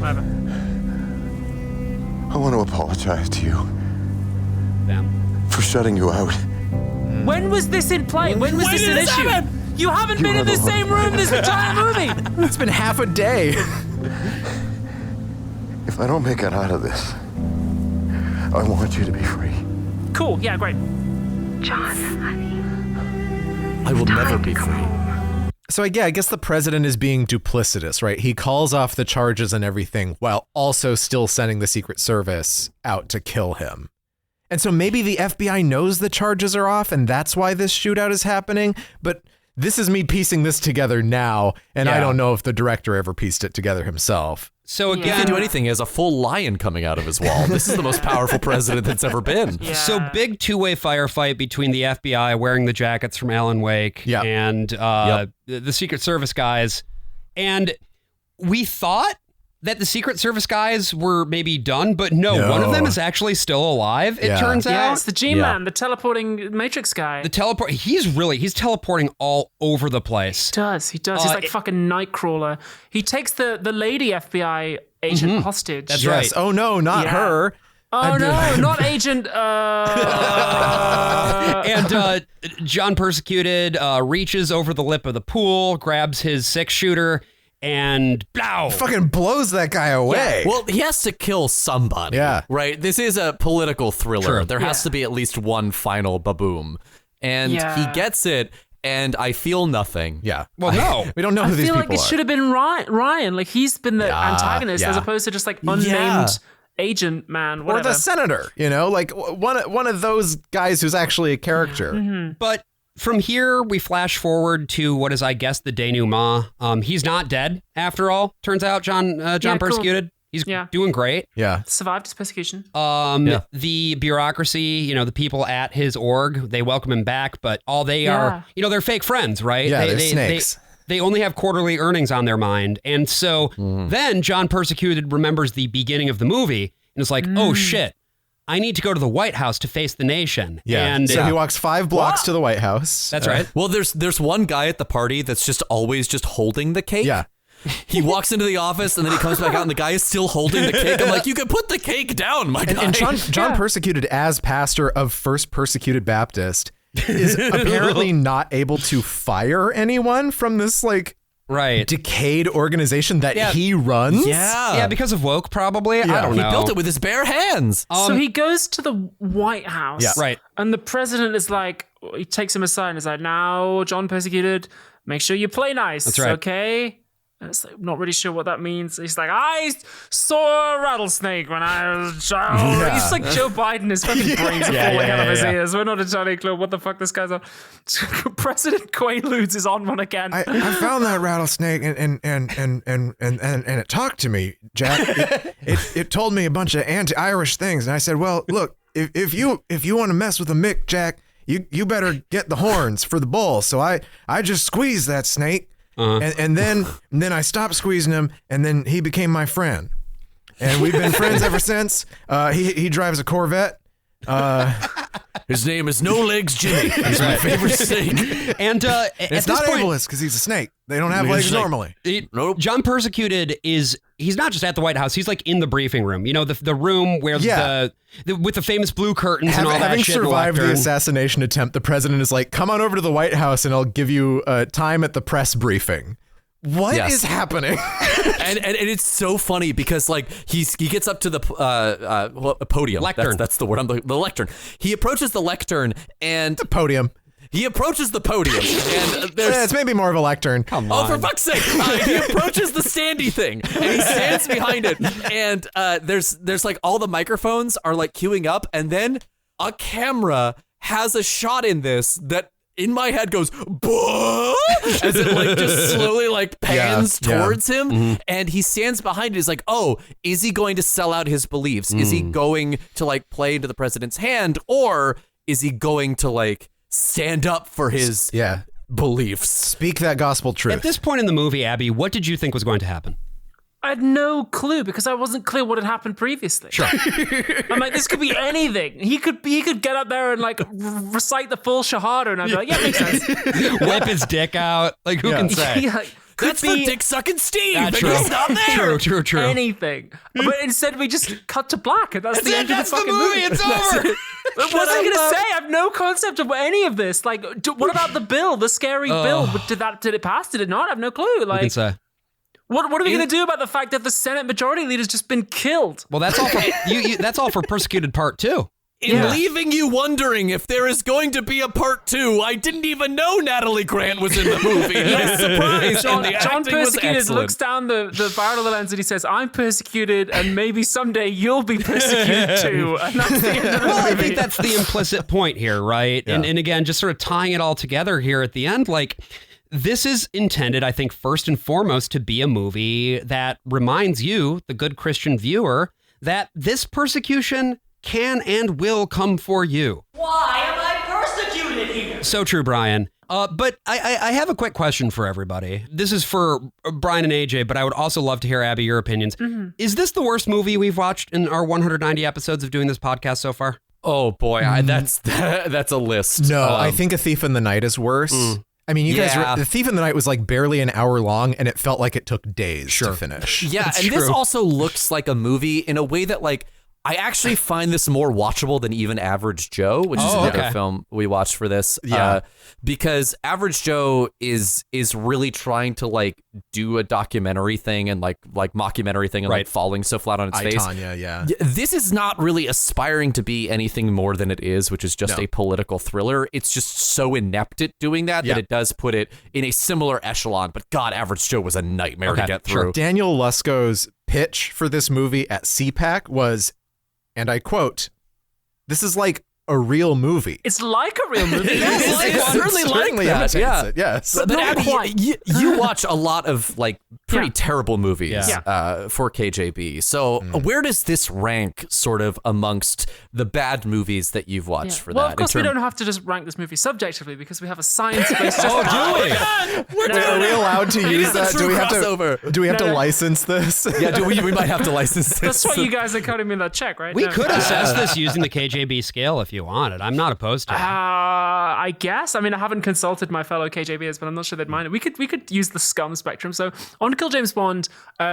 S1: Whatever.
S9: I want to apologize to you for shutting you out.
S1: When was this in play? When was this an issue? You haven't been in the same room this entire movie.
S5: It's been half a day.
S9: If I don't make it out of this, I want you to be free.
S1: Cool. Yeah, great.
S17: John, honey.
S2: I will never be free.
S5: So I guess the president is being duplicitous, right? He calls off the charges and everything while also still sending the Secret Service out to kill him. And so maybe the FBI knows the charges are off and that's why this shootout is happening. But this is me piecing this together now. And I don't know if the director ever pieced it together himself.
S2: So again, he can do anything. He has a full lion coming out of his wall. This is the most powerful president that's ever been.
S1: Yeah.
S3: So big two-way firefight between the FBI wearing the jackets from Alan Wake and the Secret Service guys. And we thought that the Secret Service guys were maybe done, but no, one of them is actually still alive, it turns out.
S1: Yeah, it's the G-Man, the teleporting Matrix guy.
S3: He's teleporting all over the place.
S1: He does. He's like fucking Nightcrawler. He takes the lady FBI agent hostage.
S3: That's right.
S5: Oh no, not her.
S1: Oh no, not Agent.
S3: And John Persecuted reaches over the lip of the pool, grabs his 6-shooter, and blow.
S5: Fucking blows that guy away.
S2: Well, he has to kill somebody. Yeah. Right? This is a political thriller.
S3: True.
S2: There has to be at least one final baboom. And he gets it, and I feel nothing.
S5: Yeah.
S3: Well, no.
S5: We don't know who these people are.
S1: I feel like it should have been Ryan. Like, he's been the antagonist as opposed to just like unnamed agent man, whatever.
S5: Or the senator, like one of those guys who's actually a character.
S1: Mm-hmm.
S3: But from here, we flash forward to what is, I guess, the denouement. He's not dead, after all. Turns out, John Persecuted. Cool. He's doing great.
S5: Yeah.
S1: Survived his persecution.
S3: The bureaucracy, the people at his org, they welcome him back, but all they are, they're fake friends, right?
S5: Yeah, they're snakes.
S3: They only have quarterly earnings on their mind. And so then John Persecuted remembers the beginning of the movie and is like, oh shit, I need to go to the White House to face the nation.
S5: Yeah.
S3: And
S5: so he walks 5 blocks to the White House.
S3: That's right.
S2: Well, there's one guy at the party that's just always just holding the cake.
S5: Yeah.
S2: He walks into the office and then he comes back out and the guy is still holding the cake. I'm like, you can put the cake down, my guy.
S5: And John Persecuted, as pastor of First Persecuted Baptist, is apparently not able to fire anyone from this decayed organization that he runs.
S2: Yeah,
S3: because of woke, probably.
S5: Yeah.
S3: I don't know.
S2: He built it with his bare hands.
S1: So he goes to the White House.
S5: Yeah.
S3: Right.
S1: And the president is like, he takes him aside and is like, now, John Persecuted, make sure you play nice.
S3: That's right.
S1: Okay? And it's like, not really sure what that means. He's like, I saw a rattlesnake when I was a child.
S5: Yeah.
S1: He's like Joe Biden, his fucking brains are falling out of his ears. We're not entirely clear what the fuck this guy's on. President Quaaludes is on one again.
S5: I found that rattlesnake and it talked to me, Jack. It told me a bunch of anti-Irish things, and I said, well, look, if you want to mess with a Mick, Jack, you better get the horns for the bull. So I just squeezed that snake. And then I stopped squeezing him, and then he became my friend, and we've been friends ever since. He drives a Corvette.
S2: His name is No Legs Jimmy. He's my favorite snake.
S3: And
S5: it's not ableist because he's a snake. They don't have legs normally.
S2: Nope.
S3: John Persecuted he's not just at the White House. He's like in the briefing room. You know, the room where with the famous blue curtains and all that
S5: having
S3: shit.
S5: Having survived the assassination attempt, the president is like, come on over to the White House and I'll give you time at the press briefing. What is happening?
S2: and it's so funny because like he gets up to the podium.
S3: Lectern.
S2: That's the word. The lectern. He approaches the lectern and
S5: the podium.
S2: He approaches the podium, and
S5: it's maybe more of a lectern.
S3: Come on.
S2: Oh, for fuck's sake! He approaches the standy thing, and he stands behind it. And there's like all the microphones are like queuing up, and then a camera has a shot in this that in my head goes, "Buh!" as it like just slowly like pans towards him, and he stands behind it. He's like, "Oh, is he going to sell out his beliefs? Is he going to like play into the president's hand, or is he going to like stand up for his beliefs?
S5: Speak that gospel truth."
S3: At this point in the movie, Abby, what did you think was going to happen?
S1: I had no clue because I wasn't clear what had happened previously.
S3: Sure.
S1: I'm like, this could be anything. He could get up there and like recite the full Shahada, and I'd be like, yeah, makes sense.
S3: Whip his dick out. Like, who can say?
S1: Yeah,
S2: that's for dick sucking Steve.
S3: True.
S2: He's not there.
S3: True.
S1: Anything. But instead, we just cut to black, and that's the end of the fucking
S3: movie. It's over.
S1: What was I going to say? I have no concept of any of this. Like, what about the bill? The scary bill? Did it pass? Did it not? I have no clue. Like,
S3: who can say?
S1: What are we going to do about the fact that the Senate Majority Leader's just been killed?
S3: Well, that's all for that's all for Persecuted Part 2.
S2: Leaving you wondering if there is going to be a part 2, I didn't even know Natalie Grant was in the movie. Nice surprise.
S1: John Persecuted looks down the barrel of the lens and he says, I'm persecuted, and maybe someday you'll be persecuted too. And that's the end of the movie.
S3: I think that's the implicit point here, right? Yeah. And again, just sort of tying it all together here at the end, like, this is intended, I think, first and foremost to be a movie that reminds you, the good Christian viewer, that this persecution can and will come for you.
S16: Why am I persecuted here?
S3: So true, Brian. But I have a quick question for everybody. This is for Brian and AJ, but I would also love to hear, Abby, your opinions. Mm-hmm. Is this the worst movie we've watched in our 190 episodes of doing this podcast so far?
S2: Oh, boy. That's a list.
S5: No, I think A Thief in the Night is worse. I mean, you guys, The Thief in the Night was like barely an hour long, and it felt like it took days to finish.
S2: Yeah,
S5: That's
S2: and
S5: true.
S2: this also looks like a movie in a way that, like, I actually find this more watchable than even Average Joe, which is another film we watched for this.
S5: Yeah.
S2: Because Average Joe is really trying to like do a documentary thing and like mockumentary thing and like falling so flat on its face.
S5: Yeah.
S2: This is not really aspiring to be anything more than it is, which is just a political thriller. It's just so inept at doing that it does put it in a similar echelon. But God, Average Joe was a nightmare to get through.
S5: Daniel Lusko's pitch for this movie at CPAC was, and I quote, "This is like a real movie."
S1: It's like a real movie.
S2: It's certainly like that. Yeah.
S5: Yes.
S2: But Abby, you watch a lot of like pretty terrible movies for KJB. So where does this rank sort of amongst the bad movies that you've watched for that?
S1: Well, of course, we don't have to just rank this movie subjectively because we have a science-based.
S2: Are
S5: we allowed to use that? Do we have to license this?
S2: Yeah, we might have to license this.
S1: That's why you guys are cutting me that check, right?
S3: We could assess this using the KJB scale if you wanted. I'm not opposed to it.
S1: I guess. I mean, I haven't consulted my fellow KJBers, but I'm not sure they'd mind it. We could use the SCUM spectrum. So on Kill James Bond,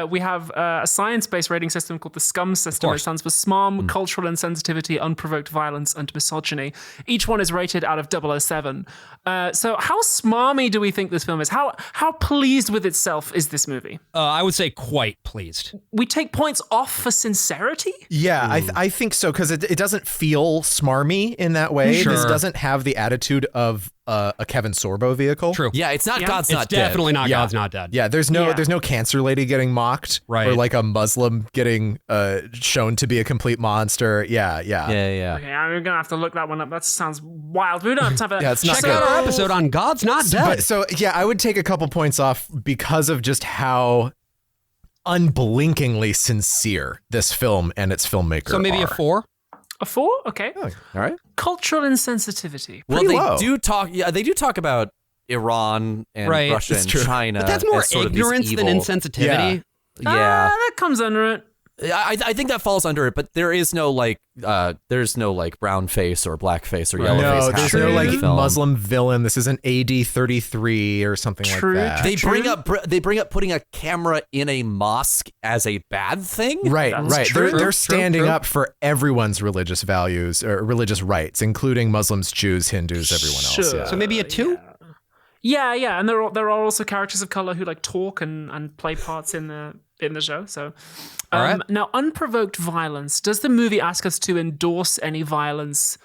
S1: we have a science-based rating system called the SCUM system. It stands for SMARM, Cultural Insensitivity, Unprovoked Violence, and Misogyny. Each one is rated out of 007. So how smarmy do we think this film is? How pleased with itself is this movie?
S3: I would say quite pleased.
S1: We take points off for sincerity?
S5: Yeah, I think so, because it doesn't feel smarmy in that way.
S3: Sure.
S5: This doesn't have the attitude of a Kevin Sorbo vehicle.
S2: True. Yeah, it's not God's Not Dead.
S3: It's definitely not
S5: Yeah.
S3: God's Not Dead.
S5: Yeah, there's no cancer lady getting mocked,
S3: right?
S5: Or like a Muslim getting shown to be a complete monster. Yeah.
S2: Yeah.
S1: Okay, I'm gonna have to look that one up. That sounds wild. We don't have time for that.
S5: Yeah, it's not
S3: Check
S5: good.
S3: out our episode on God's Not Dead.
S5: But so yeah, I would take a couple points off because of just how unblinkingly sincere this film and its filmmaker
S3: So maybe
S5: are.
S3: a 4?
S1: A 4? Okay.
S5: All right.
S1: Cultural insensitivity.
S2: Well,
S5: Pretty
S2: they
S5: low.
S2: do talk. Yeah, they do talk about Iran and
S3: Right.
S2: Russia
S5: It's
S2: and
S5: true.
S2: China.
S3: But that's more
S2: as sort of these
S3: ignorance than
S2: evil-
S3: insensitivity.
S2: Yeah.
S1: That comes under it.
S2: I think that falls under it, but there is no there's no brown face or black face or yellow face.
S5: No, there's
S2: happening
S5: no
S2: in the
S5: like
S2: film.
S5: Muslim villain. This isn't AD 33 or something like that.
S2: They bring up putting a camera in a mosque as a bad thing.
S5: Right.
S2: True.
S5: They're standing
S2: True.
S5: up for everyone's religious values or religious rights, including Muslims, Jews, Hindus, everyone else.
S1: Sure.
S5: Yeah.
S3: So maybe a 2?
S1: Yeah, and there are also characters of color who like talk and play parts in the show. So,
S3: All right.
S1: Now, unprovoked violence. Does the movie ask us to endorse any violence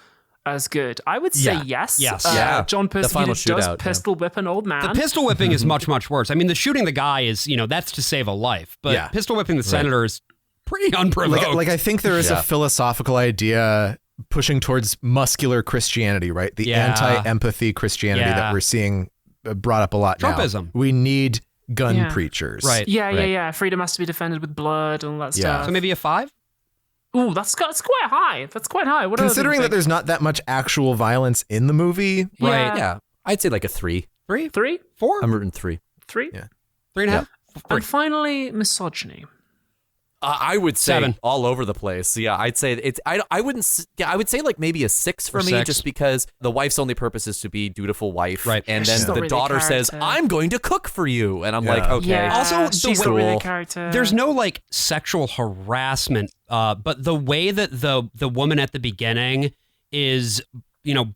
S1: as good? I would say yes.
S3: Yes.
S2: Yeah.
S1: John
S2: The final
S1: Persecuted does
S2: shootout,
S1: pistol whip an old man.
S3: The pistol whipping is much, much worse. I mean, the shooting the guy is, that's to save a life. But
S5: Yeah.
S3: pistol whipping the senator is pretty unprovoked.
S5: Like I think there is a philosophical idea pushing towards muscular Christianity, right? The
S3: Yeah.
S5: anti-empathy Christianity
S3: Yeah.
S5: that we're seeing brought up a lot
S3: Trumpism.
S5: now. We need gun
S1: Yeah.
S5: preachers.
S3: Right.
S1: Yeah. Freedom has to be defended with blood and all that
S5: Yeah.
S1: stuff.
S3: So maybe a 5?
S1: Ooh, that's quite high. That's quite high. What
S5: Considering
S1: other
S5: that there's not that much actual violence in the movie.
S1: Yeah.
S2: Yeah, I'd say like a 3.
S3: 3?
S1: 3?
S3: 4?
S2: I'm rooting 3.
S1: 3?
S5: Yeah.
S3: 3.5?
S1: And finally, misogyny.
S2: I would say
S3: 7.
S2: all over the place. Yeah, I'd say it's. I wouldn't. I would say like maybe a 6 for
S3: Or
S2: me,
S3: 6.
S2: just because the wife's only purpose is to be dutiful wife,
S3: Right.
S2: And
S1: She's
S2: then
S1: not
S2: the
S1: really
S2: daughter
S1: a
S2: says,
S1: character.
S2: "I'm going to cook for you," and I'm like, okay.
S1: Yeah,
S3: Also, the
S1: she's
S3: way-
S1: not really a
S2: Cool.
S1: character.
S3: There's no like sexual harassment, but the way that the woman at the beginning is,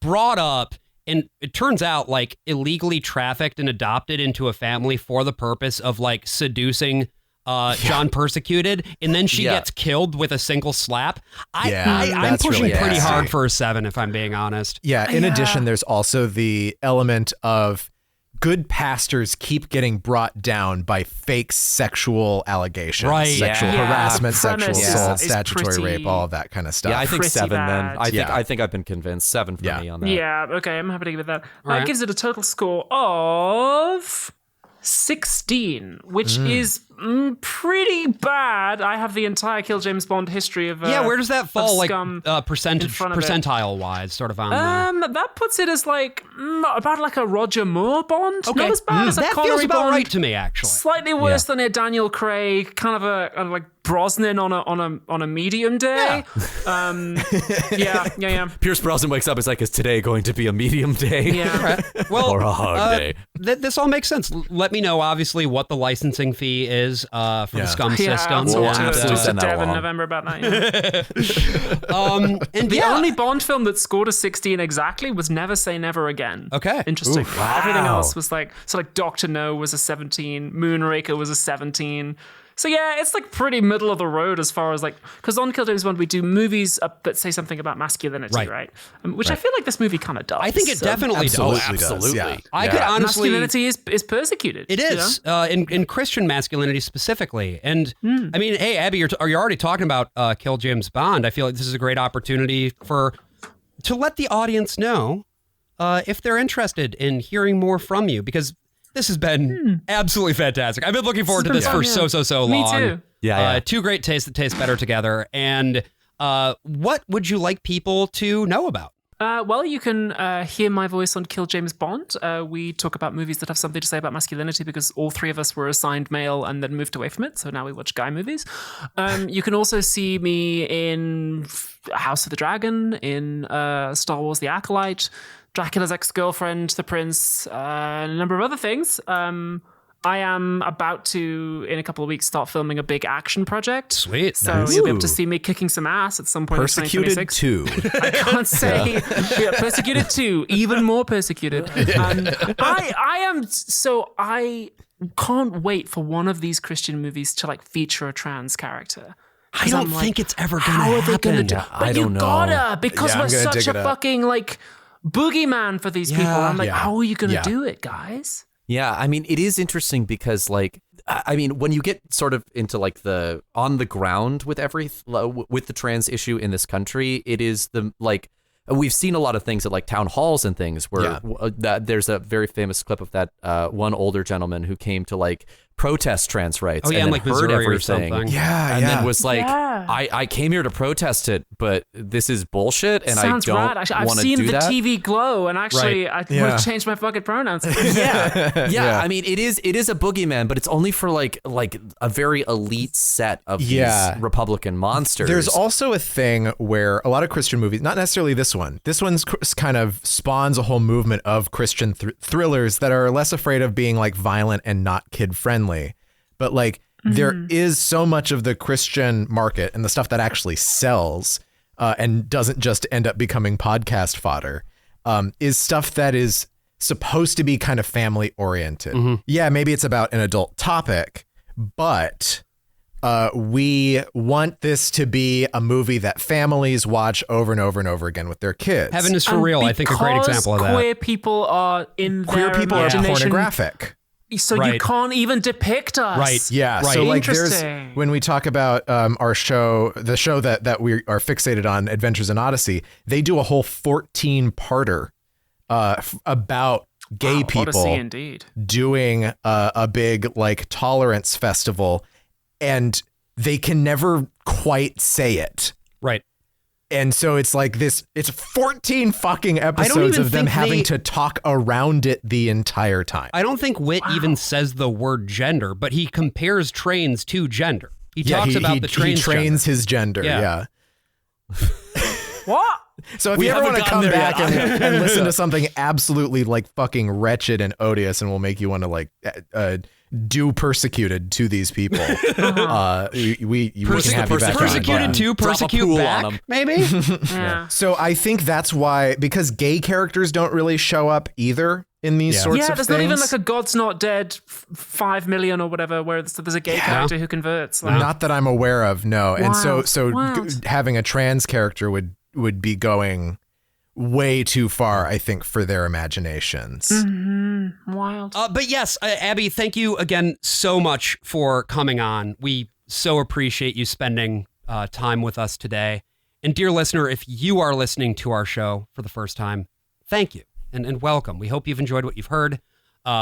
S3: brought up, and it turns out like illegally trafficked and adopted into a family for the purpose of like seducing John Persecuted, and then she gets killed with a single slap. I'm
S5: that's
S3: pushing
S5: really
S3: pretty
S5: nasty.
S3: hard for a 7 if I'm being honest.
S5: Yeah. In addition, there's also the element of good pastors keep getting brought down by fake sexual allegations,
S3: Right.
S5: sexual
S1: Yeah.
S5: harassment, sexual
S1: Premise
S5: assault,
S1: is
S5: statutory
S1: pretty-
S5: rape, all of that kind of stuff.
S2: Yeah, I think
S1: Pretty
S2: 7 then.
S1: bad.
S2: I think I've been convinced. 7 for me on that.
S1: Yeah, okay, I'm happy to give it that. That
S3: right.
S1: gives it a total score of 16, which is pretty bad. I have the entire Kill James Bond history of
S3: Where does that fall, like
S1: scum in front of it.
S3: percentile wise, sort of on the...
S1: That puts it as like about like a Roger Moore Bond.
S3: Okay.
S1: Not as bad as a
S3: that
S1: Connery
S3: feels about
S1: Bond.
S3: right to me, actually.
S1: Slightly worse than a Daniel Craig, kind of a like Brosnan on a medium day. Yeah.
S2: Pierce Brosnan wakes up. It's like, is today going to be a medium day?
S1: Yeah.
S3: Well,
S2: or a hard day?
S3: This all makes sense. Let me know, obviously, what the licensing fee is for the scum
S1: Yeah,
S3: system.
S1: I'll talk
S3: And,
S1: to
S2: send that
S1: Dev in
S2: along.
S1: November about that.
S3: and
S1: The only Bond film that scored a 16 exactly was Never Say Never Again.
S3: Okay.
S1: Interesting.
S5: Oof.
S1: Everything else was like, so like Doctor No was a 17, Moonraker was a 17. So yeah, it's like pretty middle of the road as far as like, because on Kill James Bond we do movies that say something about masculinity, right? Which I feel like this movie kind of does.
S3: I think it definitely does.
S2: Absolutely.
S5: Yeah.
S3: I could honestly...
S1: Masculinity is persecuted.
S3: It is, in Christian masculinity specifically. And I mean, hey, Abby, you're already talking about Kill James Bond. I feel like this is a great opportunity to let the audience know if they're interested in hearing more from you, because this has been absolutely fantastic. I've been looking forward to this for so long.
S1: Me too.
S2: Yeah.
S3: Two great tastes that taste better together. And what would you like people to know about?
S1: Well, you can hear my voice on Kill James Bond. We talk about movies that have something to say about masculinity because all three of us were assigned male and then moved away from it. So now we watch guy movies. You can also see me in House of the Dragon, in Star Wars The Acolyte, Dracula's Ex-Girlfriend, The Prince, and a number of other things. I am about to, in a couple of weeks, start filming a big action project.
S3: Sweet.
S1: So
S3: Nice.
S1: you'll be able to see me kicking some ass at some point in
S5: Persecuted
S1: 2026.
S5: 2.
S1: I can't say. Yeah, Persecuted 2, even more persecuted. I can't wait for one of these Christian movies to like feature a trans character.
S3: I don't think it's ever going to
S1: How
S3: happen.
S1: are they going to do?
S2: I
S1: But
S2: don't
S1: you
S2: know.
S1: gotta, because
S5: Yeah, I'm
S1: we're
S5: gonna
S1: such
S5: dig
S1: a
S5: it up.
S1: fucking like boogeyman for these people. I'm like, how are you going to do it, guys?
S2: Yeah, I mean, it is interesting because, like, I mean, when you get sort of into like the on the ground with with the trans issue in this country, it is the like. We've seen a lot of things at like town halls and things where there's a very famous clip of that one older gentleman who came to like protest trans rights and then
S3: like
S2: heard
S3: Missouri
S2: everything.
S3: or something.
S2: And then was like, I came here to protest it, but this is bullshit and
S1: Sounds
S2: I don't
S1: rad. Actually, I've
S2: want to
S1: seen
S2: do
S1: the
S2: that.
S1: TV glow and actually I would have changed my fucking pronouns.
S2: Yeah. I mean, it is a boogeyman, but it's only for like a very elite set of these Republican monsters.
S5: There's also a thing where a lot of Christian movies, not necessarily this one's kind of spawns a whole movement of Christian thrillers that are less afraid of being like violent and not kid friendly. But like there is so much of the Christian market and the stuff that actually sells and doesn't just end up becoming podcast fodder is stuff that is supposed to be kind of family oriented. Yeah, maybe it's about an adult topic, but we want this to be a movie that families watch over and over and over again with their kids.
S3: Heaven is for real. I think a great example of that.
S1: Queer people are in their
S5: Queer people are pornographic.
S1: So you can't even depict us.
S3: Right.
S5: Yeah.
S3: Right.
S5: So like there's
S1: Interesting.
S5: when we talk about our show, the show that we are fixated on, Adventures in Odyssey, they do a whole 14-parter about gay people
S1: Odyssey indeed.
S5: doing a big like tolerance festival, and they can never quite say it.
S3: Right.
S5: And so it's like this, it's 14 fucking episodes of them having to talk around it the entire time.
S3: I don't think Whit even says the word gender, but he compares trains to gender. He talks about the trains.
S5: He trains
S3: gender.
S5: his gender. Yeah.
S1: What?
S5: So if you ever want to come back and listen to something absolutely like fucking wretched and odious and will make you want to like do Persecuted to these people, we can have you back.
S3: Persecuted to persecute back, maybe.
S1: Yeah.
S5: So I think that's why, because gay characters don't really show up either in these sorts of things.
S1: Yeah, there's not even like a God's Not Dead 5 million or whatever where there's a gay character who converts. Like.
S5: Not that I'm aware of, no. And so
S1: Wild.
S5: Having a trans character would be going way too far, I think, for their imaginations.
S1: Wild.
S3: But yes, Abby, thank you again so much for coming on. We so appreciate you spending time with us today. And dear listener, if you are listening to our show for the first time, thank you and welcome. We hope you've enjoyed what you've heard.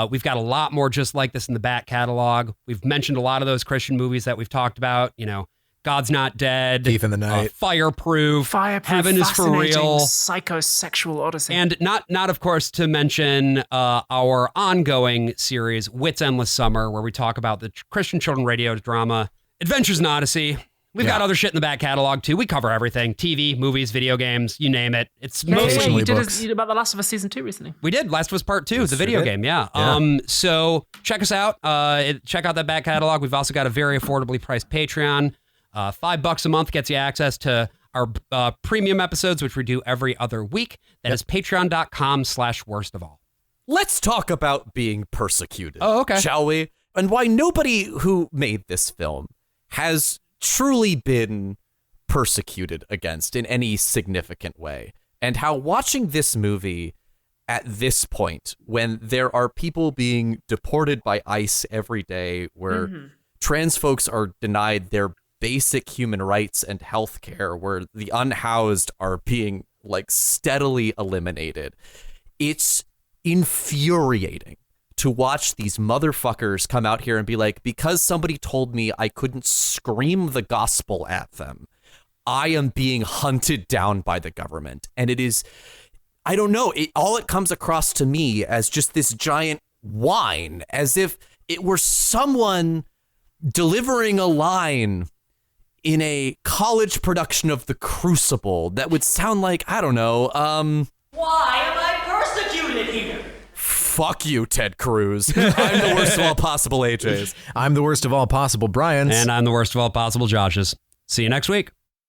S3: We've got a lot more just like this in the back catalog. We've mentioned a lot of those Christian movies that we've talked about, you know, God's Not Dead,
S5: Thief in the Night,
S3: Fireproof, Heaven is for Real,
S1: Psychosexual Odyssey,
S3: and not of course to mention our ongoing series Wit's Endless Summer, where we talk about the Christian children radio drama Adventures in Odyssey. We've got other shit in the back catalog too. We cover everything: TV, movies, video games, you name it. It's mostly
S1: you did about The Last of Us season 2 recently.
S3: We did. Last of Us Part 2, the video game. Yeah. So check us out. Check out that back catalog. We've also got a very affordably priced Patreon. $5 a month gets you access to our premium episodes, which we do every other week. That is patreon.com/worstofall.
S2: Let's talk about being persecuted.
S3: Oh, okay.
S2: Shall we? And why nobody who made this film has truly been persecuted against in any significant way. And how watching this movie at this point, when there are people being deported by ICE every day, where trans folks are denied their basic human rights and health care, where the unhoused are being like steadily eliminated. It's infuriating to watch these motherfuckers come out here and be like, because somebody told me I couldn't scream the gospel at them, I am being hunted down by the government. And it is, I don't know, all it comes across to me as just this giant whine, as if it were someone delivering a line in a college production of The Crucible that would sound like, I don't know,
S16: Why am I persecuted here?
S2: fuck you, Ted Cruz. I'm the worst of all possible AJs.
S5: I'm the worst of all possible Bryans.
S3: And I'm the worst of all possible Joshes. See you next week.